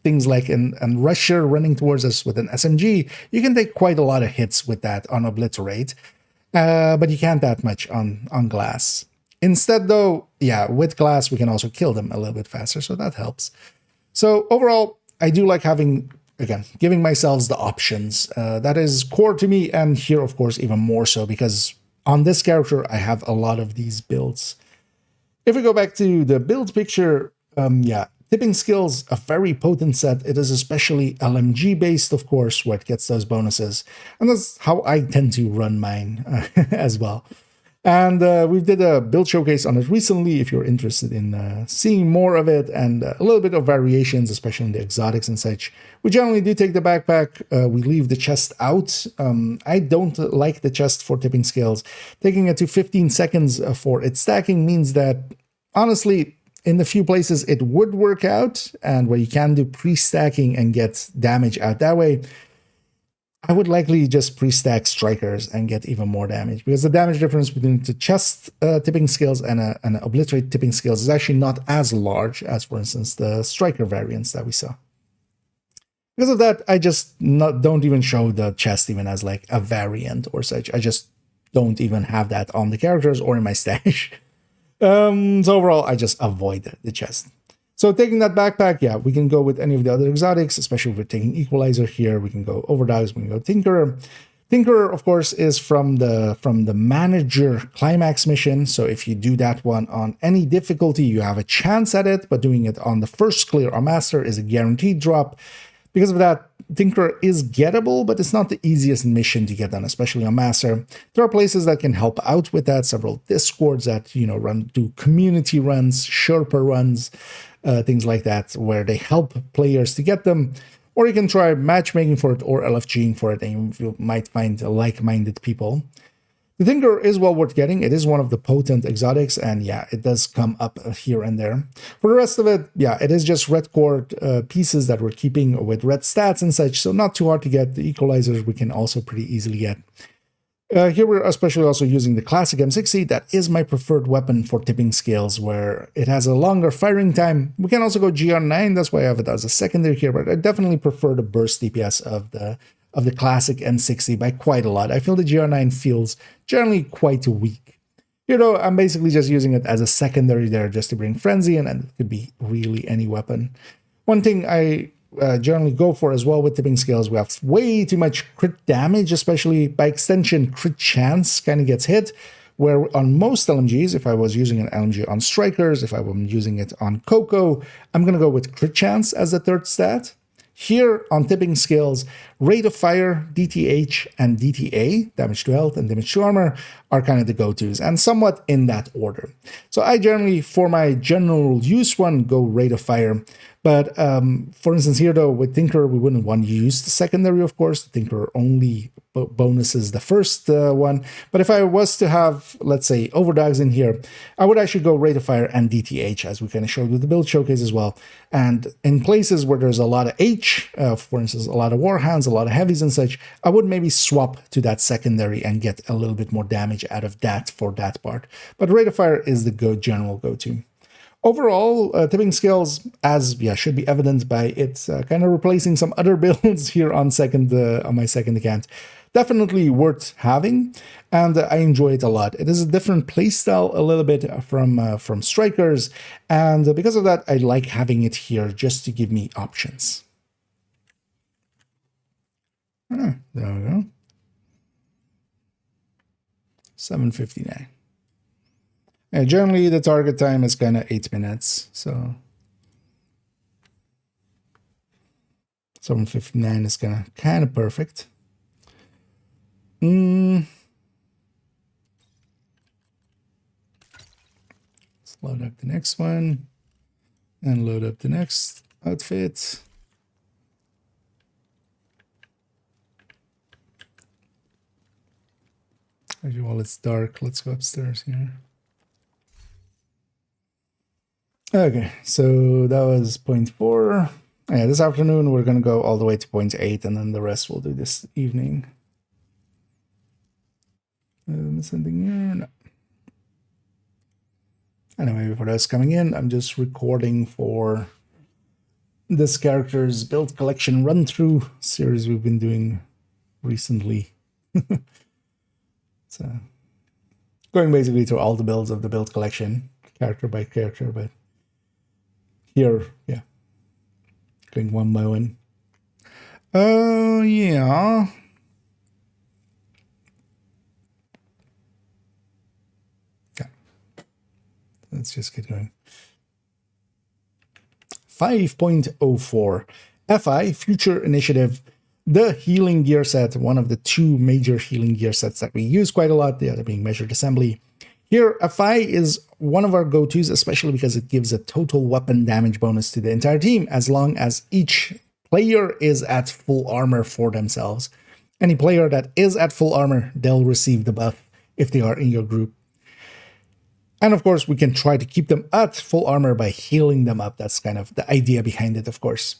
things like a Rusher running towards us with an SMG. You can take quite a lot of hits with that on Obliterate, but you can't that much on Glass. Instead though, yeah, with Glass we can also kill them a little bit faster, so that helps. So overall, I do like having, again, giving myself the options. That is core to me, and here of course even more so, because on this character, I have a lot of these builds. If we go back to the build picture, yeah, tipping skills, a very potent set. It is especially LMG based, of course, where it gets those bonuses. And that's how I tend to run mine as well. And we did a build showcase on it recently if you're interested in seeing more of it and a little bit of variations, especially in the exotics and such. We generally do take the backpack. We leave the chest out. I don't like the chest for tipping scales. Taking it to 15 seconds for its stacking means that, honestly, in the few places it would work out and where you can do pre-stacking and get damage out that way, I would likely just pre-stack strikers and get even more damage, because the damage difference between the chest tipping scales and an obliterate tipping scales is actually not as large as, for instance, the striker variants that we saw. Because of that, I just don't even show the chest even as like a variant or such. I just don't even have that on the characters or in my stash. So overall, I just avoid the chest. So taking that backpack, yeah, we can go with any of the other exotics, especially if we're taking Equalizer here. We can go Overdogs, we can go Tinkerer. Tinkerer, of course, is from the Manager Climax mission. So if you do that one on any difficulty, you have a chance at it, but doing it on the first clear or Master is a guaranteed drop. Because of that, Tinkerer is gettable, but it's not the easiest mission to get done, especially on Master. There are places that can help out with that, several Discords that, do community runs, Sherpa runs, things like that, where they help players to get them. Or you can try matchmaking for it or LFGing for it, and you might find like-minded people. The Tinkerer is well worth getting. It is one of the potent exotics, and yeah, it does come up here and there. For the rest of it, yeah, it is just red core pieces that we're keeping with red stats and such, so not too hard to get. The Equalizers we can also pretty easily get. Here we're especially also using the classic M60. That is my preferred weapon for tipping scales, where it has a longer firing time. We can also go GR9, that's why I have it as a secondary here, but I definitely prefer the burst DPS of the classic M60 by quite a lot. I feel the GR9 feels generally quite weak. I'm basically just using it as a secondary there just to bring frenzy in, and it could be really any weapon. One thing I generally go for as well with tipping scales, we have way too much crit damage, especially by extension crit chance kind of gets hit, where on most LMGs, if I was using an LMG on strikers, if I were using it on Coco, I'm going to go with crit chance as the third stat. Here on tipping scales, rate of fire, DTH, and DTA, damage to health and damage to armor, are kind of the go-tos, and somewhat in that order. So I generally, for my general use one, go rate of fire. But for instance here though, with Tinkerer, we wouldn't want to use the secondary, of course. The Tinkerer only bonuses the first one. But if I was to have, let's say, Overdogs in here, I would actually go rate of fire and DTH, as we kind of showed with the build showcase as well. And in places where there's a lot of H, for instance, a lot of Warhounds, a lot of heavies and such, I would maybe swap to that secondary and get a little bit more damage out of that for that part. But rate of fire is the general go-to. Overall, tipping scales, should be evident by it kind of replacing some other builds here on my second account. Definitely worth having, and I enjoy it a lot. It is a different playstyle a little bit from strikers, and because of that, I like having it here just to give me options. There we go. 7:59. Generally, the target time is kind of 8 minutes, so 7:59 is kind of perfect. Let's load up the next one and load up the next outfit. Actually, while it's dark, let's go upstairs here. Okay, so that was point 4. Yeah, this afternoon we're going to go all the way to point 8, and then the rest we'll do this evening. Something here? No. Anyway, for those coming in, I'm just recording for this character's build collection run-through series we've been doing recently. So, going basically through all the builds of the build collection, character by character, but here, yeah, going one by one. Oh, yeah. Okay. Let's just get going. 5.04 FI, Future Initiative, the healing gear set, one of the 2 major healing gear sets that we use quite a lot, the other being Measured Assembly. Here, FI is one of our go-tos, especially because it gives a total weapon damage bonus to the entire team, as long as each player is at full armor for themselves. Any player that is at full armor, they'll receive the buff if they are in your group. And of course, we can try to keep them at full armor by healing them up. That's kind of the idea behind it, of course.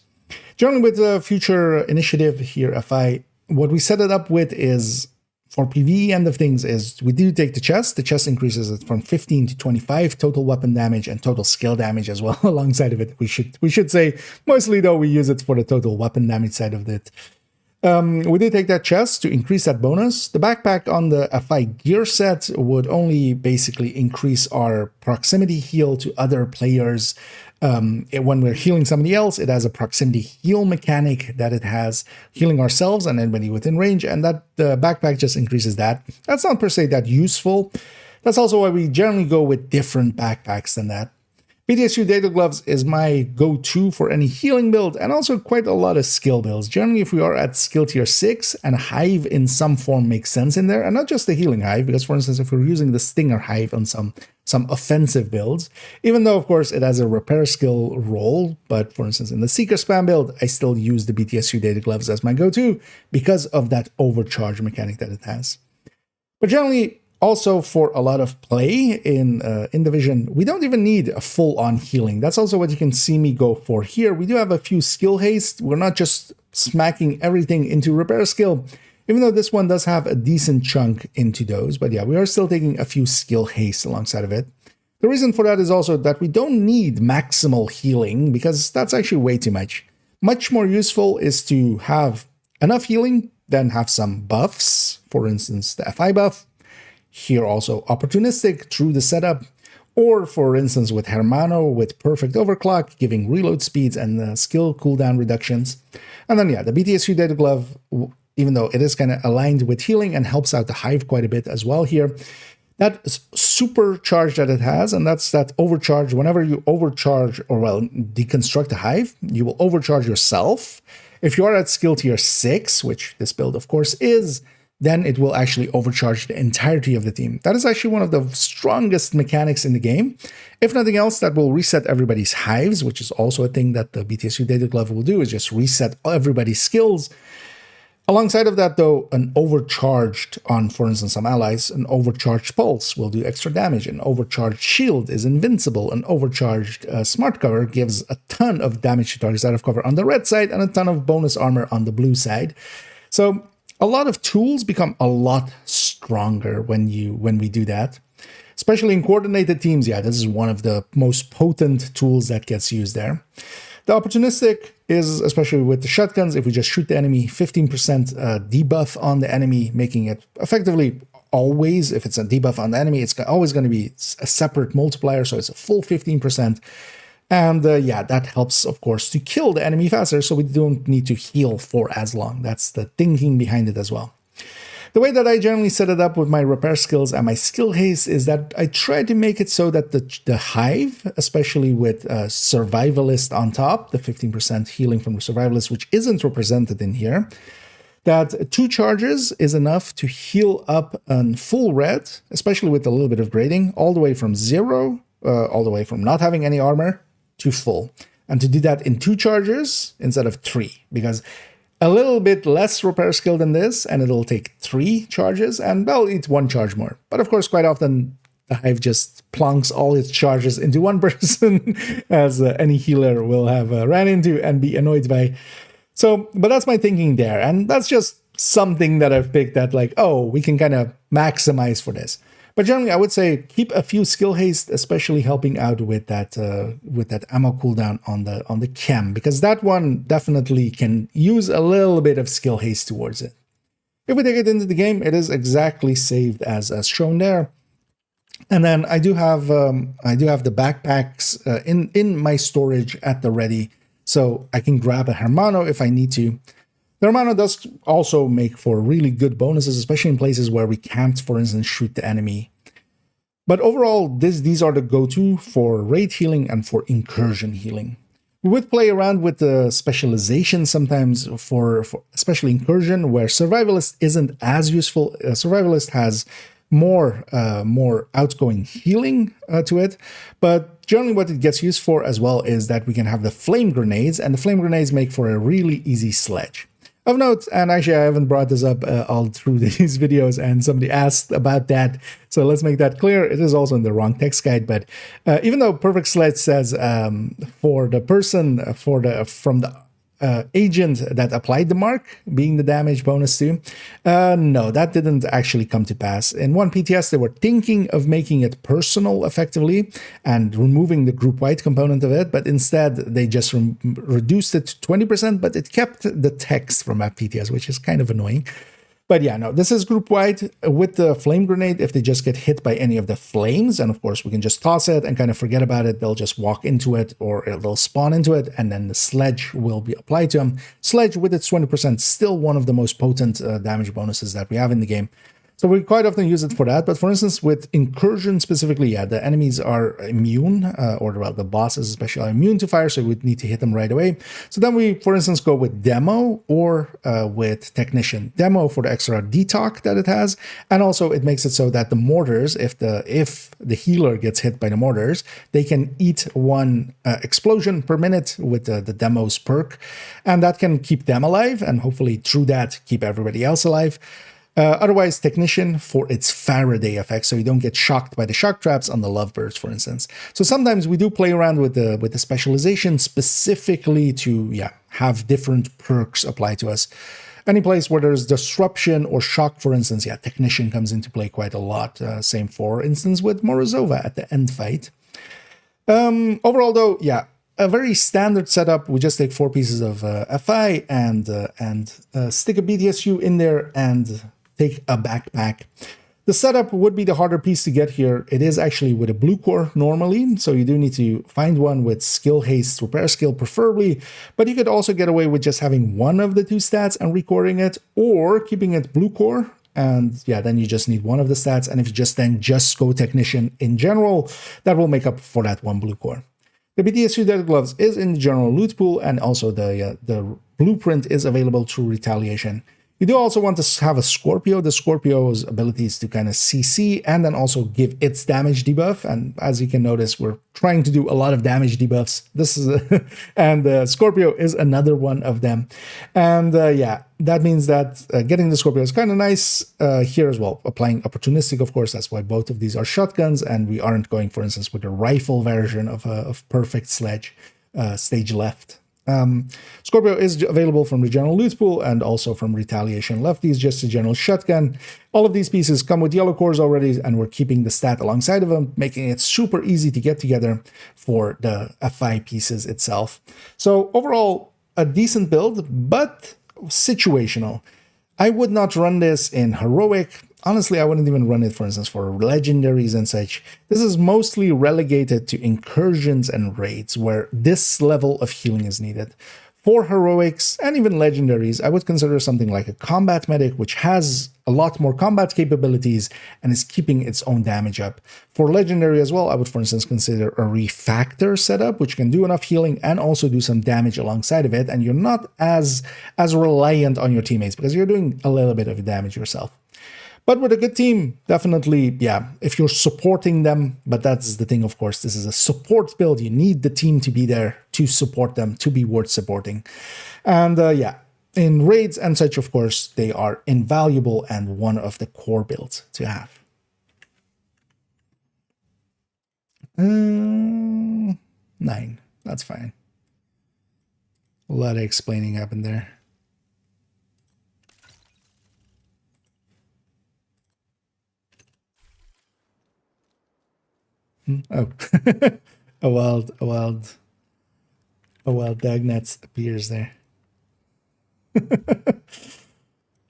Generally, with the future initiative here, FI, what we set it up with is, for PVE end of things, is we do take the chest. The chest increases it from 15 to 25 total weapon damage and total skill damage as well. Alongside of it, we should say, mostly though, we use it for the total weapon damage side of it. We did take that chest to increase that bonus. The backpack on the FI gear set would only basically increase our proximity heal to other players. When we're healing somebody else, it has a proximity heal mechanic that it has, healing ourselves and anybody within range, and that the backpack just increases that. That's not per se that useful. That's also why we generally go with different backpacks than that. BTSU Data Gloves is my go-to for any healing build, and also quite a lot of skill builds. Generally, if we are at skill tier 6, and a hive in some form makes sense in there, and not just the healing hive, because for instance, if we're using the stinger hive on some offensive builds, even though of course it has a repair skill role, but for instance in the seeker spam build, I still use the BTSU Data Gloves as my go-to because of that overcharge mechanic that it has. But generally, also, for a lot of play in Division, we don't even need a full-on healing. That's also what you can see me go for here. We do have a few skill haste. We're not just smacking everything into repair skill, even though this one does have a decent chunk into those. But yeah, we are still taking a few skill haste alongside of it. The reason for that is also that we don't need maximal healing, because that's actually way too much. Much more useful is to have enough healing, then have some buffs, for instance, the FI buff. Here also opportunistic through the setup, or for instance with Hermano with perfect overclock, giving reload speeds and skill cooldown reductions. And then yeah, the BTSU Data Glove, even though it is kind of aligned with healing and helps out the hive quite a bit as well here, that supercharge that it has, and that's that overcharge. Whenever you overcharge, or well, deconstruct a hive, you will overcharge yourself. If you are at skill tier 6, which this build of course is, then it will actually overcharge the entirety of the team. That is actually one of the strongest mechanics in the game. If nothing else, that will reset everybody's hives, which is also a thing that the BTSU Data Glove will do, is just reset everybody's skills. Alongside of that, though, an overcharged on, for instance, some allies, an overcharged pulse will do extra damage. An overcharged shield is invincible. An overcharged smart cover gives a ton of damage to targets out of cover on the red side and a ton of bonus armor on the blue side. So a lot of tools become a lot stronger when we do that, especially in coordinated teams. Yeah, this is one of the most potent tools that gets used there. The opportunistic is, especially with the shotguns, if we just shoot the enemy, 15% debuff on the enemy, making it effectively always, if it's a debuff on the enemy, it's always going to be a separate multiplier, so it's a full 15%. And yeah, that helps, of course, to kill the enemy faster, so we don't need to heal for as long. That's the thinking behind it as well. The way that I generally set it up with my repair skills and my skill haste is that I try to make it so that the hive, especially with survivalist on top, the 15% healing from the survivalist, which isn't represented in here, that 2 charges is enough to heal up on full red, especially with a little bit of grading, all the way from 0, all the way from not having any armor to full. And to do that in 2 charges instead of 3, because a little bit less repair skill than this, and it'll take 3 charges, and well, it's 1 charge more. But of course, quite often, the hive just plonks all its charges into one person, as any healer will have ran into and be annoyed by. So, but that's my thinking there, and that's just something that I've picked that, like, oh, we can kind of maximize for this. But generally, I would say keep a few skill haste, especially helping out with that ammo cooldown on the chem, because that one definitely can use a little bit of skill haste towards it. If we take it into the game, it is exactly saved as shown there. And then I do have the backpacks in my storage at the ready, so I can grab a Hermano if I need to. The Hermano does also make for really good bonuses, especially in places where we can't, for instance, shoot the enemy. But overall, these are the go-to for raid healing and for incursion healing. We would play around with the specialization sometimes for especially incursion, where survivalist isn't as useful. Survivalist has more outgoing healing to it. But generally what it gets used for as well is that we can have the flame grenades, and the flame grenades make for a really easy sledge. Of note, and actually I haven't brought this up all through these videos, and somebody asked about that, so let's make that clear. It is also in the wrong text guide, but even though Perfect Sledge says for the person from the agent that applied the mark being the damage bonus to, no, that didn't actually come to pass. In one PTS, they were thinking of making it personal effectively and removing the group-wide component of it, but instead they just reduced it to 20%, but it kept the text from that PTS, which is kind of annoying. But yeah, no, this is group-wide with the flame grenade. If they just get hit by any of the flames, and of course we can just toss it and kind of forget about it, they'll just walk into it or they'll spawn into it, and then the sledge will be applied to them. Sledge with its 20%, still one of the most potent damage bonuses that we have in the game. So we quite often use it for that. But for instance, with incursion specifically, yeah, the enemies are immune, or well, the bosses especially are immune to fire, so we would need to hit them right away. So then we, for instance, go with demo or with technician. Demo for the extra detox that it has, and also it makes it so that the mortars, if the healer gets hit by the mortars, they can eat one explosion per minute with the demo's perk, and that can keep them alive, and hopefully through that keep everybody else alive. Otherwise, technician for its Faraday effect, so you don't get shocked by the shock traps on the lovebirds, for instance. So sometimes we do play around with the specialization specifically to have different perks applied to us. Any place where there's disruption or shock, for instance, technician comes into play quite a lot. Same for instance with Morozova at the end fight. Overall, though, a very standard setup. We just take 4 pieces of FI and stick a BTSU in there and take a backpack. The setup would be the harder piece to get here. It is actually with a blue core normally, so you do need to find one with skill haste, repair skill preferably, but you could also get away with just having one of the 2 stats and recording it, or keeping it blue core, and then you just need one of the stats, and if you just go technician in general, that will make up for that 1 blue core. The BTSU Dead Gloves is in the general loot pool, and also the blueprint is available through retaliation. You do also want to have a Scorpio. The Scorpio's ability is to kind of CC and then also give its damage debuff. And as you can notice, we're trying to do a lot of damage debuffs. This is and Scorpio is another one of them. And that means that getting the Scorpio is kind of nice here as well. Applying opportunistic, of course, that's why both of these are shotguns, and we aren't going, for instance, with a rifle version of Perfect Sledge stage left. Scorpio is available from the general loot pool and also from retaliation. Lefty is just a general shotgun. All of these pieces come with yellow cores already, and we're keeping the stat alongside of them, making it super easy to get together for the FI pieces itself. So overall, a decent build, but situational. I would not run this in heroic. Honestly, I wouldn't even run it, for instance, for legendaries and such. This is mostly relegated to incursions and raids where this level of healing is needed. For heroics and even legendaries, I would consider something like a combat medic, which has a lot more combat capabilities and is keeping its own damage up. For legendary as well, I would, for instance, consider a refactor setup, which can do enough healing and also do some damage alongside of it, and you're not as reliant on your teammates because you're doing a little bit of damage yourself. But with a good team, definitely, if you're supporting them, but that's the thing, of course, this is a support build. You need the team to be there to support them, to be worth supporting. And in raids and such, of course, they are invaluable and one of the core builds to have. 9, that's fine. A lot of explaining happened there. Oh, a wild Dagnets appears there.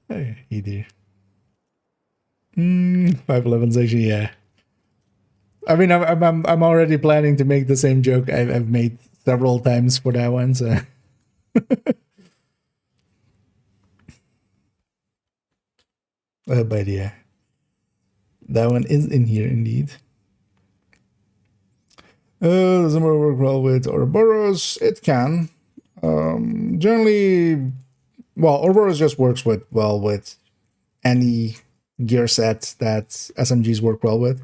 Hey dear. 511's actually, I mean, I'm already planning to make the same joke I've made several times for that one, so. But yeah, that one is in here indeed. Does it work well with Ouroboros? It can. Generally, well, Ouroboros just works well with any gear set that SMGs work well with.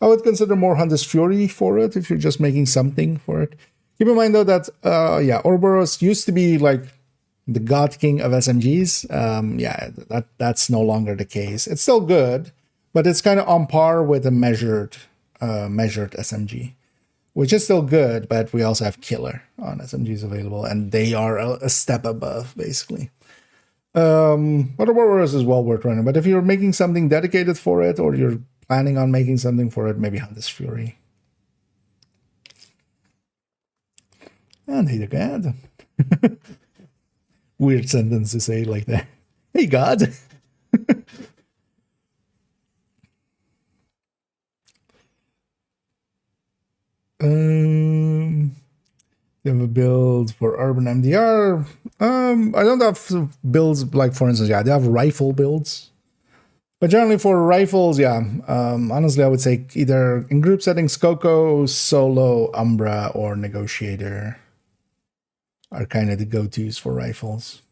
I would consider more Hunter's Fury for it if you're just making something for it. Keep in mind though that Ouroboros used to be like the god king of SMGs. That's no longer the case. It's still good, but it's kind of on par with a measured SMG, which is still good, but we also have killer on SMGs available, and they are a step above basically. But Ouroboros is well worth running. But if you're making something dedicated for it, or you're planning on making something for it, maybe Hunter's Fury. And hey, the God. Weird sentence to say like that. Hey, God. You have a build for urban MDR. I don't have builds like, for instance, I do have rifle builds. But generally for rifles, honestly, I would say either in group settings, Coco, Solo, Umbra, or Negotiator are kind of the go-tos for rifles.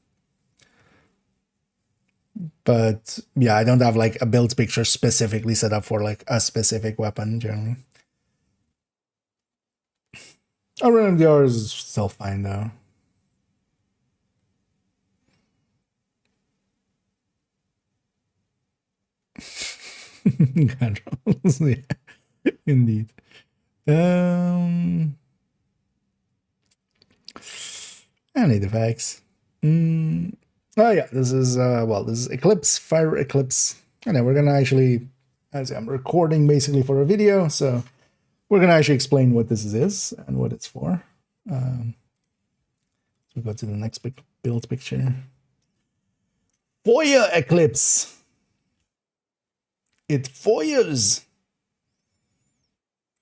But yeah, I don't have like a build picture specifically set up for like a specific weapon generally. Urban MDR is still fine though. Controls, yeah, indeed. Any effects? Oh yeah, this is this is Eclipse, Fire Eclipse, and then we're gonna actually, as I'm recording basically for a video, so we're gonna actually explain what this is and what it's for. So we go to the next build picture. Fire Eclipse. It fires.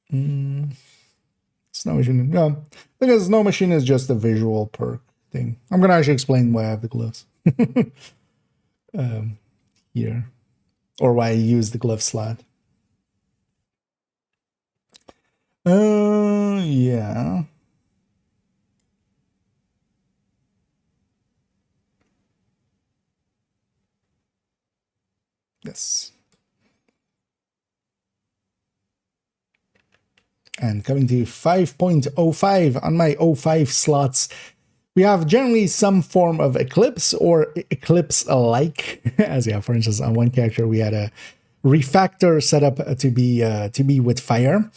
Snow Machine. No, because Snow Machine is just a visual perk thing. I'm gonna actually explain why I have the gloves here, or why I use the glove slot. Yeah. Yes. And coming to 5.05 on my 05 slots, we have generally some form of Eclipse or Eclipse-alike. As for instance, on one character we had a refactor set up to be with fire.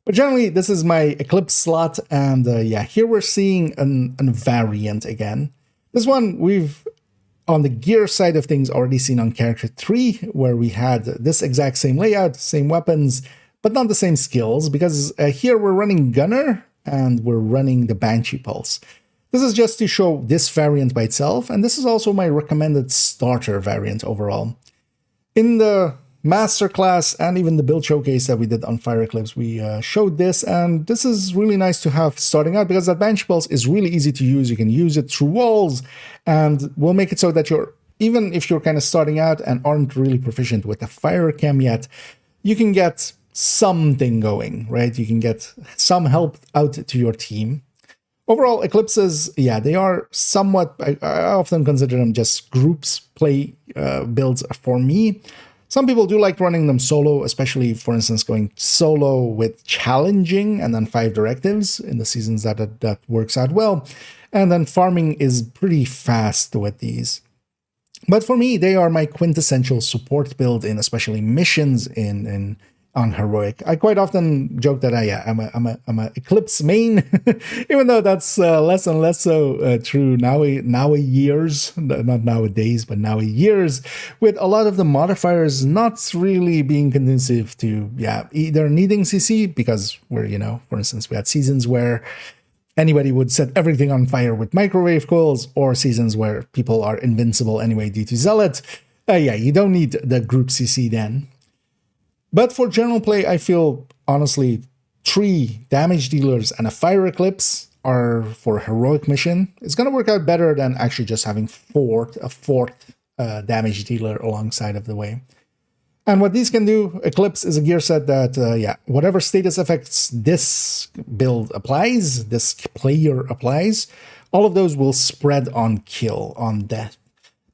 But generally, this is my Eclipse slot, and here we're seeing a variant again. This one we've, on the gear side of things, already seen on character 3, where we had this exact same layout, same weapons, but not the same skills, because here we're running Gunner, and we're running the Banshee Pulse. This is just to show this variant by itself, and this is also my recommended starter variant overall. In the masterclass and even the build showcase that we did on Fire Eclipse, we showed this, and this is really nice to have starting out because that Banshee Pulse is really easy to use. You can use it through walls, and we'll make it so that even if you're kind of starting out and aren't really proficient with the fire chem yet, you can get something going, right? You can get some help out to your team. Overall, Eclipses, they are somewhat, I often consider them just groups play builds for me. Some people do like running them solo, especially, for instance, going solo with challenging and then 5 directives in the seasons that works out well. And then farming is pretty fast with these. But for me, they are my quintessential support build in especially missions on Heroic. I quite often joke that I'm a Eclipse main, even though that's less and less so true years, not nowadays, but years, with a lot of the modifiers not really being conducive to either needing CC, because we're, for instance, we had seasons where anybody would set everything on fire with microwave coils, or seasons where people are invincible anyway due to Zealot. You don't need the group CC then. But for general play, I feel, honestly, 3 damage dealers and a Fire Eclipse are for a Heroic mission. It's going to work out better than actually just having a fourth damage dealer alongside of the way. And what these can do, Eclipse is a gear set that, whatever status effects this build applies, this player applies, all of those will spread on kill, on death.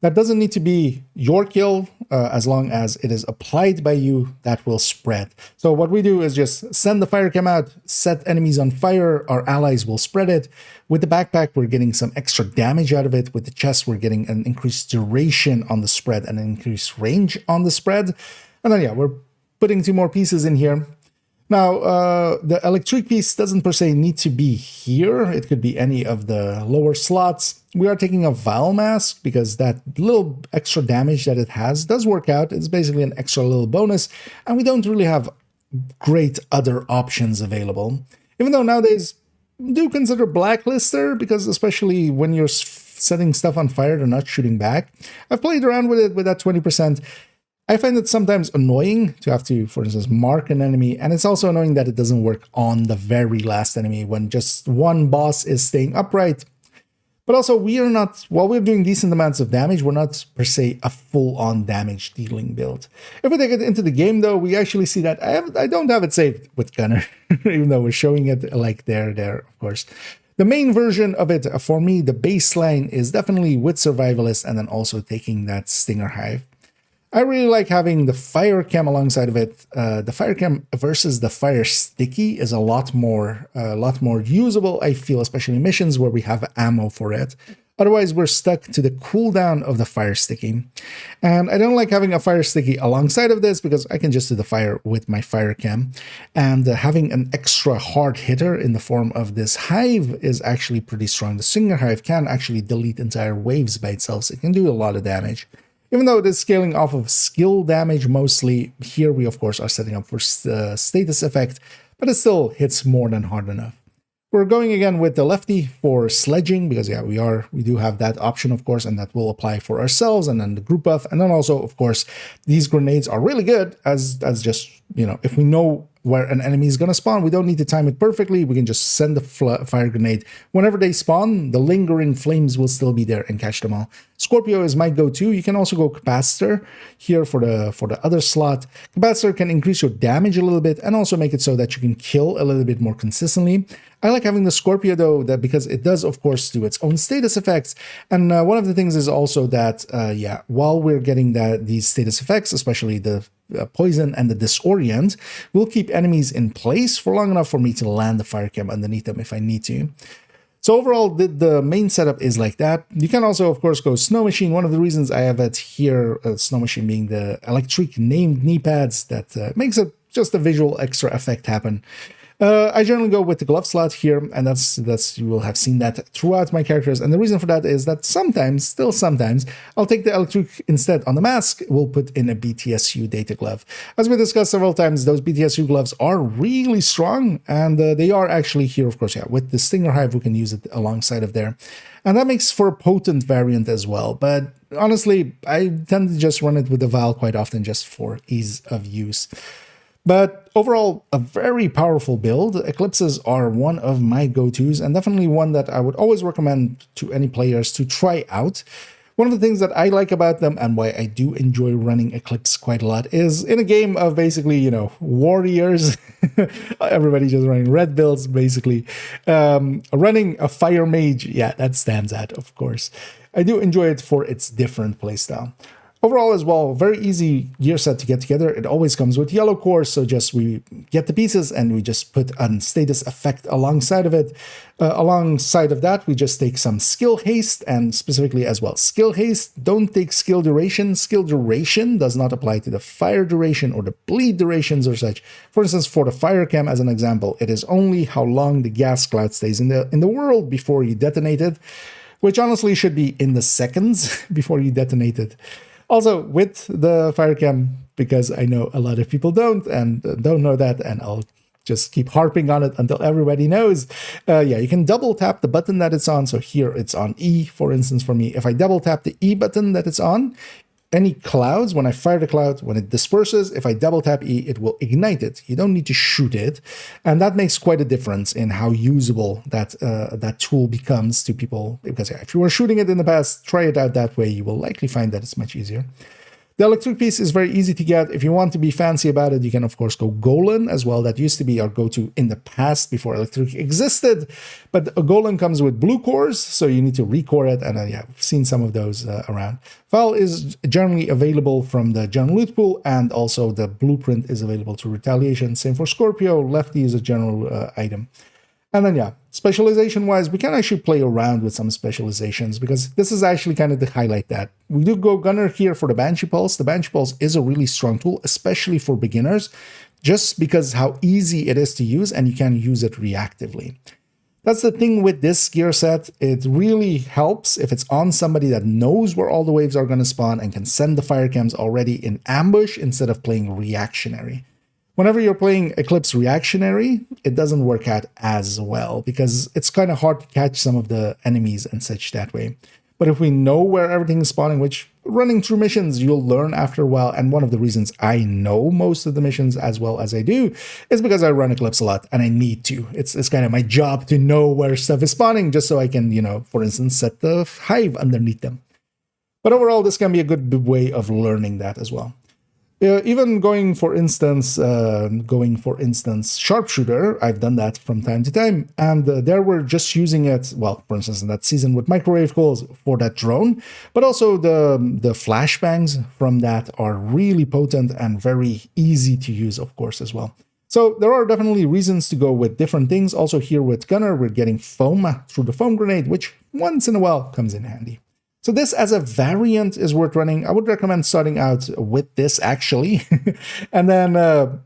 That doesn't need to be your kill, as long as it is applied by you, that will spread. So what we do is just send the fire cam out, set enemies on fire, our allies will spread it. With the backpack, we're getting some extra damage out of it. With the chest, we're getting an increased duration on the spread and an increased range on the spread. And then, yeah, we're putting 2 more pieces in here. Now, the electric piece doesn't per se need to be here. It could be any of the lower slots. We are taking a Vial Mask because that little extra damage that it has does work out. It's basically an extra little bonus, and we don't really have great other options available. Even though nowadays, do consider Blacklister, because especially when you're setting stuff on fire, they're not shooting back. I've played around with it with that 20%. I find it sometimes annoying to have to, for instance, mark an enemy, and it's also annoying that it doesn't work on the very last enemy when just one boss is staying upright. But also, we are not, while we're doing decent amounts of damage, we're not per se a full-on damage dealing build. If we take it into the game, though, we actually see that I don't have it saved with Gunner, even though we're showing it like there, of course. The main version of it, for me, the baseline is definitely with Survivalist and then also taking that Stinger Hive. I really like having the fire cam alongside of it. The fire cam versus the fire sticky is a lot more usable, I feel, especially in missions where we have ammo for it. Otherwise, we're stuck to the cooldown of the fire sticky. And I don't like having a fire sticky alongside of this because I can just do the fire with my fire cam. And having an extra hard hitter in the form of this hive is actually pretty strong. The Stinger Hive can actually delete entire waves by itself, so it can do a lot of damage. Even though it is scaling off of skill damage mostly, here we of course are setting up for status effect, but it still hits more than hard enough. We're going again with the lefty for sledging, because yeah, we do have that option of course, and that will apply for ourselves and then the group buff. And then also of course, these grenades are really good as just, you know, if we know where an enemy is going to spawn, we don't need to time it perfectly. We can just send the fire grenade whenever they spawn. The lingering flames will still be there and catch them all. Scorpio is my go-to. You can also go capacitor here for the other slot. Capacitor can increase your damage a little bit and also make it so that you can kill a little bit more consistently. I like having the Scorpio though, that because it does of course do its own status effects. And one of the things is also that yeah, while we're getting these status effects, especially the poison and the disorient, will keep enemies in place for long enough for me to land the fire cam underneath them if I need to. So overall, the main setup is like that. You can also, of course, go Snow Machine. One of the reasons I have it here, Snow Machine being the electric named knee pads, that makes it just a visual extra effect happen. I generally go with the glove slot here, and that's you will have seen that throughout my characters. And the reason for that is that sometimes, still sometimes, I'll take the electric instead on the mask. We'll put in a BTSU data glove. As we discussed several times, those BTSU gloves are really strong, and they are actually here, of course, yeah, with the Stinger Hive, we can use it alongside of there. And that makes for a potent variant as well. But honestly, I tend to just run it with the Vial quite often just for ease of use. But overall, a very powerful build. Eclipses are one of my go-tos and definitely one that I would always recommend to any players to try out. One of the things that I like about them and why I do enjoy running Eclipse quite a lot is in a game of basically, you know, warriors, everybody just running red builds, basically. Running a fire mage, yeah, that stands out, of course. I do enjoy it for its different playstyle. Overall as well, very easy gear set to get together. It always comes with yellow core, so just we get the pieces and we just put a status effect alongside of it. Alongside of that, we just take some skill haste, and specifically as well, skill haste, don't take skill duration. Skill duration does not apply to the fire duration or the bleed durations or such. For instance, for the fire cam as an example, it is only how long the gas cloud stays in the world before you detonate it, which honestly should be in the seconds before you detonate it. Also, with the fire cam, because I know a lot of people don't know that, and I'll just keep harping on it until everybody knows. Yeah, you can double tap the button that it's on. So here it's on E, for instance, for me. If I double tap the E button that it's on, any clouds, when I fire the cloud, when it disperses, if I double tap E, it will ignite it. You don't need to shoot it. And that makes quite a difference in how usable that tool becomes to people. Because yeah, if you were shooting it in the past, try it out that way. You will likely find that it's much easier. The electric piece is very easy to get. If you want to be fancy about it, you can, of course, go Golan as well. That used to be our go-to in the past before electric existed. But a Golan comes with blue cores, so you need to recore it. And yeah, I've seen some of those around. Val is generally available from the general loot pool, and also the blueprint is available to Retaliation. Same for Scorpio. Lefty is a general item. And then, yeah, specialization-wise, we can actually play around with some specializations, because this is actually kind of to highlight that. We do go Gunner here for the Banshee Pulse. The Banshee Pulse is a really strong tool, especially for beginners, just because how easy it is to use, and you can use it reactively. That's the thing with this gear set. It really helps if it's on somebody that knows where all the waves are going to spawn and can send the fire cams already in ambush instead of playing reactionary. Whenever you're playing Eclipse reactionary, it doesn't work out as well, because it's kind of hard to catch some of the enemies and such that way. But if we know where everything is spawning, which running through missions, you'll learn after a while. And one of the reasons I know most of the missions as well as I do is because I run Eclipse a lot, and I need to. It's kind of my job to know where stuff is spawning, just so I can, you know, for instance, set the hive underneath them. But overall, this can be a good way of learning that as well. Even going for instance, sharpshooter, I've done that from time to time, and there we're just using it, well, for instance, in that season with microwave calls for that drone, but also the flashbangs from that are really potent and very easy to use, of course, as well. So there are definitely reasons to go with different things. Also here with Gunner, we're getting foam through the foam grenade, which once in a while comes in handy. So this as a variant is worth running. I would recommend starting out with this actually, and then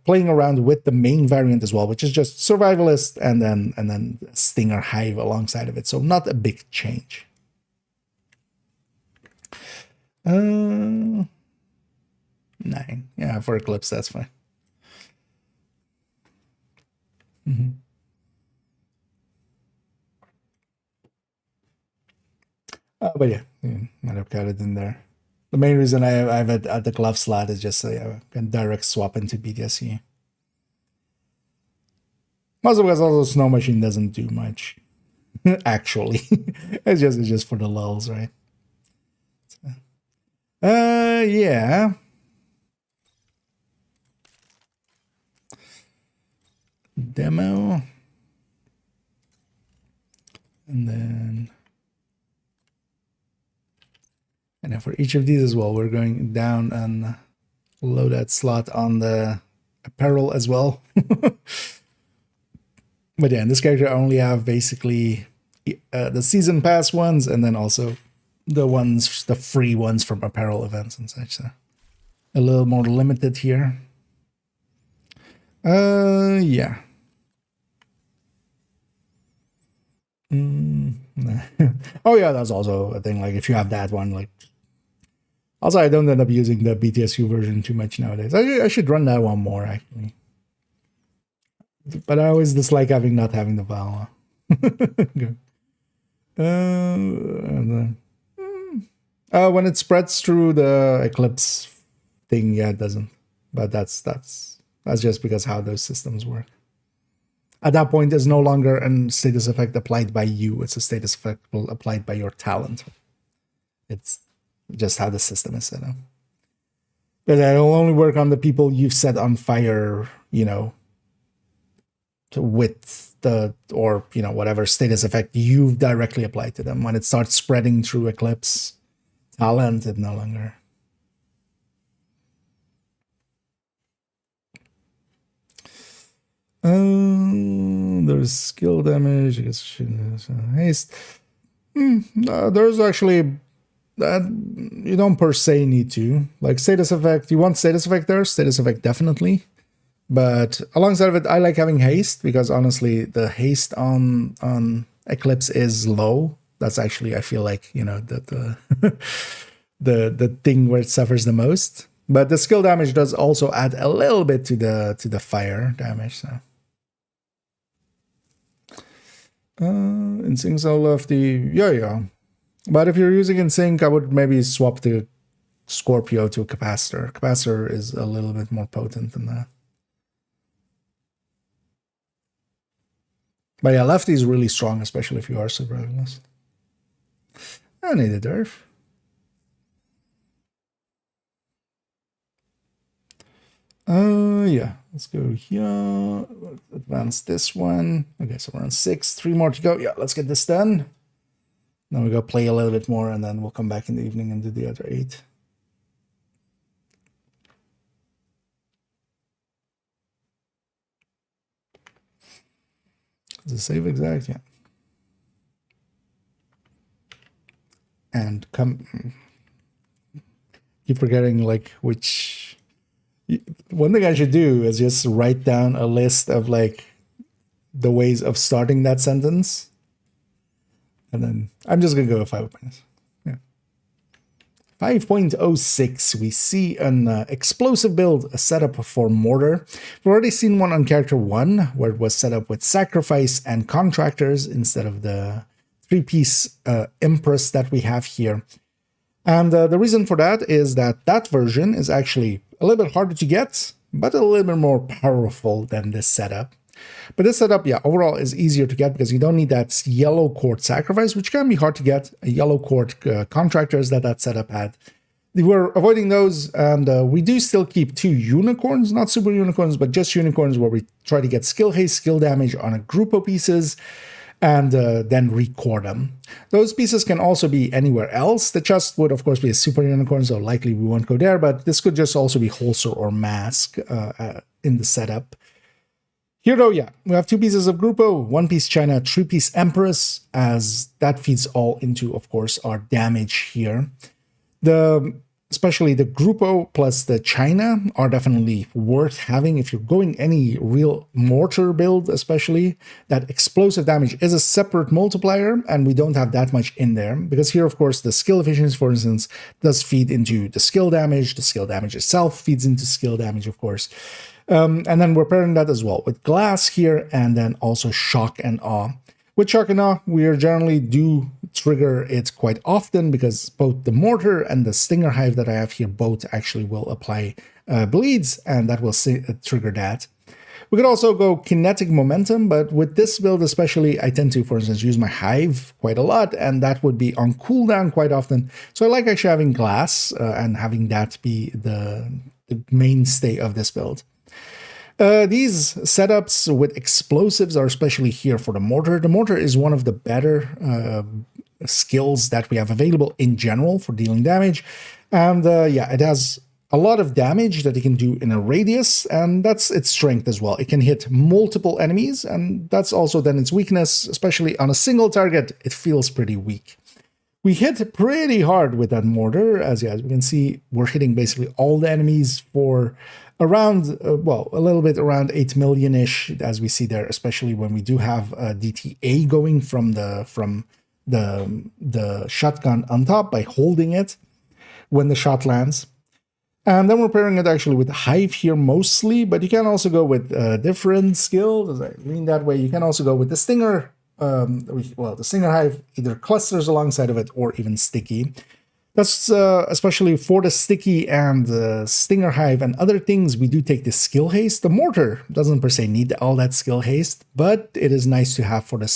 playing around with the main variant as well, which is just survivalist and then Stinger Hive alongside of it. So not a big change. 9. Yeah, for Eclipse, that's fine. But yeah, might have got it in there. The main reason I have it at the glove slot is just so I can direct swap into BTSC. Also because also Snow Machine doesn't do much, actually. it's just for the lulls, right? So, yeah. Demo. And then for each of these as well, we're going down and load that slot on the apparel as well. But yeah, in this character, I only have basically the season pass ones, and then also the free ones from apparel events and such. So a little more limited here. Yeah. Oh yeah, that's also a thing. Like if you have that one, like. Also, I don't end up using the BTSU version too much nowadays. I should run that one more, actually. But I always dislike not having the Val. When it spreads through the Eclipse thing, yeah, it doesn't. But that's just because how those systems work. At that point, there's no longer a status effect applied by you. It's a status effect applied by your talent. It's just how the system is set up. But it'll only work on the people you've set on fire, you know, with the, or, you know, whatever status effect you've directly applied to them. When it starts spreading through Eclipse talent, it no longer. There's skill damage, I guess, haste. There's actually that you don't per se need to. Like status effect, you want status effect there? Status effect definitely. But alongside of it, I like having haste because honestly, the haste on Eclipse is low. That's actually, I feel like, you know, the thing where it suffers the most. But the skill damage does also add a little bit to the fire damage. So in sync, I love the yeah. But if you're using in sync, I would maybe swap the Scorpio to a capacitor. Capacitor is a little bit more potent than that. But yeah, lefty is really strong, especially if you are survivalist. I need a derf. Yeah, let's go here. Let's advance this one. Okay, so we're on 6, 3 more to go. Yeah, let's get this done. Now we go play a little bit more, and then we'll come back in the evening and do the other 8. Is it save exact? Yeah. And keep forgetting like which. One thing I should do is just write down a list of like the ways of starting that sentence. And then I'm just going to go with 5 minutes. Yeah. 5.06, we see an explosive build, a setup for mortar. We've already seen one on character 1, where it was set up with sacrifice and contractors instead of the 3-piece Empress that we have here. And the reason for that is that that version is actually a little bit harder to get, but a little bit more powerful than this setup. But this setup, yeah, overall is easier to get because you don't need that yellow court sacrifice, which can be hard to get. A yellow court contractors that setup had. We're avoiding those, and we do still keep 2 unicorns, not super unicorns, but just unicorns where we try to get skill haste, skill damage on a group of pieces, and then record them. Those pieces can also be anywhere else. The chest would, of course, be a super unicorn, so likely we won't go there, but this could just also be holster or mask in the setup. Here, though, yeah, we have 2 pieces of Grupo, 1 piece China, 3 piece Empress, as that feeds all into, of course, our damage here. Especially the Grupo plus the China are definitely worth having if you're going any real mortar build, especially. That explosive damage is a separate multiplier, and we don't have that much in there. Because here, of course, the skill efficiency, for instance, does feed into the skill damage. The skill damage itself feeds into skill damage, of course. And then we're pairing that as well with glass here, and then also shock and awe. With shock and awe, we generally do trigger it quite often because both the mortar and the stinger hive that I have here both actually will apply bleeds, and that will trigger that. We could also go kinetic momentum, but with this build especially, I tend to, for instance, use my hive quite a lot, and that would be on cooldown quite often. So I like actually having glass and having that be the mainstay of this build. These setups with explosives are especially here for the mortar. The mortar is one of the better skills that we have available in general for dealing damage. And yeah, it has a lot of damage that it can do in a radius, and that's its strength as well. It can hit multiple enemies, and that's also then its weakness, especially on a single target. It feels pretty weak. We hit pretty hard with that mortar, as we can see, we're hitting basically all the enemies for around, well, a little bit around 8 million-ish, as we see there, especially when we do have DTA going from the shotgun on top by holding it when the shot lands. And then we're pairing it actually with Hive here mostly, but you can also go with different skills. As I lean that way, you can also go with the Stinger. Well, the Stinger Hive either clusters alongside of it or even Sticky. That's especially for the Sticky and the Stinger Hive and other things, we do take the skill haste. The mortar doesn't per se need all that skill haste, but it is nice to have for the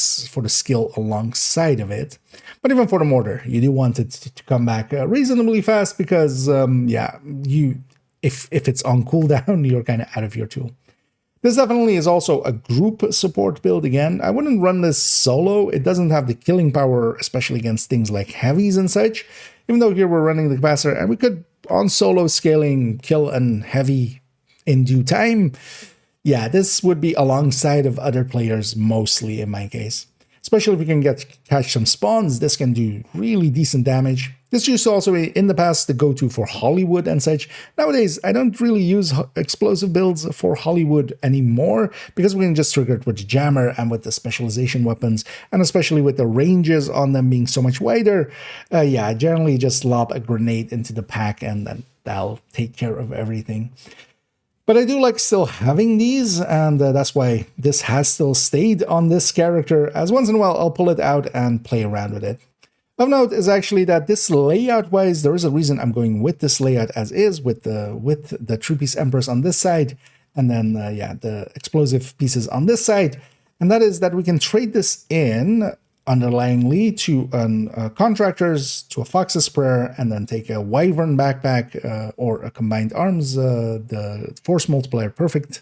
skill alongside of it. But even for the mortar, you do want it to come back reasonably fast because, yeah, if it's on cooldown, you're kind of out of your tool. This definitely is also a group support build again. I wouldn't run this solo. It doesn't have the killing power, especially against things like heavies and such. Even though here we're running the capacitor, and we could, on solo scaling, kill an heavy in due time. Yeah, this would be alongside of other players mostly in my case. Especially if we can catch some spawns, this can do really decent damage. This used to also be, in the past, the go-to for Hollywood and such. Nowadays, I don't really use explosive builds for Hollywood anymore, because we can just trigger it with the jammer and with the specialization weapons, and especially with the ranges on them being so much wider. Yeah, I generally just lob a grenade into the pack, and then that'll take care of everything. But I do like still having these, and that's why this has still stayed on this character, as once in a while I'll pull it out and play around with it. Of note is actually that this layout-wise, there is a reason I'm going with this layout as is, with the 3-piece Empress on this side, and then, yeah, the explosive pieces on this side. And that is that we can trade this in underlyingly to a contractors, to a fox's prayer, and then take a wyvern backpack or a combined arms, the force multiplier perfect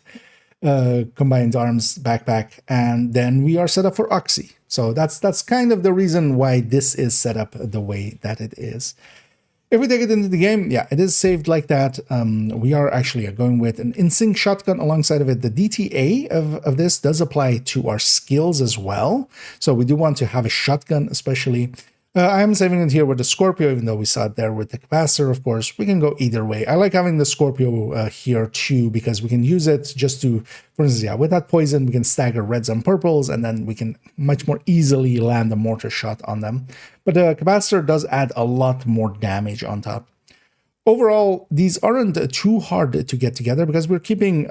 combined arms backpack, and then we are set up for Oxy. So that's kind of the reason why this is set up the way that it is. If we take it into the game, yeah, it is saved like that. We are actually going with an in-sync shotgun alongside of it. The DTA of this does apply to our skills as well. So we do want to have a shotgun, especially. I'm saving it here with the Scorpio, even though we saw it there with the capacitor, of course. We can go either way. I like having the Scorpio here too, because we can use it just to, for instance, yeah, with that poison, we can stagger reds and purples, and then we can much more easily land a mortar shot on them. But the capacitor does add a lot more damage on top. Overall, these aren't too hard to get together because we're keeping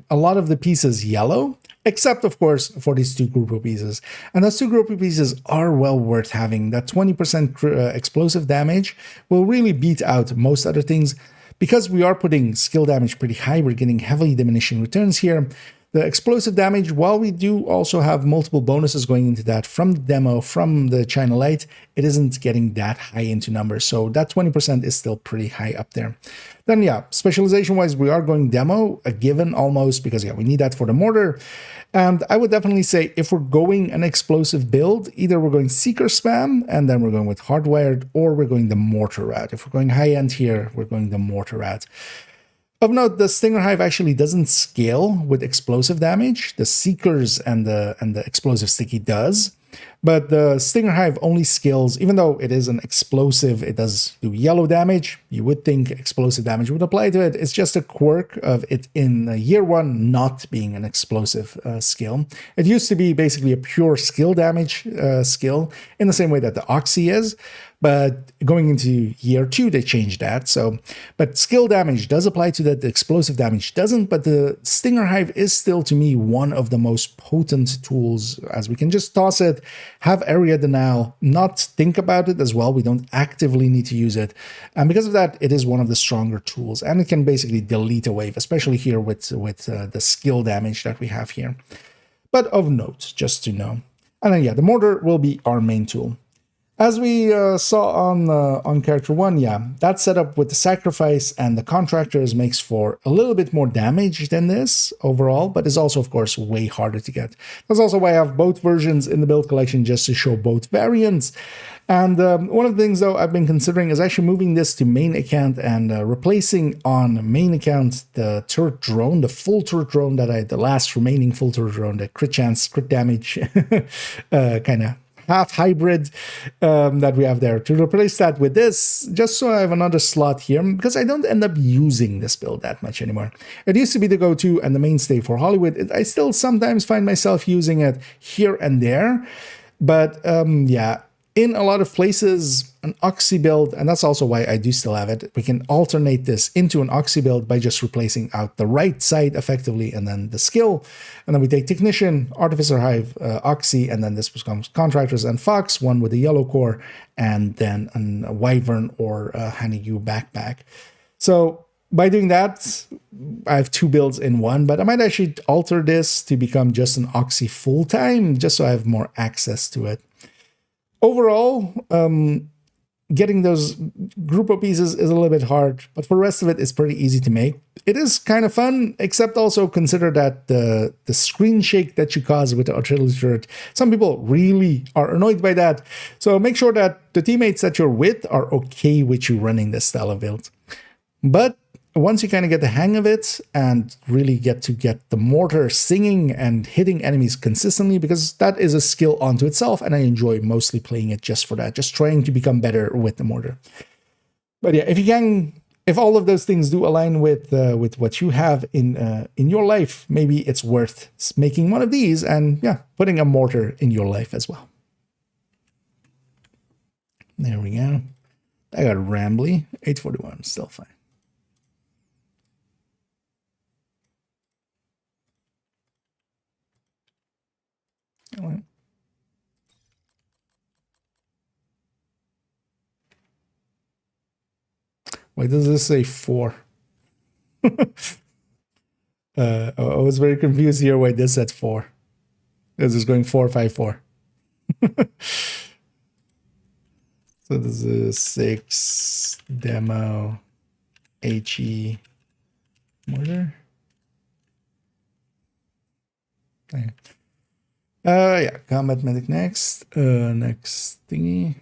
a lot of the pieces yellow, except, of course, for these two group of pieces. And those two group of pieces are well worth having. That 20% explosive damage will really beat out most other things. Because we are putting skill damage pretty high, we're getting heavily diminishing returns here. The explosive damage, while we do also have multiple bonuses going into that from the demo, from the China Light, it isn't getting that high into numbers. So that 20% is still pretty high up there. Then yeah, specialization-wise, we are going demo, a given almost, because yeah, we need that for the mortar. And I would definitely say if we're going an explosive build, either we're going Seeker Spam, and then we're going with Hardwired, or we're going the mortar route. If we're going high-end here, we're going the mortar route. Of note, the Stinger Hive actually doesn't scale with explosive damage. The Seekers and the Explosive Sticky does. But the Stinger Hive only scales, even though it is an explosive, it does do yellow damage. You would think explosive damage would apply to it. It's just a quirk of it in year one not being an explosive skill. It used to be basically a pure skill damage skill in the same way that the Oxy is. But going into year two, they changed that. So, but skill damage does apply to that. The explosive damage doesn't. But the Stinger Hive is still, to me, one of the most potent tools, as we can just toss it, have area denial, not think about it as well. We don't actively need to use it. And because of that, it is one of the stronger tools. And it can basically delete a wave, especially here with the skill damage that we have here. But of note, just to know. And then, yeah, the mortar will be our main tool. As we saw on character 1, yeah, that setup with the sacrifice and the contractors makes for a little bit more damage than this overall, but is also, of course, way harder to get. That's also why I have both versions in the build collection, just to show both variants. And one of the things, though, I've been considering is actually moving this to main account and replacing on main account the turret drone, the full turret drone the last remaining full turret drone, the crit chance, crit damage kind of half hybrid that we have there, to replace that with this, just so I have another slot here, because I don't end up using this build that much anymore. It used to be the go-to and the mainstay for Hollywood. I still sometimes find myself using it here and there, but yeah, in a lot of places, an Oxy build, and that's also why I do still have it, we can alternate this into an Oxy build by just replacing out the right side effectively, and then the skill, and then we take Technician, Artificer Hive, Oxy, and then this becomes Contractors and Fox, one with a yellow core, and then a Wyvern or a Honeydew backpack. So by doing that, I have two builds in one, but I might actually alter this to become just an Oxy full-time, just so I have more access to it. Overall, getting those group of pieces is a little bit hard, but for the rest of it, it's pretty easy to make. It is kind of fun, except also consider that the screen shake that you cause with the artillery turret, some people really are annoyed by that. So make sure that the teammates that you're with are okay with you running this style of build. But once you kind of get the hang of it and really get the mortar singing and hitting enemies consistently, because that is a skill onto itself, and I enjoy mostly playing it just for that, just trying to become better with the mortar. But yeah, if all of those things do align with what you have in your life, maybe it's worth making one of these and yeah, putting a mortar in your life as well. There we go. I got rambly. 841, still fine. Why does this say 4? I was very confused here why this said 4. This is going 4, 5, 4. So this is 6 demo HE mortar. Okay. Yeah, combat medic next. Next thingy.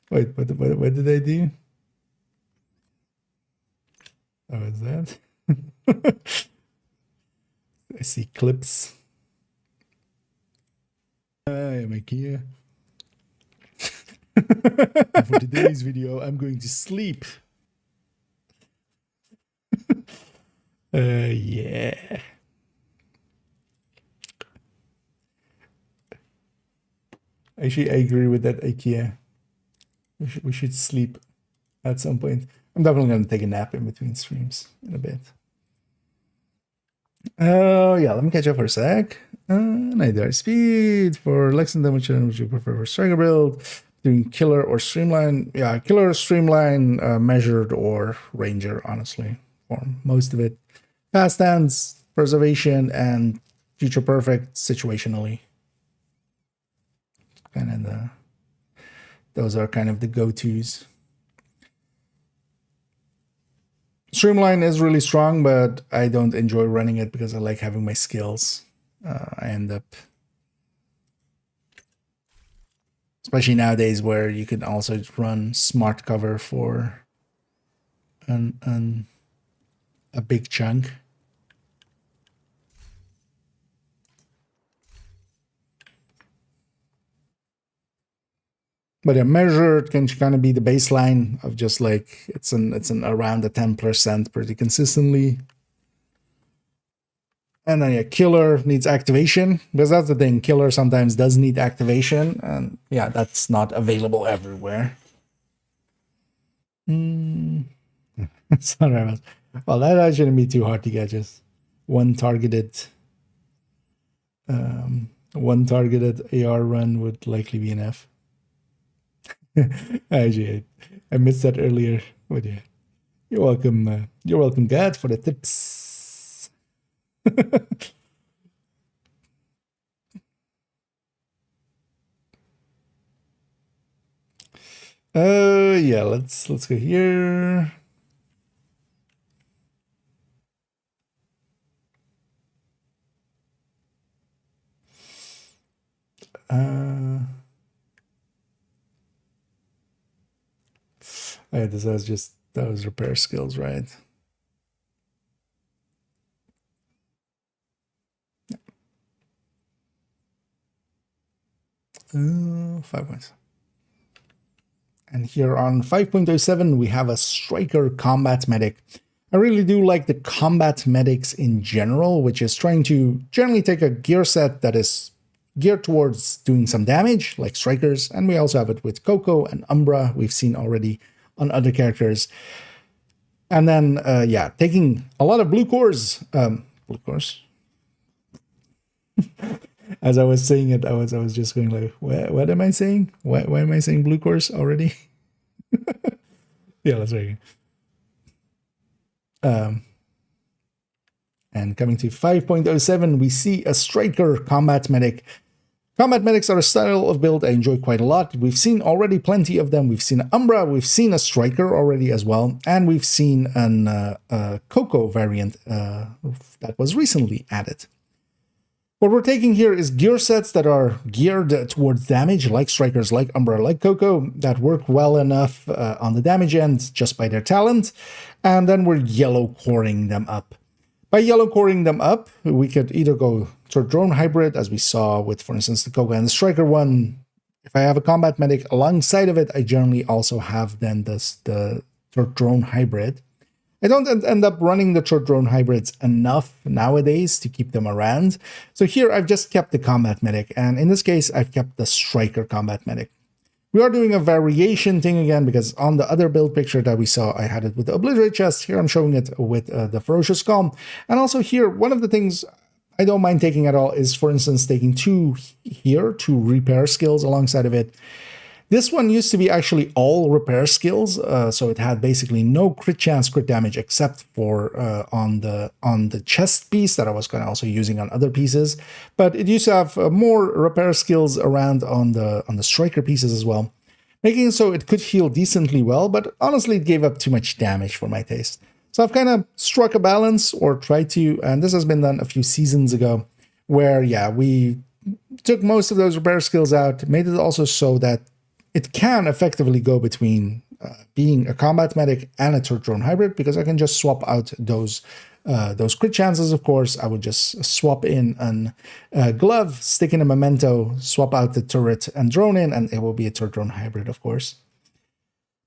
Wait, what did I do? Oh, is that? I see clips. I am IKEA. For today's video, I'm going to sleep. Yeah. Actually, I agree with that, IKEA. We should sleep at some point. I'm definitely going to take a nap in between streams in a bit. Oh, yeah, let me catch up for a sec. 90 speed for Lexington damage, which you prefer for striker build. Doing killer or streamline. Yeah, killer, streamline, measured, or ranger, honestly, for most of it. Fast stance, preservation, and future perfect situationally. And then those are kind of the go-tos. Streamline is really strong, but I don't enjoy running it because I like having my skills. I end up, especially nowadays where you can also run smart cover for a big chunk. But a measured can kind of be the baseline of just like it's an around the 10% pretty consistently. And then yeah, killer needs activation, because that's the thing. Killer sometimes does need activation, and yeah, that's not available everywhere. Sorry, well, that shouldn't be too hard to get. Just one targeted AR run would likely be enough. Actually, I missed that earlier. But yeah, you're welcome. You're welcome, Gad, for the tips. Yeah, let's go here. Yeah, this was just those repair skills, right? Yeah. 5 points. And here on 5.07, we have a striker combat medic. I really do like the combat medics in general, which is trying to generally take a gear set that is geared towards doing some damage, like strikers. And we also have it with Coco and Umbra, we've seen already on other characters. And then, yeah, taking a lot of blue cores. Blue cores. As I was saying it, I was just going like, what am I saying? Why am I saying blue cores already? Yeah, let's try again. And coming to 5.07, we see a striker combat medic. Combat medics are a style of build I enjoy quite a lot. We've seen already plenty of them. We've seen Umbra, we've seen a striker already as well, and we've seen a Coco variant that was recently added. What we're taking here is gear sets that are geared towards damage, like strikers, like Umbra, like Coco, that work well enough on the damage end just by their talent, and then we're yellow coring them up. By yellow coring them up, we could either go to a drone hybrid, as we saw with, for instance, the Coco and the striker one. If I have a combat medic alongside of it, I generally also have then the drone hybrid. I don't end up running the short drone hybrids enough nowadays to keep them around. So here I've just kept the combat medic, and in this case I've kept the striker combat medic. We are doing a variation thing again, because on the other build picture that we saw, I had it with the obliterate chest. Here I'm showing it with the ferocious calm. And also here, one of the things I don't mind taking at all is, for instance, taking two repair skills alongside of it. This one used to be actually all repair skills, so it had basically no crit chance, crit damage, except for on the chest piece that I was kind of also using on other pieces. But it used to have more repair skills around on the striker pieces as well, making it so it could heal decently well, but honestly it gave up too much damage for my taste. So I've kind of struck a balance, or tried to, and this has been done a few seasons ago, where yeah, we took most of those repair skills out, made it also so that it can effectively go between being a combat medic and a turret drone hybrid, because I can just swap out those crit chances. Of course, I would just swap in a glove, stick in a memento, swap out the turret and drone in, and it will be a turret drone hybrid, of course.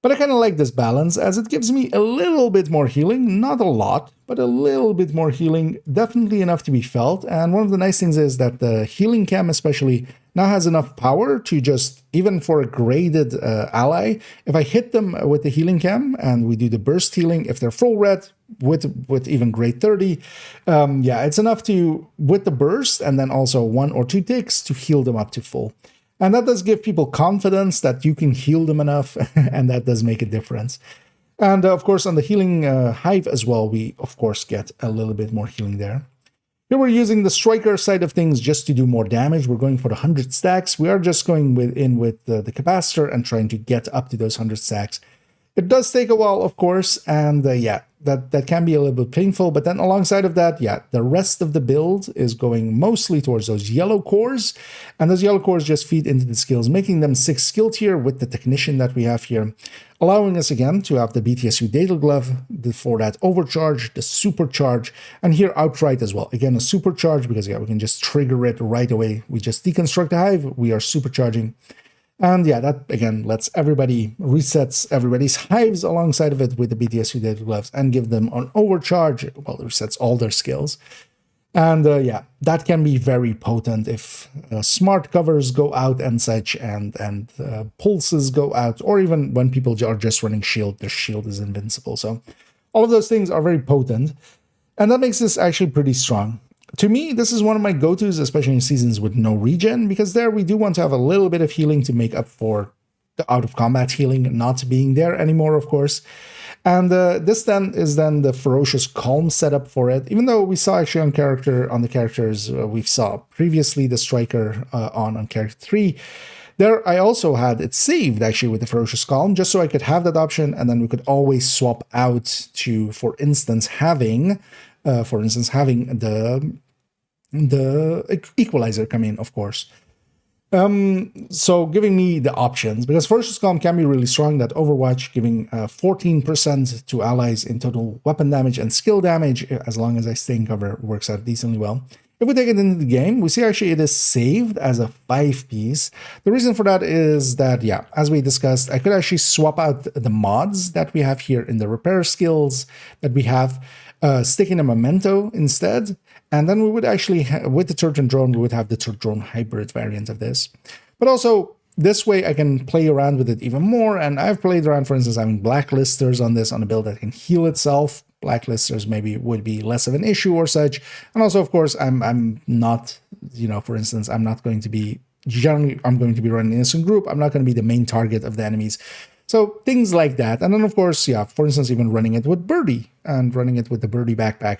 But I kind of like this balance, as it gives me a little bit more healing, not a lot, but a little bit more healing, definitely enough to be felt. And one of the nice things is that the healing chem especially now has enough power to just, even for a graded ally, if I hit them with the healing chem and we do the burst healing, if they're full red with even grade 30, yeah, it's enough to, with the burst and then also 1 or 2 ticks, to heal them up to full. And that does give people confidence that you can heal them enough, and that does make a difference. And of course, on the healing hive as well, we of course get a little bit more healing there. Here we're using the striker side of things just to do more damage. We're going for the 100 stacks. We are just going in with the capacitor and trying to get up to those 100 stacks. It does take a while, of course, and yeah, that can be a little bit painful. But then alongside of that, yeah, the rest of the build is going mostly towards those yellow cores, and those yellow cores just feed into the skills, making them 6 skill tier with the technician that we have here, allowing us again to have the BTSU data glove for that overcharge, the supercharge, and here outright as well. Again, a supercharge, because yeah, we can just trigger it right away. We just deconstruct the hive, we are supercharging. And yeah, that again lets resets everybody's hives alongside of it with the BTSU data gloves and give them an overcharge. Well, it resets all their skills. And yeah, that can be very potent if smart covers go out and such, and pulses go out, or even when people are just running shield, their shield is invincible. So all of those things are very potent, and that makes this actually pretty strong. To me, this is one of my go-tos, especially in seasons with no regen, because there we do want to have a little bit of healing to make up for the out-of-combat healing not being there anymore, of course. And this then is the Ferocious Calm setup for it, even though we saw actually on the characters we saw previously, the Striker on character 3, there I also had it saved actually with the Ferocious Calm, just so I could have that option, and then we could always swap out to, for instance, having the equalizer come in, of course. So giving me the options, because Ferocious Calm can be really strong, that Overwatch, giving 14% to allies in total weapon damage and skill damage, as long as I stay in cover, works out decently well. If we take it into the game, we see actually it is saved as a 5-piece. The reason for that is that, yeah, as we discussed, I could actually swap out the mods that we have here in the repair skills that we have, stick in a memento instead, and then we would actually, with the turret and drone, we would have the turret drone hybrid variant of this. But also, this way I can play around with it even more, and I've played around, for instance, having blacklisters on this, on a build that can heal itself. Blacklisters maybe would be less of an issue or such. And also, of course, I'm not, for instance, I'm going to be running innocent group. I'm not going to be the main target of the enemies. So things like that. And then, of course, yeah, for instance, even running it with Birdie and running it with the Birdie backpack,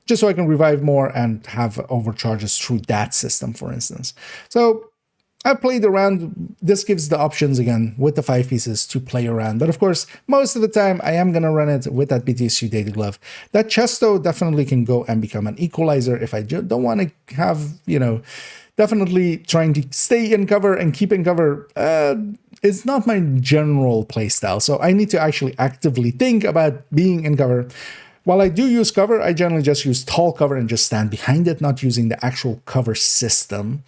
just so I can revive more and have overcharges through that system, for instance. So I played around. This gives the options again with the 5 pieces to play around. But of course, most of the time I am going to run it with that BTSU data glove. That Chesto definitely can go and become an equalizer if I don't want to have, definitely trying to stay in cover and keep in cover. It's not my general playstyle, so I need to actually actively think about being in cover. While I do use cover, I generally just use tall cover and just stand behind it, not using the actual cover system.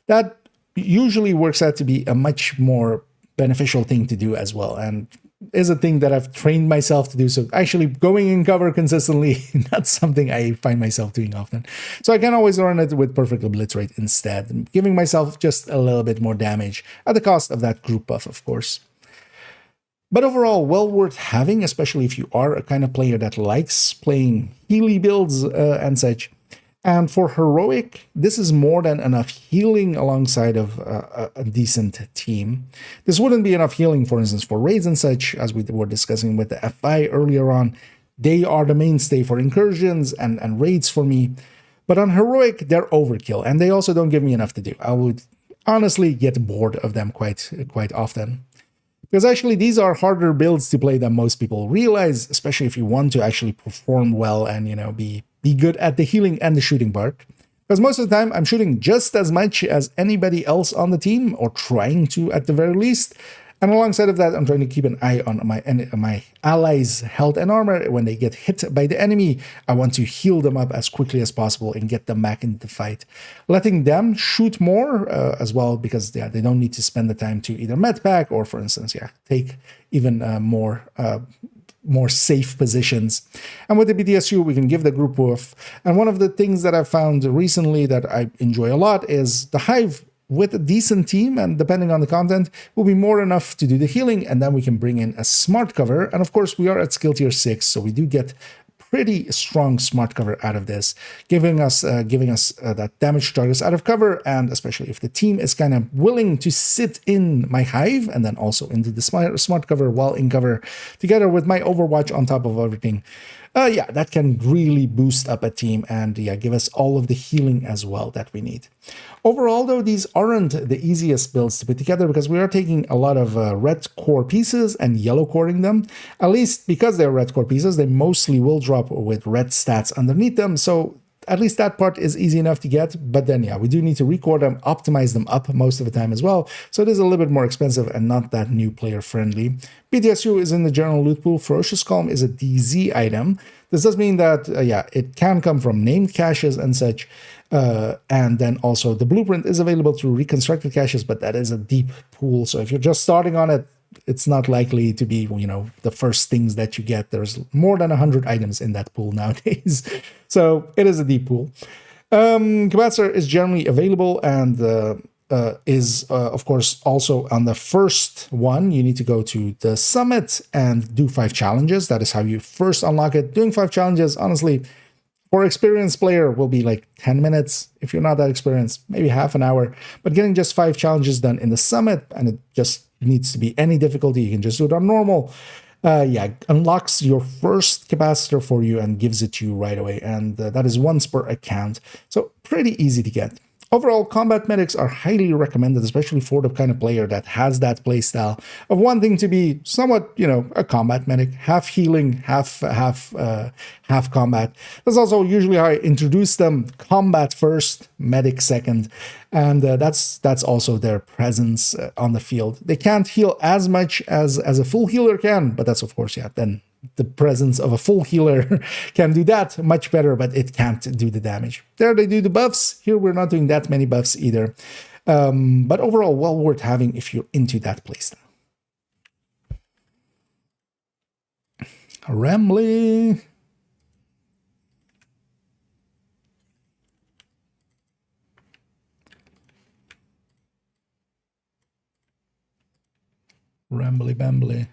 That usually works out to be a much more beneficial thing to do as well, and is a thing that I've trained myself to do. So actually going in cover consistently, not something I find myself doing often. So I can always run it with perfect obliterate instead, giving myself just a little bit more damage at the cost of that group buff, of course. But overall, well worth having, especially if you are a kind of player that likes playing Healy builds and such. And for heroic, this is more than enough healing alongside of a decent team. This wouldn't be enough healing, for instance, for raids and such, as we were discussing with the FI earlier on. They are the mainstay for incursions and raids for me. But on heroic, they're overkill, and they also don't give me enough to do. I would honestly get bored of them quite often. Because actually, these are harder builds to play than most people realize, especially if you want to actually perform well and, you know, be good at the healing and the shooting part. Because most of the time, I'm shooting just as much as anybody else on the team, or trying to at the very least. And alongside of that, I'm trying to keep an eye on my allies' health and armor. When they get hit by the enemy, I want to heal them up as quickly as possible and get them back into the fight. Letting them shoot more as well, because they don't need to spend the time to either medpack or, for instance, take even more safe positions. And with the BTSU, we can give the group woof. And one of the things that I've found recently that I enjoy a lot is the Hive with a decent team, and depending on the content, will be more enough to do the healing, and then we can bring in a smart cover. And of course, we are at skill tier 6, so we do get pretty strong smart cover out of this, giving us that damage targets out of cover, and especially if the team is kind of willing to sit in my Hive and then also into the smart cover while in cover, together with my Overwatch on top of everything. That can really boost up a team and give us all of the healing as well that we need. Overall, though, these aren't the easiest builds to put together, because we are taking a lot of red core pieces and yellow coring them. At least because they're red core pieces, they mostly will drop with red stats underneath them. So at least that part is easy enough to get, but then we do need to record them, optimize them up most of the time as well, so it is a little bit more expensive and not that new player friendly. BTSU is in the general loot pool. Ferocious Calm is a DZ item. This does mean that it can come from named caches and such, and then also the blueprint is available through reconstructed caches, but that is a deep pool, so if you're just starting on it, it's not likely to be, the first things that you get. There's more than 100 items in that pool nowadays. So it is a deep pool. Capacitor is generally available and is, of course, also on the first one. You need to go to the summit and do 5 challenges. That is how you first unlock it. Doing 5 challenges, honestly, for experienced player will be like 10 minutes. If you're not that experienced, maybe half an hour. But getting just 5 challenges done in the summit, and it just needs to be any difficulty, you can just do it on normal. Unlocks your first capacitor for you and gives it to you right away. And that is once per account. So pretty easy to get. Overall, combat medics are highly recommended, especially for the kind of player that has that playstyle of wanting to be somewhat, a combat medic, half healing, half combat. That's also usually how I introduce them: combat first, medic second, and that's also their presence on the field. They can't heal as much as a full healer can, but that's of course then the presence of a full healer can do that much better, but it can't do the damage. There they do the buffs. Here we're not doing that many buffs either. But overall, well worth having if you're into that playstyle. Rambly. Rambly bambly.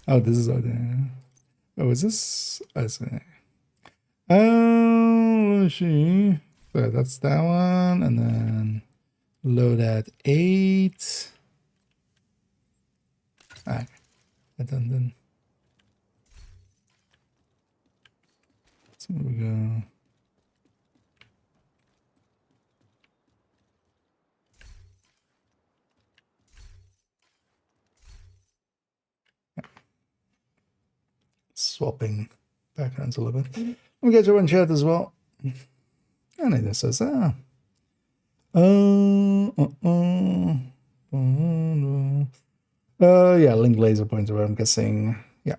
Oh, this is is this? I see. Let's see. So that's that one, and then load at 8. Okay, then. So we go. Swapping backgrounds a little bit. We'll get you in chat as well. And it says, link laser pointer, I'm guessing. Yeah.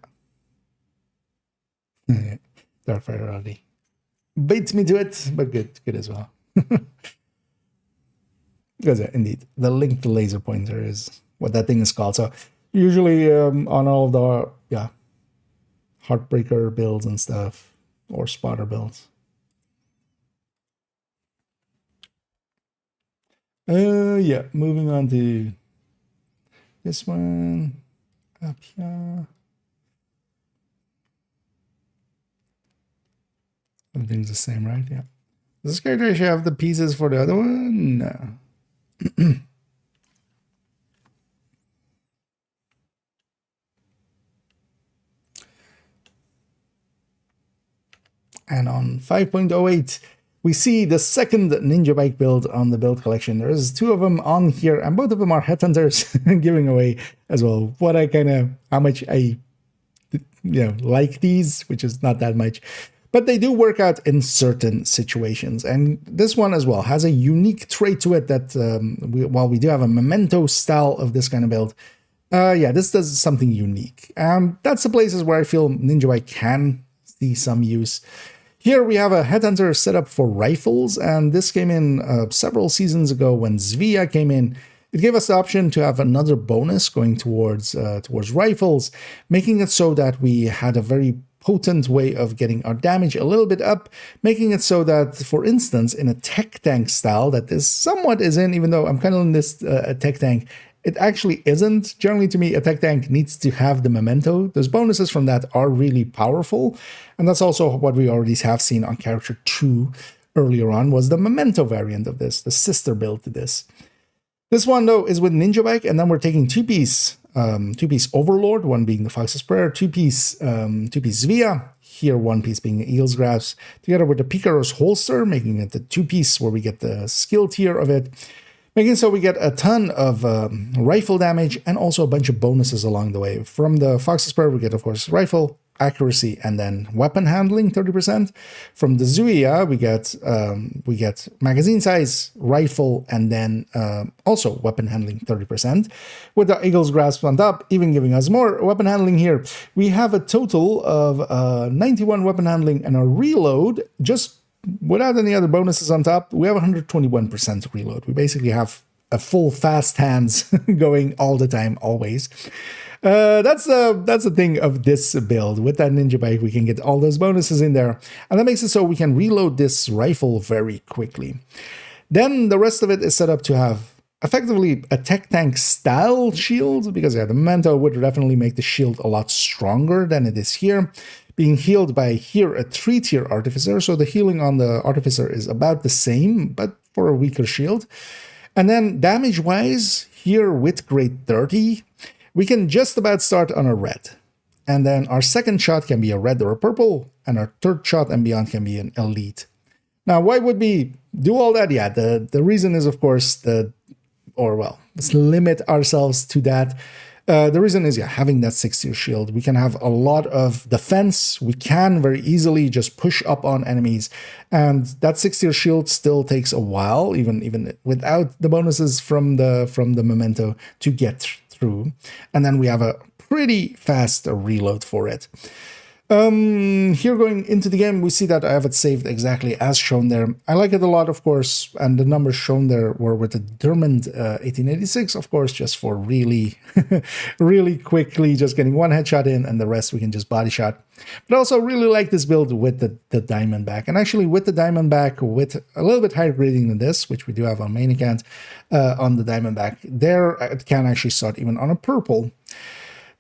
Dartfire already beats me to it, but good as well. Because indeed, the linked laser pointer is what that thing is called. So usually on all of the Heartbreaker builds and stuff, or spotter builds. Moving on to this one up here. Everything's the same, right? Yeah. Does this character actually have the pieces for the other one? No. And on 5.08, we see the second ninja bike build on the build collection. There's two of them on here, and both of them are headhunters, giving away as well what I how much I like these, which is not that much. But they do work out in certain situations. And this one as well has a unique trait to it that while we do have a memento style of this kind of build, this does something unique. That's the places where I feel Ninja Bike can see some use. Here we have a headhunter set up for rifles, and this came in several seasons ago when Zvia came in. It gave us the option to have another bonus going towards rifles, making it so that we had a very potent way of getting our damage a little bit up, making it so that, for instance, in a tech tank style that this somewhat is in, even though I'm kind of in this tech tank, it actually isn't. Generally, to me, a tech tank needs to have the memento. Those bonuses from that are really powerful. And that's also what we already have seen on character 2 earlier on, was the memento variant of this, the sister build to this. This one, though, is with Ninja Bike, and then we're taking two-piece Overlord, one being the Fox's Prayer, two-piece Zvia, here one piece being the Eagle's Grasp, together with the Picaro's Holster, making it the two-piece where we get the skill tier of it, making so we get a ton of rifle damage and also a bunch of bonuses along the way. From the Fox's Prayer, we get, of course, rifle, accuracy, and then weapon handling 30%. From the Zuia, we get magazine size, rifle, and then also weapon handling 30%. With the Eagle's Grasp on top, even giving us more weapon handling here. We have a total of 91 weapon handling, and a reload, just without any other bonuses on top, we have 121% reload. We basically have a full fast hands going all the time, always. That's the thing of this build. With that Ninja Bike, we can get all those bonuses in there, and that makes it so we can reload this rifle very quickly. Then the rest of it is set up to have effectively a tech tank style shield, because the memento would definitely make the shield a lot stronger than it is here. Being healed by here a 3-tier artificer, so the healing on the artificer is about the same, but for a weaker shield. And then damage-wise, here with grade 30, we can just about start on a red. And then our second shot can be a red or a purple, and our third shot and beyond can be an elite. Now, why would we do all that? Yeah, the reason is, of course, let's limit ourselves to that. The reason is, having that 6-tier shield, we can have a lot of defense. We can very easily just push up on enemies, and that 6-tier shield still takes a while, even without the bonuses from the memento, to get through. And then we have a pretty fast reload for it. Here going into the game, we see that I have it saved exactly as shown there. I like it a lot, of course, and the numbers shown there were with the determined 1886, of course, just for really, really quickly just getting one headshot in, and the rest we can just body shot. But I also really like this build with the Diamondback, and actually with the Diamondback, with a little bit higher grading than this, which we do have on main account, on the Diamondback, there it can actually start even on a purple.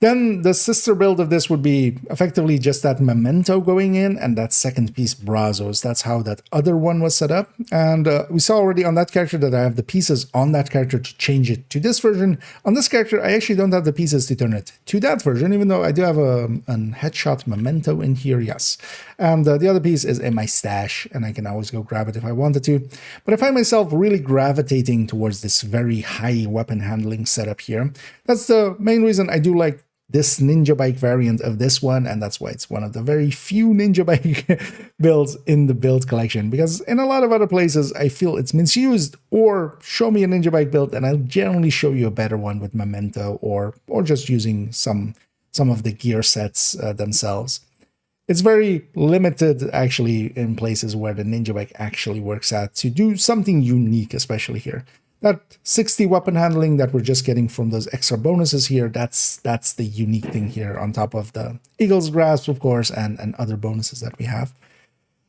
Then the sister build of this would be effectively just that memento going in and that second piece Brazos. That's how that other one was set up. And we saw already on that character that I have the pieces on that character to change it to this version. On this character, I actually don't have the pieces to turn it to that version, even though I do have a headshot memento in here, yes. And the other piece is in my stash, and I can always go grab it if I wanted to. But I find myself really gravitating towards this very high weapon handling setup here. That's the main reason I do like this Ninja Bike variant of this one, and that's why it's one of the very few Ninja Bike builds in the build collection, because in a lot of other places I feel it's misused, or show me a Ninja Bike build and I'll generally show you a better one with memento or just using some of the gear sets themselves. It's very limited actually in places where the Ninja Bike actually works out to do something unique, especially here. That 60 weapon handling that we're just getting from those extra bonuses here, that's the unique thing here, on top of the Eagle's Grasp, of course, and other bonuses that we have.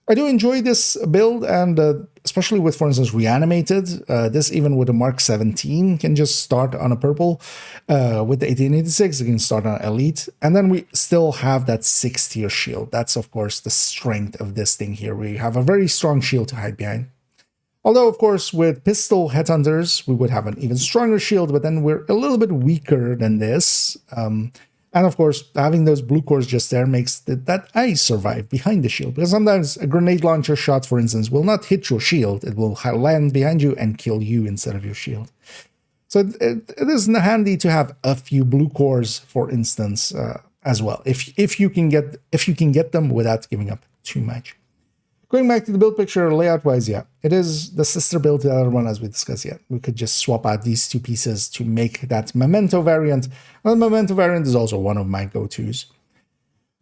I do enjoy this build, and especially with, for instance, reanimated. This, even with a Mark 17, can just start on a purple. With the 1886, you can start on elite, and then we still have that 6-tier shield. That's, of course, the strength of this thing here. We have a very strong shield to hide behind. Although, of course, with pistol headhunters, we would have an even stronger shield, but then we're a little bit weaker than this. And of course, having those blue cores just there makes that ice survive behind the shield. Because sometimes a grenade launcher shot, for instance, will not hit your shield. It will land behind you and kill you instead of your shield. So it is handy to have a few blue cores, for instance, as well, if you can get them without giving up too much. Going back to the build picture, layout-wise, yeah, it is the sister build to the other one, as we discussed yet. We could just swap out these two pieces to make that Memento variant. And the Memento variant is also one of my go-tos.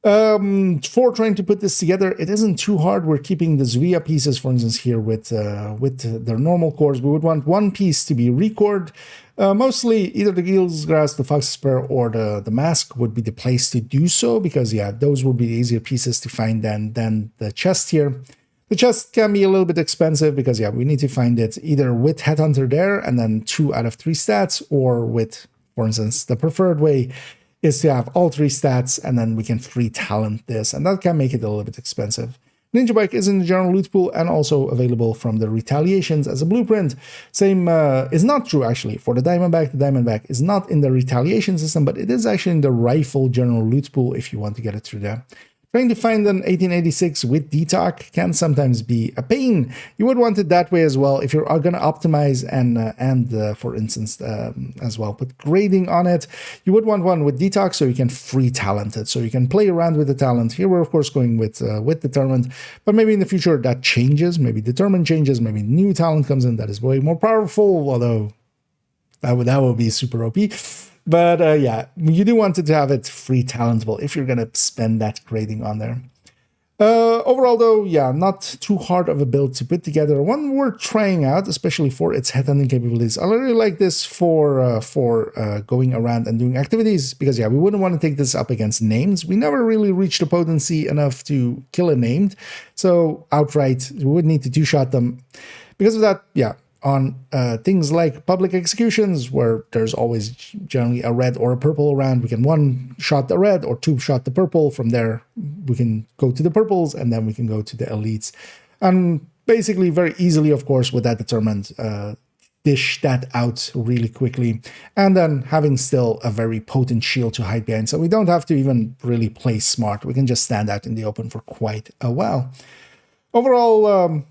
For trying to put this together, it isn't too hard. We're keeping the Zvia pieces, for instance, here with their normal cores. We would want one piece to be recored. Mostly either the Gil's Grass, the Fox Spur, or the Mask would be the place to do so, because yeah, those would be the easier pieces to find than the chest here. The chest can be a little bit expensive because yeah, we need to find it either with Headhunter there and then 2 out of 3 stats, or with, for instance, the preferred way is to have all 3 stats and then we can free talent this, and that can make it a little bit expensive. Ninja Bike is in the general loot pool and also available from the Retaliations as a blueprint. Same is not true actually for the Diamondback. The Diamondback is not in the Retaliation system, but it is actually in the Rifle general loot pool if you want to get it through there. Trying to find an 1886 with DTOC can sometimes be a pain. You would want it that way as well if you're going to optimize and for instance, as well put grading on it. You would want one with DTOC so you can free talent it, so you can play around with the talent. Here we're of course going with Determined, but maybe in the future that changes. Maybe Determined changes, maybe new talent comes in that is way more powerful, although that would be super OP. But yeah, you do want to have it free talentable if you're going to spend that grading on there. Overall, though, yeah, not too hard of a build to put together. One worth trying out, especially for its headhunting capabilities. I really like this for going around and doing activities, because yeah, we wouldn't want to take this up against names. We never really reached the potency enough to kill a named, so outright we would need to 2-shot them. Because of that, yeah. On things like public executions, where there's always generally a red or a purple around, we can 1-shot the red or 2-shot the purple. From there, we can go to the purples, and then we can go to the elites. And basically, very easily, of course, with that Determined, dish that out really quickly. And then having still a very potent shield to hide behind, so we don't have to even really play smart. We can just stand out in the open for quite a while. Overall,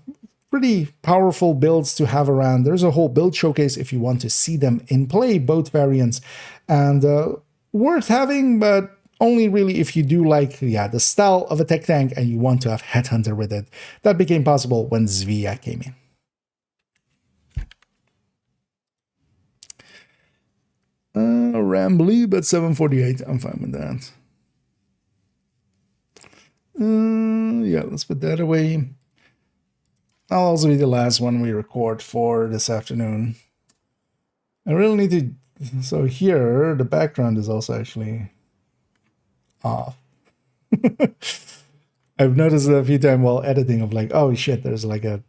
pretty powerful builds to have around. There's a whole build showcase if you want to see them in play, both variants, and worth having, but only really if you do like the style of a tech tank and you want to have Headhunter with it. That became possible when Zvia came in. Rambly, but 748, I'm fine with that. Yeah, let's put that away. I'll also be the last one we record for this afternoon. I really need to... So here, the background is also actually off. I've noticed it a few times while editing of like, oh shit, there's like a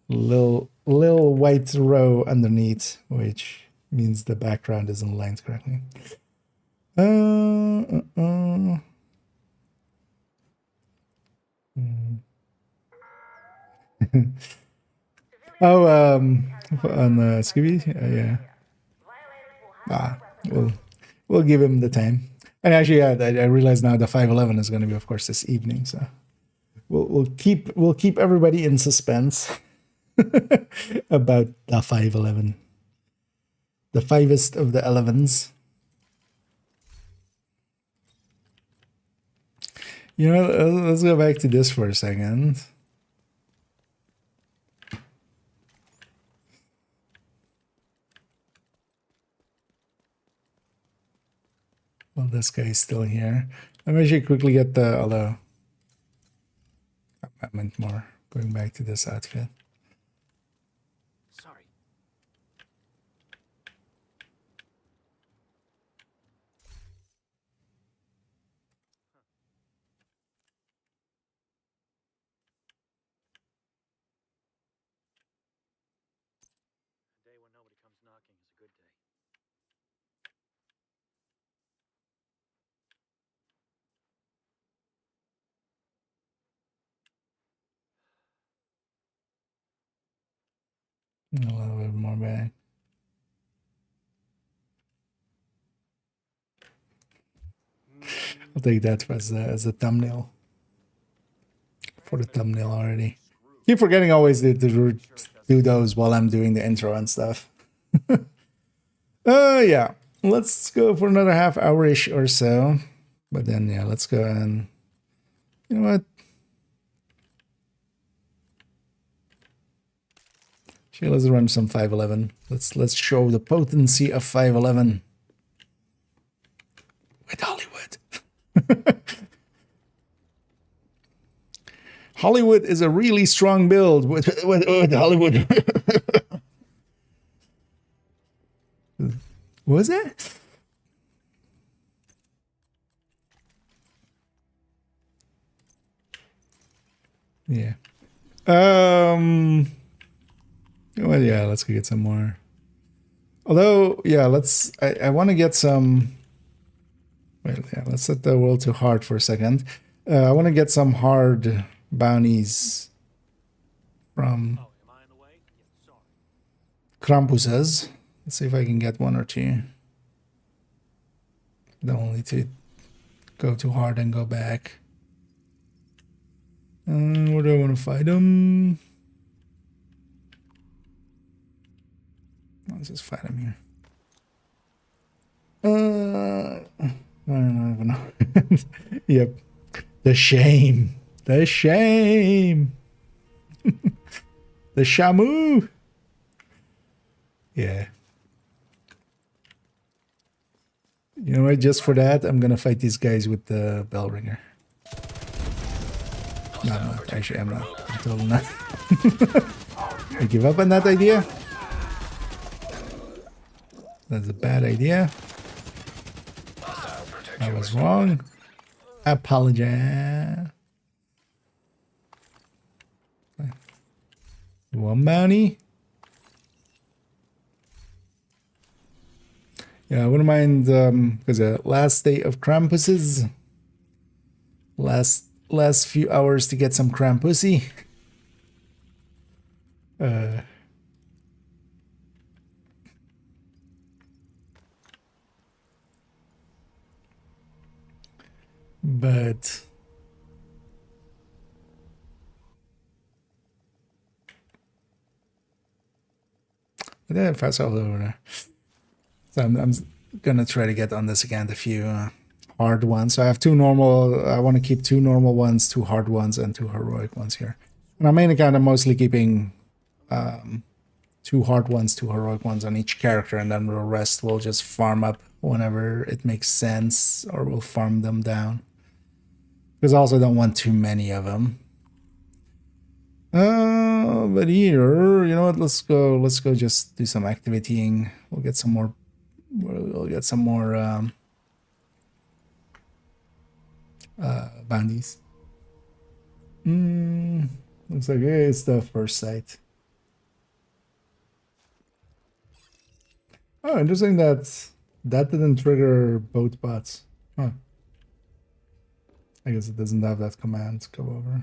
little white row underneath, which means the background isn't aligned correctly. Oh, on Scooby? Yeah. We'll give him the time. And actually, yeah, I realize now the 511 is going to be, of course, this evening. So we'll keep everybody in suspense about the 511, the 5th of the 11s. You know, let's go back to this for a second. Well, this guy is still here. Let me actually quickly get the, although I meant more going back to this outfit. Sorry. A little bit more back. I'll take that as a thumbnail. For the thumbnail already. Keep forgetting always to do those while I'm doing the intro and stuff. Yeah. Let's go for another half hour-ish or so. But then, yeah, let's go and... You know what? Okay, let's run some 511. Let's show the potency of 511. With Hollywood. Hollywood is a really strong build with Hollywood. What was that? Yeah. Well, yeah, let's go get some more. Although, yeah, I want to get some... Well, yeah, let's set the world to hard for a second. I want to get some hard bounties from Krampuses. Let's see if I can get one or two. Don't need to go too hard and go back. Where do I want to fight them? Let's just fight him here. I don't even know. Yep. The shame. The shame. The Shamu. Yeah. You know what? Just for that, I'm gonna fight these guys with the bell ringer. No, I'm not. Actually, I'm not. I'm totally not. I give up on that idea. That's a bad idea. I was wrong. I apologize. One bounty. Yeah, I wouldn't mind because the last day of Krampuses. Last few hours to get some Krampusy. But then fast all over there. So I'm gonna try to get on this again. The few hard ones. So I have two normal. I want to keep two normal ones, two hard ones, and two heroic ones here. And I'm mainly kind of mostly keeping two hard ones, two heroic ones on each character, and then the rest will just farm up whenever it makes sense, or we'll farm them down. Because I also don't want too many of them. But here, you know what? Let's go just do some activating. We'll get some more. We'll get some more bounties. Looks like it's the first sight. Oh, interesting that didn't trigger both bots. Huh. I guess it doesn't have that command to go over.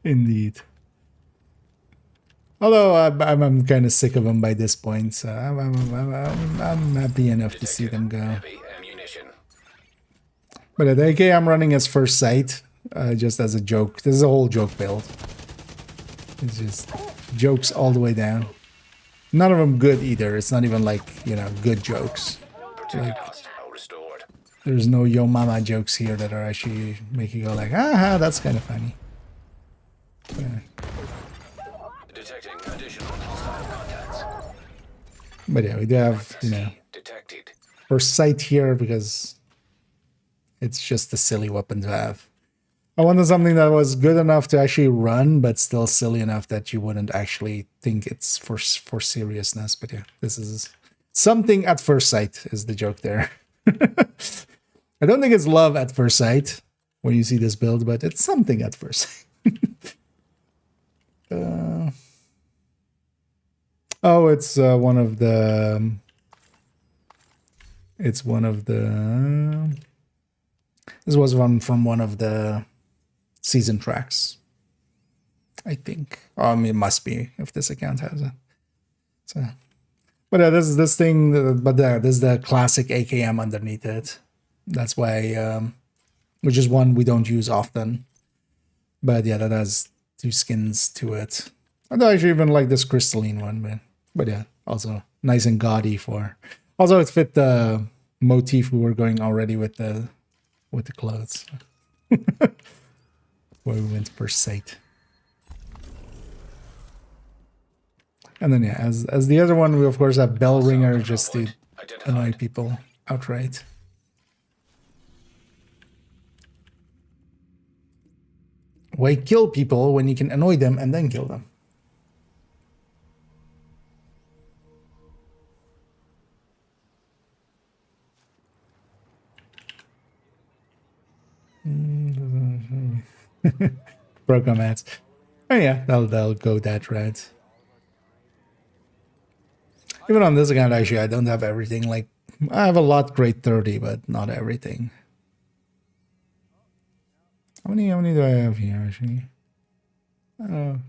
Indeed. Although I'm kind of sick of them by this point, so I'm happy enough to see them go. Heavy ammunition. But at AK, I'm running as first sight, just as a joke. This is a whole joke build. It's just jokes all the way down. None of them good either. It's not even like, you know, good jokes. Like, Restored. there's no yo mama jokes here that are actually make you go like, aha, that's kind of funny. Yeah. Detecting additional hostile contacts. But yeah, we do have, you know, Detected. first sight here because it's just a silly weapon to have. I wanted something that was good enough to actually run, but still silly enough that you wouldn't actually think it's for seriousness. But yeah, this is something at first sight is the joke there. I don't think it's love at first sight when you see this build, but it's something at first sight. Oh, it's one of the. It's one of the. This was one from one of the season tracks, I think. I mean, it must be if this account has it. So, but this is this thing. But this is the classic AKM underneath it. That's why, which is one we don't use often. But yeah, that has 2 skins to it. I don't actually even like this crystalline one, but yeah, also nice and gaudy for. Also, it fit the motif we were going already with the clothes. Where we went per sight. And then yeah, as the other one, we of course have bell ringer just to annoy people outright. Why kill people when you can annoy them and then kill them? Program ads. Oh yeah, they'll go that route. Even on this account, actually, I don't have everything. Like, I have a lot grade 30, but not everything. How many do I have here, actually?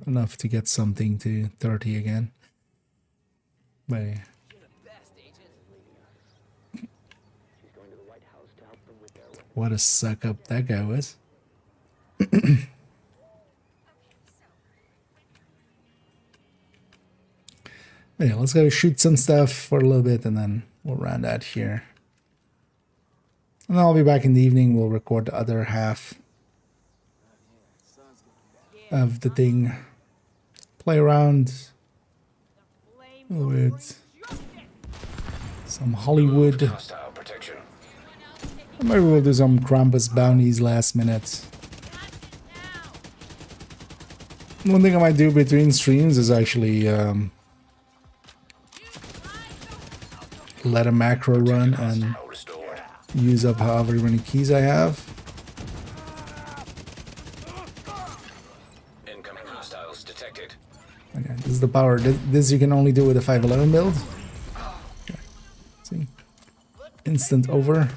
Enough to get something to 30 again. But yeah. What a suck up that guy was. Yeah, let's go shoot some stuff for a little bit and then we'll round out here. And I'll be back in the evening. We'll record the other half of the thing. Play around with some Hollywood. Hostile protection. Maybe we'll do some Krampus bounties last minute. One thing I might do between streams is actually let a macro run and use up however many keys I have. Incoming hostiles detected. Okay, this is the power. This you can only do with a 511 build. Okay. See, instant over.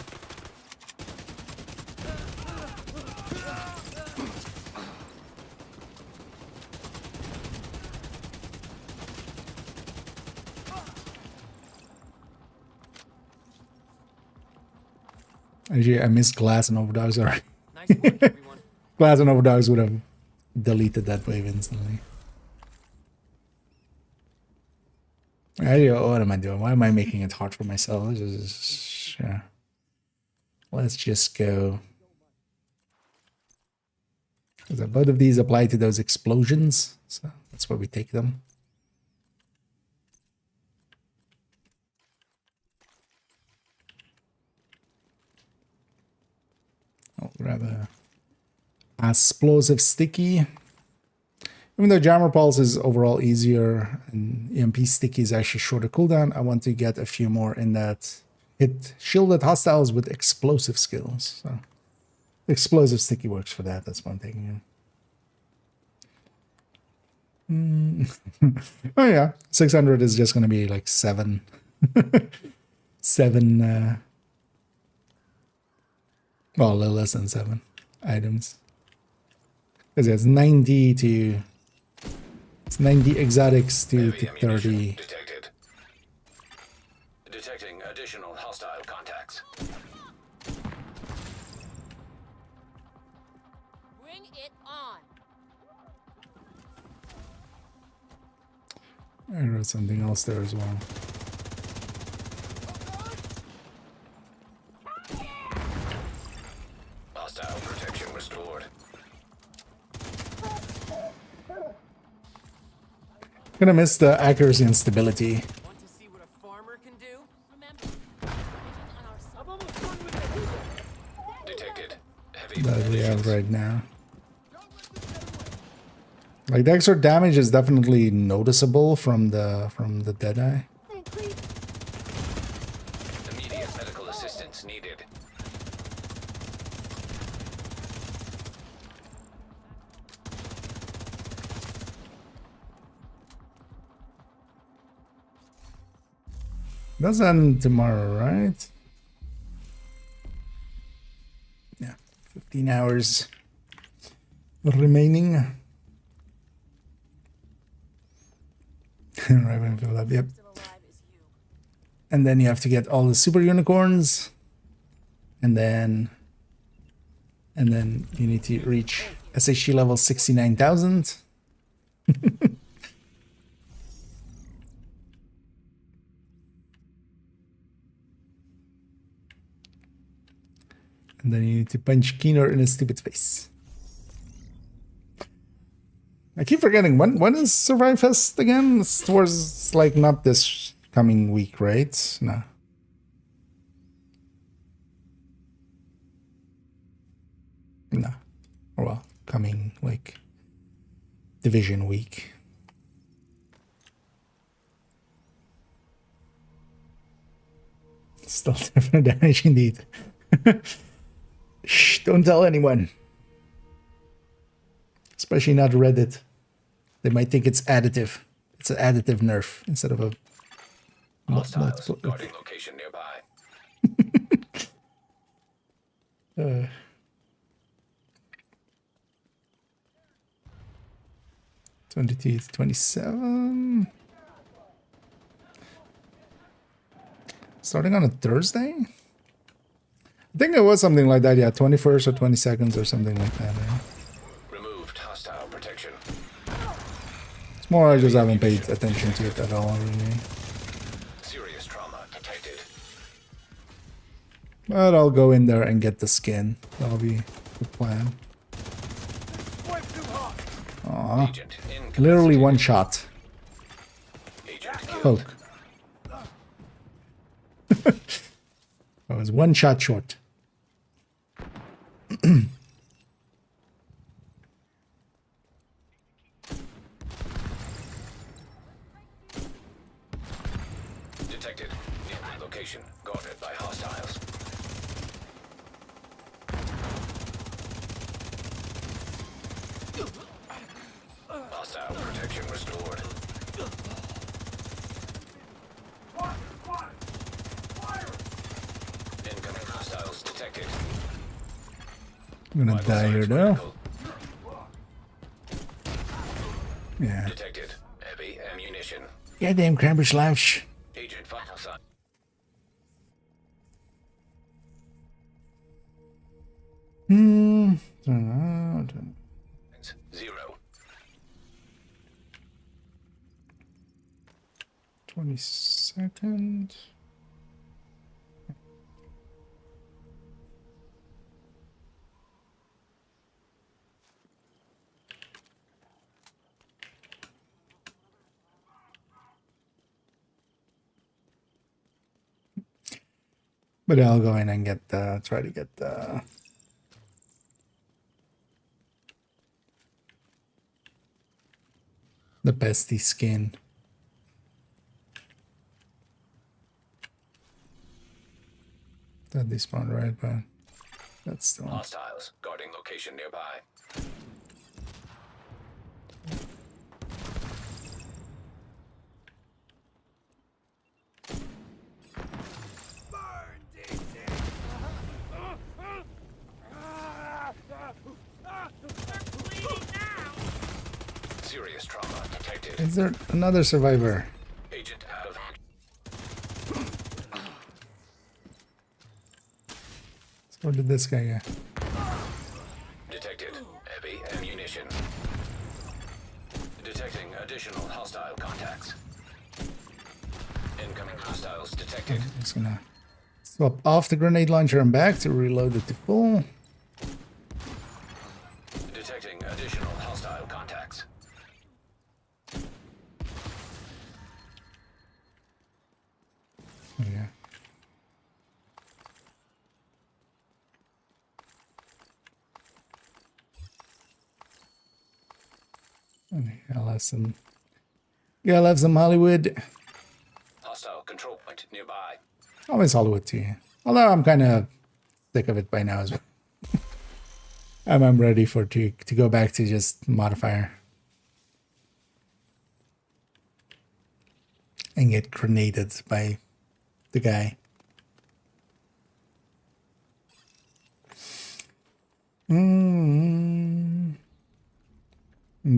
Actually, I missed Glass and Overdogs already. Nice work, everyone. Glass and Overdogs would have deleted that wave instantly. What am I doing? Why am I making it hard for myself? Yeah. Let's just go. Because both of these apply to those explosions, so that's where we take them. I'll grab a explosive sticky. Even though Jammer Pulse is overall easier and EMP sticky is actually shorter cooldown, I want to get a few more in that hit shielded hostiles with explosive skills. So explosive sticky works for that. That's one thing. Yeah. Oh yeah, 600 is just going to be like 7 well, a little less than 7 items. Because it's 90 to... It's 90 exotics to 30. Detected. Detecting additional hostile contacts. Bring it on. I wrote something else there as well. Hostile protection restored. Gonna miss the accuracy and stability Want to see what a farmer can do? Remember, on our side. Detected. Heavy that we have munitions. right now. Like the extra damage is definitely noticeable from the Deadeye. Immediate medical assistance needed. That's on tomorrow, right? Yeah, 15 hours remaining. Right when fill up, yep. Still alive is you. And then you have to get all the super unicorns, and then you need to reach SHG level 69,000. And then you need to punch Keener in his stupid face. I keep forgetting, when is Survive Fest again? It's towards, like, not this coming week, right? No. No. Or well, coming, like, Division week. Still different damage indeed. Shh, don't tell anyone. Especially not Reddit. They might think it's additive. It's an additive nerf instead of a Hostiles guarding location nearby. 22 to 27. Starting on a Thursday? I think it was something like that, yeah. 21st or 22nd or something like that. Yeah. Removed hostile protection. It's more I just haven't paid attention to it at all, really. Serious trauma detected. But I'll go in there and get the skin. That'll be the plan. Aw. Agent Literally one shot. Agent killed. Poke. I was one shot short. Detected. Near location. Guarded by hostiles. Hostile protection restored. Incoming hostiles detected. I'm gonna die here though. Critical. Yeah. Detected. Heavy ammunition. Goddamn crabber slouch. Agent vital sign. Zero. 22nd. But I'll go in and get the, try to get the bestie skin. That despawned right, but that's still. Hostiles guarding location nearby. Serious trauma detected. Is there another survivor? Agent out of action. Where did this guy go? Detected. Heavy ammunition. Detecting additional hostile contacts. Incoming hostiles detected. I'm just gonna swap off the grenade launcher and back to reload it to full. Detecting additional hostile contacts. Oh, yeah. Okay, I'll have some. Yeah, I'll have some Hollywood. Hostile control point nearby. Always Hollywood too. Although I'm kind of sick of it by now as well. I'm ready for to go back to just modifier and get grenaded by the guy.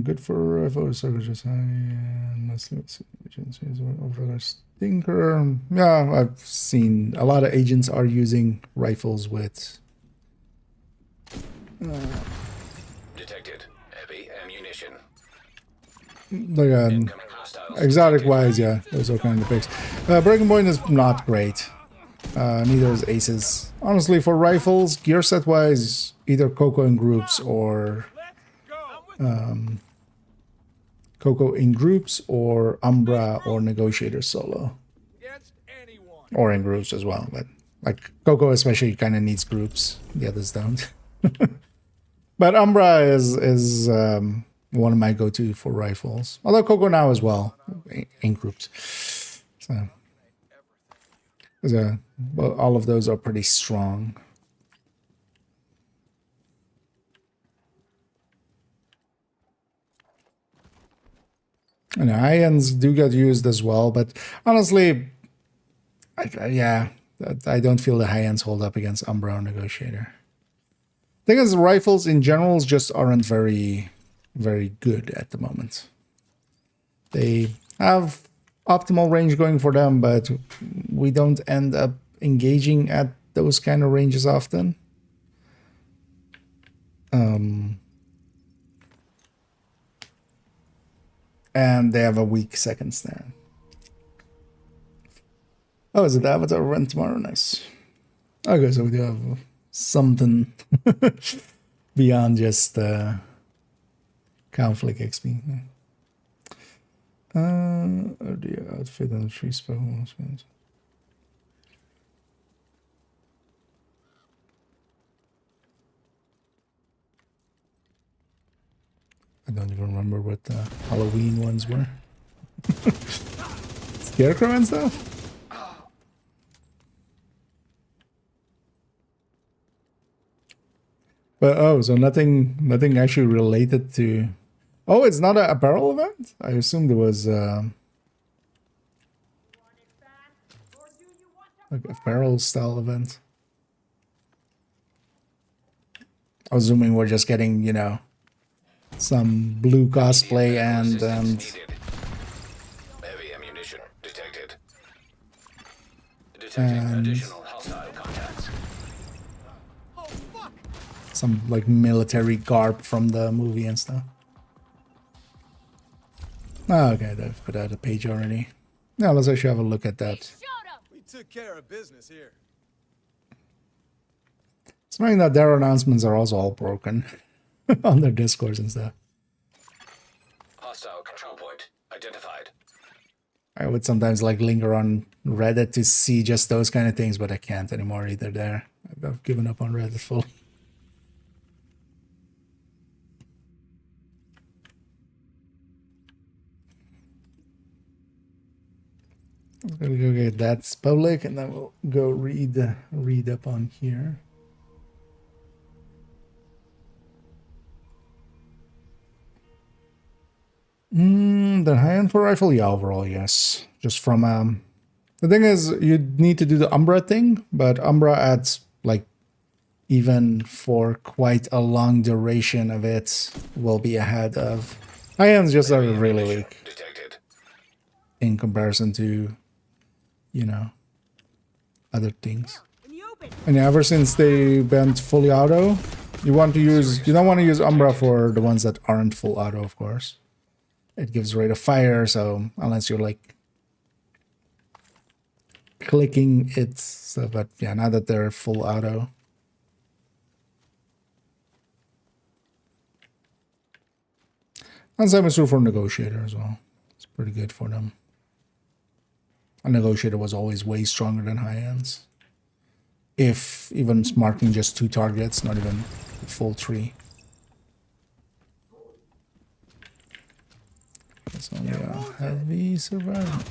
Good for rifle just high and agencies over stinker. Yeah, I've seen a lot of agents are using rifles with Detected. Heavy ammunition. like Incoming hostiles. exotic wise, yeah, those are kind of picks. Breaking point is not great. Neither is aces. Honestly, for rifles, gear set wise, either Coco in groups or Coco in groups or Umbra or Negotiator solo. Or in groups as well, but like Coco especially kind of needs groups. The others don't. But Umbra is one of my go-to for rifles. Although Coco now as well in groups. So well, all of those are pretty strong. And high ends do get used as well, but honestly, I don't feel the high ends hold up against Umbra or Negotiator. Thing is, rifles in general just aren't very good at the moment. They have optimal range going for them, but we don't end up engaging at those kind of ranges often. And they have a weak second stand. Oh, is it the Avatar run tomorrow? Nice. Okay, so we do have something beyond just conflict XP. The outfit and the tree spell. I don't even remember what the Halloween ones were. Scarecrow and stuff? But oh, so nothing actually related to. Oh, it's not an apparel event? I assumed it was like apparel style event. I was assuming we're just getting, you know, some blue cosplay and Heavy ammunition detected. Detecting additional hostile contacts. some like military garb from the movie and stuff. Oh, okay, they've put out a page already. Now let's actually have a look at that. We took care of business here. It's knowing that their announcements are also all broken on their discourse and stuff. Hostile control point identified. I would sometimes like linger on Reddit to see just those kind of things, but I can't anymore either there. I've given up on Reddit fully. I'm gonna go get that's public, and then we'll go read up on here. The high-end for rifle, yeah, overall, yes. Just from the thing is, you need to do the Umbra thing, but Umbra adds like even for quite a long duration of it will be ahead of high-ends. Just are really weak Detected. in comparison to, you know, other things. And ever since they banned fully auto, you don't want to use Umbra for the ones that aren't full auto, of course. It gives rate of fire, so unless you're like clicking it, so, but yeah, now that they're full auto. And same is true for Negotiator as well. It's pretty good for them. A Negotiator was always way stronger than high ends. If even marking just 2 targets, not even the full 3. It's only a heavy survival.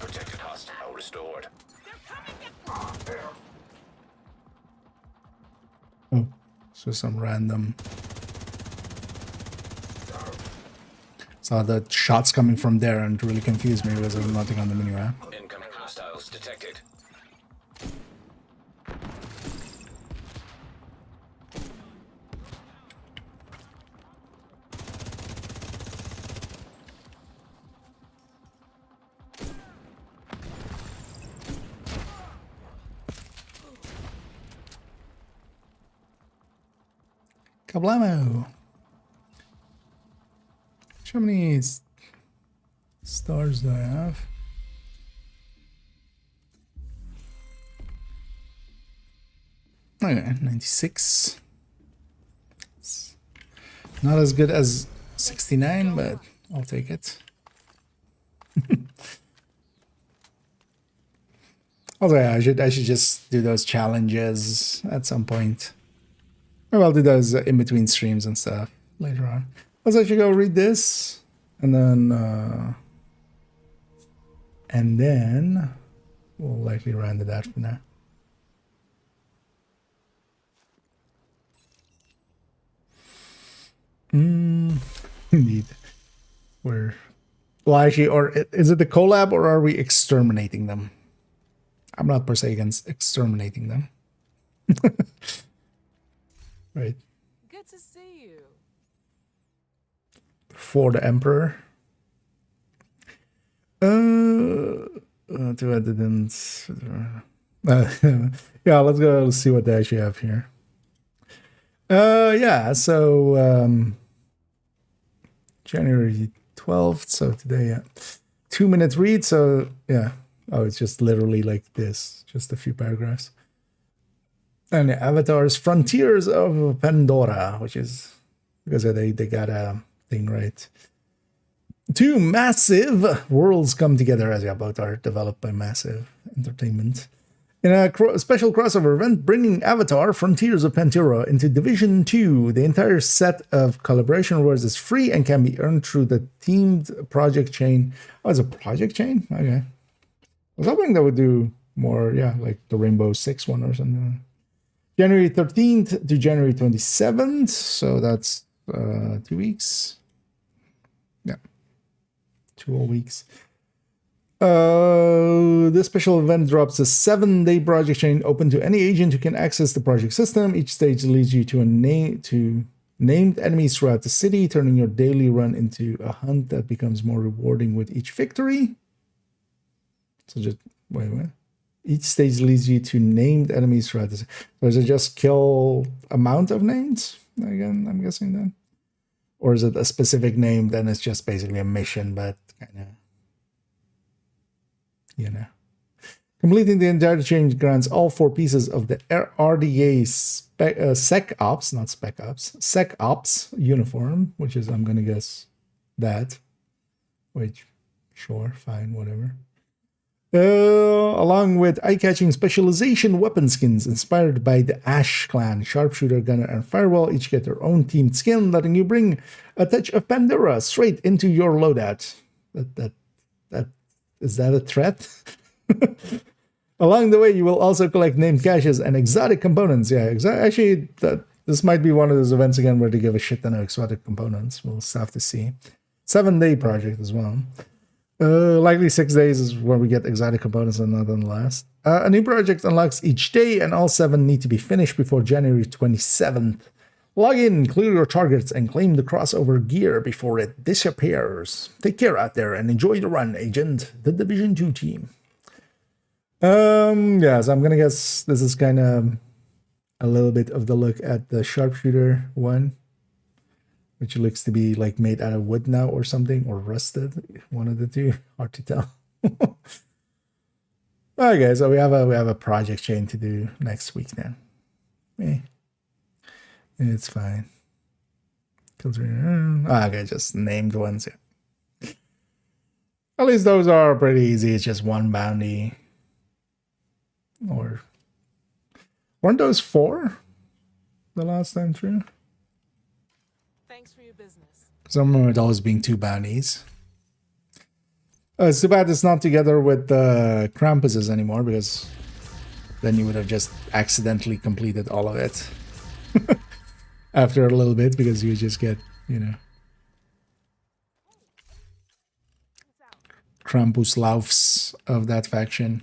Protected hostile restored. Oh, so some random saw the shots coming from there and it really confused me because there was nothing on the menu map. Incoming hostiles detected. Kablamo! How many stars do I have? Okay, 96. It's not as good as 69, but I'll take it. Also, yeah, I should just do those challenges at some point. Maybe I'll do those in between streams and stuff later on. Also, I should go read this, and then we'll likely round it out for now. Indeed. Well, actually, or is it the collab, or are we exterminating them? I'm not per se against exterminating them. Right. Good to see you. For the Emperor. To evidence. Yeah, let's go see what they actually have here. Yeah, so January 12th, so today, yeah. 2-minute read, so yeah. Oh, it's just literally like this, just a few paragraphs. And the Avatar's Frontiers of Pandora, which is because they got a thing right. 2 massive worlds come together, as yeah, both are developed by Massive Entertainment. In a special crossover event, bringing Avatar Frontiers of Pandora into Division 2, the entire set of collaboration rewards is free and can be earned through the themed project chain. Oh, it's a project chain? Okay. I was hoping that would do more, yeah, like the Rainbow Six one or something. January 13th to January 27th, so that's 2 weeks. Yeah, 2 whole weeks. This special event drops a 7-day project chain open to any agent who can access the project system. Each stage leads you to named enemies throughout the city, turning your daily run into a hunt that becomes more rewarding with each victory. So just wait. Each stage leads you to named enemies throughout the city. So is it just kill amount of names? Again, I'm guessing then. Or is it a specific name? Then it's just basically a mission, but kind of, you know. Completing the entire change grants all 4 pieces of the RDA Sec Ops, not Spec Ops, Sec Ops uniform, which is, I'm going to guess, that. Which, sure, fine, whatever. Along with eye-catching specialization weapon skins inspired by the Ash Clan, Sharpshooter, Gunner, and Firewall each get their own themed skin, letting you bring a touch of Pandora straight into your loadout. Is that a threat? Along the way, you will also collect named caches and exotic components. Yeah, actually, this might be one of those events again where they give a shit ton of exotic components. We'll have to see. 7-day project as well. Likely 6 days is where we get exotic components and not on the last. A new project unlocks each day, and all 7 need to be finished before January 27th. Log in, clear your targets, and claim the crossover gear before it disappears. Take care out there and enjoy the run, Agent. The Division 2 team. Yeah, so I'm gonna guess this is kind of a little bit of the look at the Sharpshooter one, which looks to be like made out of wood now or something, or rusted. One of the two. Hard to tell. Okay, so we have a project chain to do next week then. It's fine. Okay, just named ones. Yeah. At least those are pretty easy. It's just 1 bounty. Or weren't those 4 the last time through? Thanks for your business. Because I remember it always being 2 bounties. It's too bad it's not together with the Krampuses anymore, because then you would have just accidentally completed all of it. After a little bit, because you just get, you know. Krampus Laufs of that faction.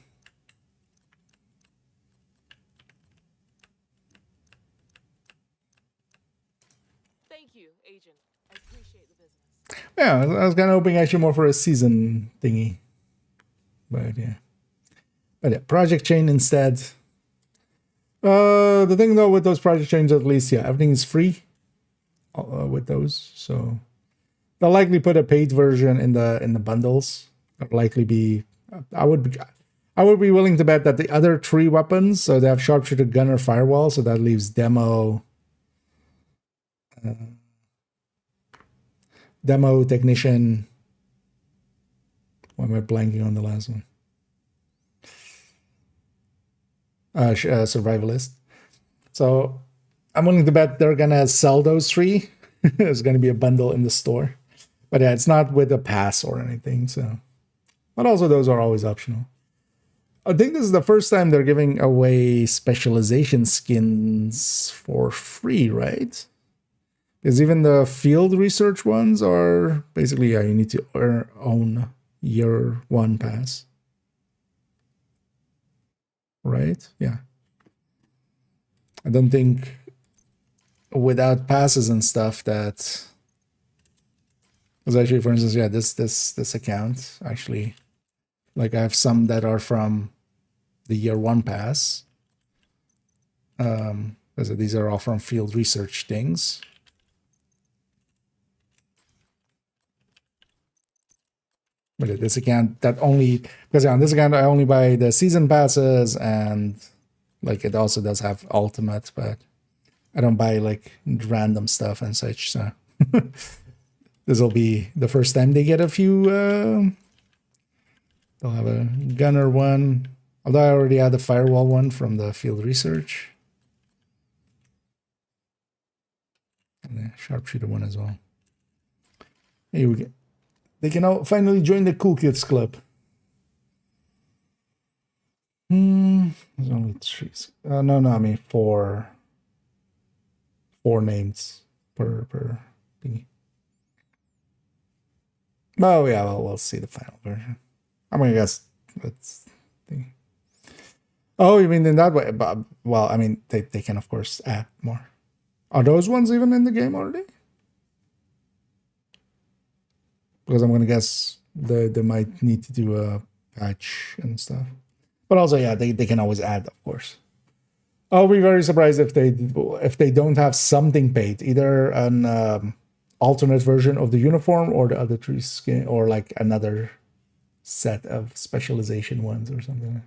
Thank you, Agent. I appreciate the business. Yeah, I was kind of hoping actually more for a season thingy. But yeah. Project chain instead. The thing though with those project chains, at least, yeah, everything is free with those. So they'll likely put a paid version in the bundles. It'll likely be. I would be willing to bet that the other 3 weapons, so they have sharpshooter, gunner, firewall, so that leaves demo, technician. Why am I blanking on the last one? Survivalist. So I'm willing to bet they're gonna sell those 3. There's gonna be a bundle in the store, but yeah, it's not with a pass or anything. So, but also those are always optional. I think this is the first time they're giving away specialization skins for free, right? Because even the field research ones are basically, yeah, you need to own year 1 pass. Right? Yeah. I don't think without passes and stuff that, because actually, for instance, yeah, this account actually, like I have some that are from the year 1 pass. Because these are all from field research things. But this account that only, because on this account I only buy the season passes, and like it also does have ultimate, but I don't buy like random stuff and such. So this will be the first time they get a few. They'll have a gunner one, although I already had the firewall one from the field research, and the sharpshooter one as well. Here we go. They can all finally join the Cool Kids Club. There's only 3. No, I mean 4 names per thingy. Oh yeah, well, we'll see the final version. I'm gonna guess that's the. Oh, you mean in that way? But well, I mean they can of course add more. Are those ones even in the game already? Because I'm going to guess they might need to do a patch and stuff. But also, yeah, they can always add, of course. I'll be very surprised if they don't have something paid. Either an alternate version of the uniform or the other 3 skin, or like another set of specialization ones or something.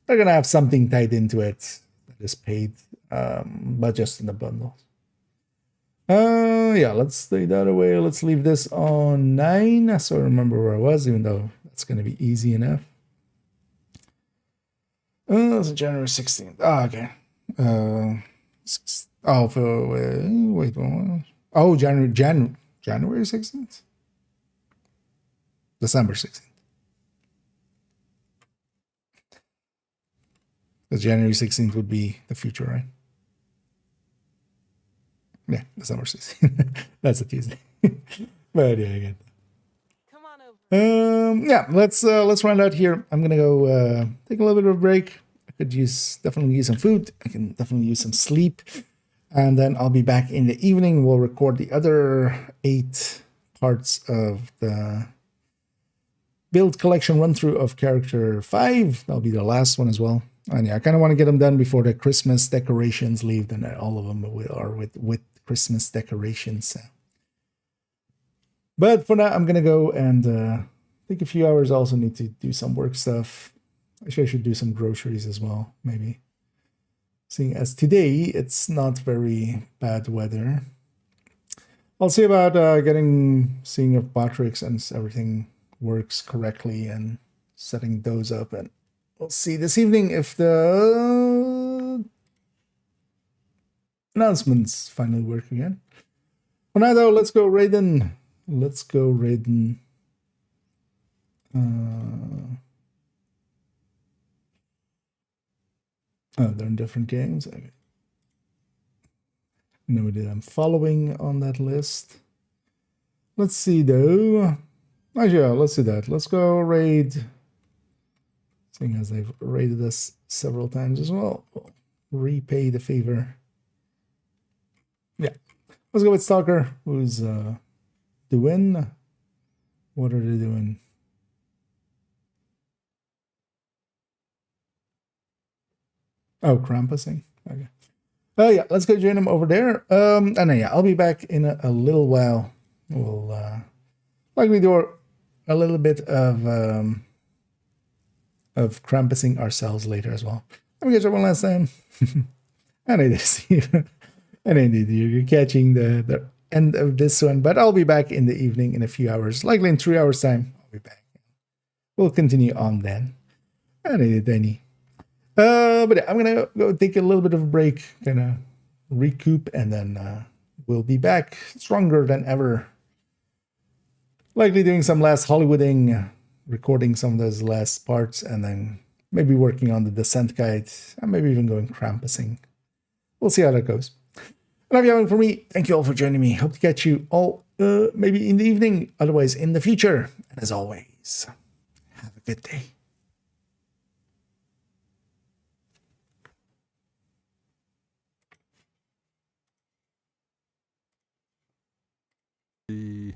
They're going to have something tied into it that is paid, but just in the bundles. Yeah, let's stay that away. Let's leave this on 9, so I remember where I was, even though that's going to be easy enough. It's January 16th. Oh, okay. Wait. Oh, January 16th? December 16th. Because January 16th would be the future, right? Yeah, December 16th. That's a Tuesday. But yeah, again. Come on over. Yeah, let's run out here. I'm gonna go take a little bit of a break. I could definitely use some food. I can definitely use some sleep. And then I'll be back in the evening. We'll record the other 8 parts of the build collection run through of character 5. That'll be the last one as well. And yeah, I kind of want to get them done before the Christmas decorations leave. Then all of them are with Christmas decorations. So. But for now, I'm gonna go and take a few hours. I also need to do some work stuff. Actually, I should do some groceries as well, maybe. Seeing as today it's not very bad weather. I'll see about seeing if Batrix and everything works correctly and setting those up, and we'll see this evening if the announcements finally work again. For now, though, let's go Raiden. Oh, they're in different games. Okay. No idea I'm following on that list. Let's see, though. Actually, yeah, let's do that. Let's go raid. Seeing as they've raided us several times as well. We'll repay the favor. Yeah. Let's go with Stalker, who's doing. What are they doing? Oh, Krampusing. Okay. Oh yeah, let's go join him over there. And then, yeah, I'll be back in a little while. We'll likely do a little bit of Krampusing ourselves later as well. Let me catch up one last time. And it is, and indeed, you're catching the end of this one. But I'll be back in the evening in a few hours, likely in 3 hours time. I'll be back. We'll continue on then. And indeed, Danny. But yeah, I'm gonna go take a little bit of a break, kind of recoup, and then we'll be back stronger than ever. Likely doing some last Hollywooding, recording some of those last parts, and then maybe working on the descent guide, and maybe even going Krampusing. We'll see how that goes. Enough yapping for me. Thank you all for joining me. Hope to catch you all maybe in the evening, otherwise in the future. And as always, have a good day. The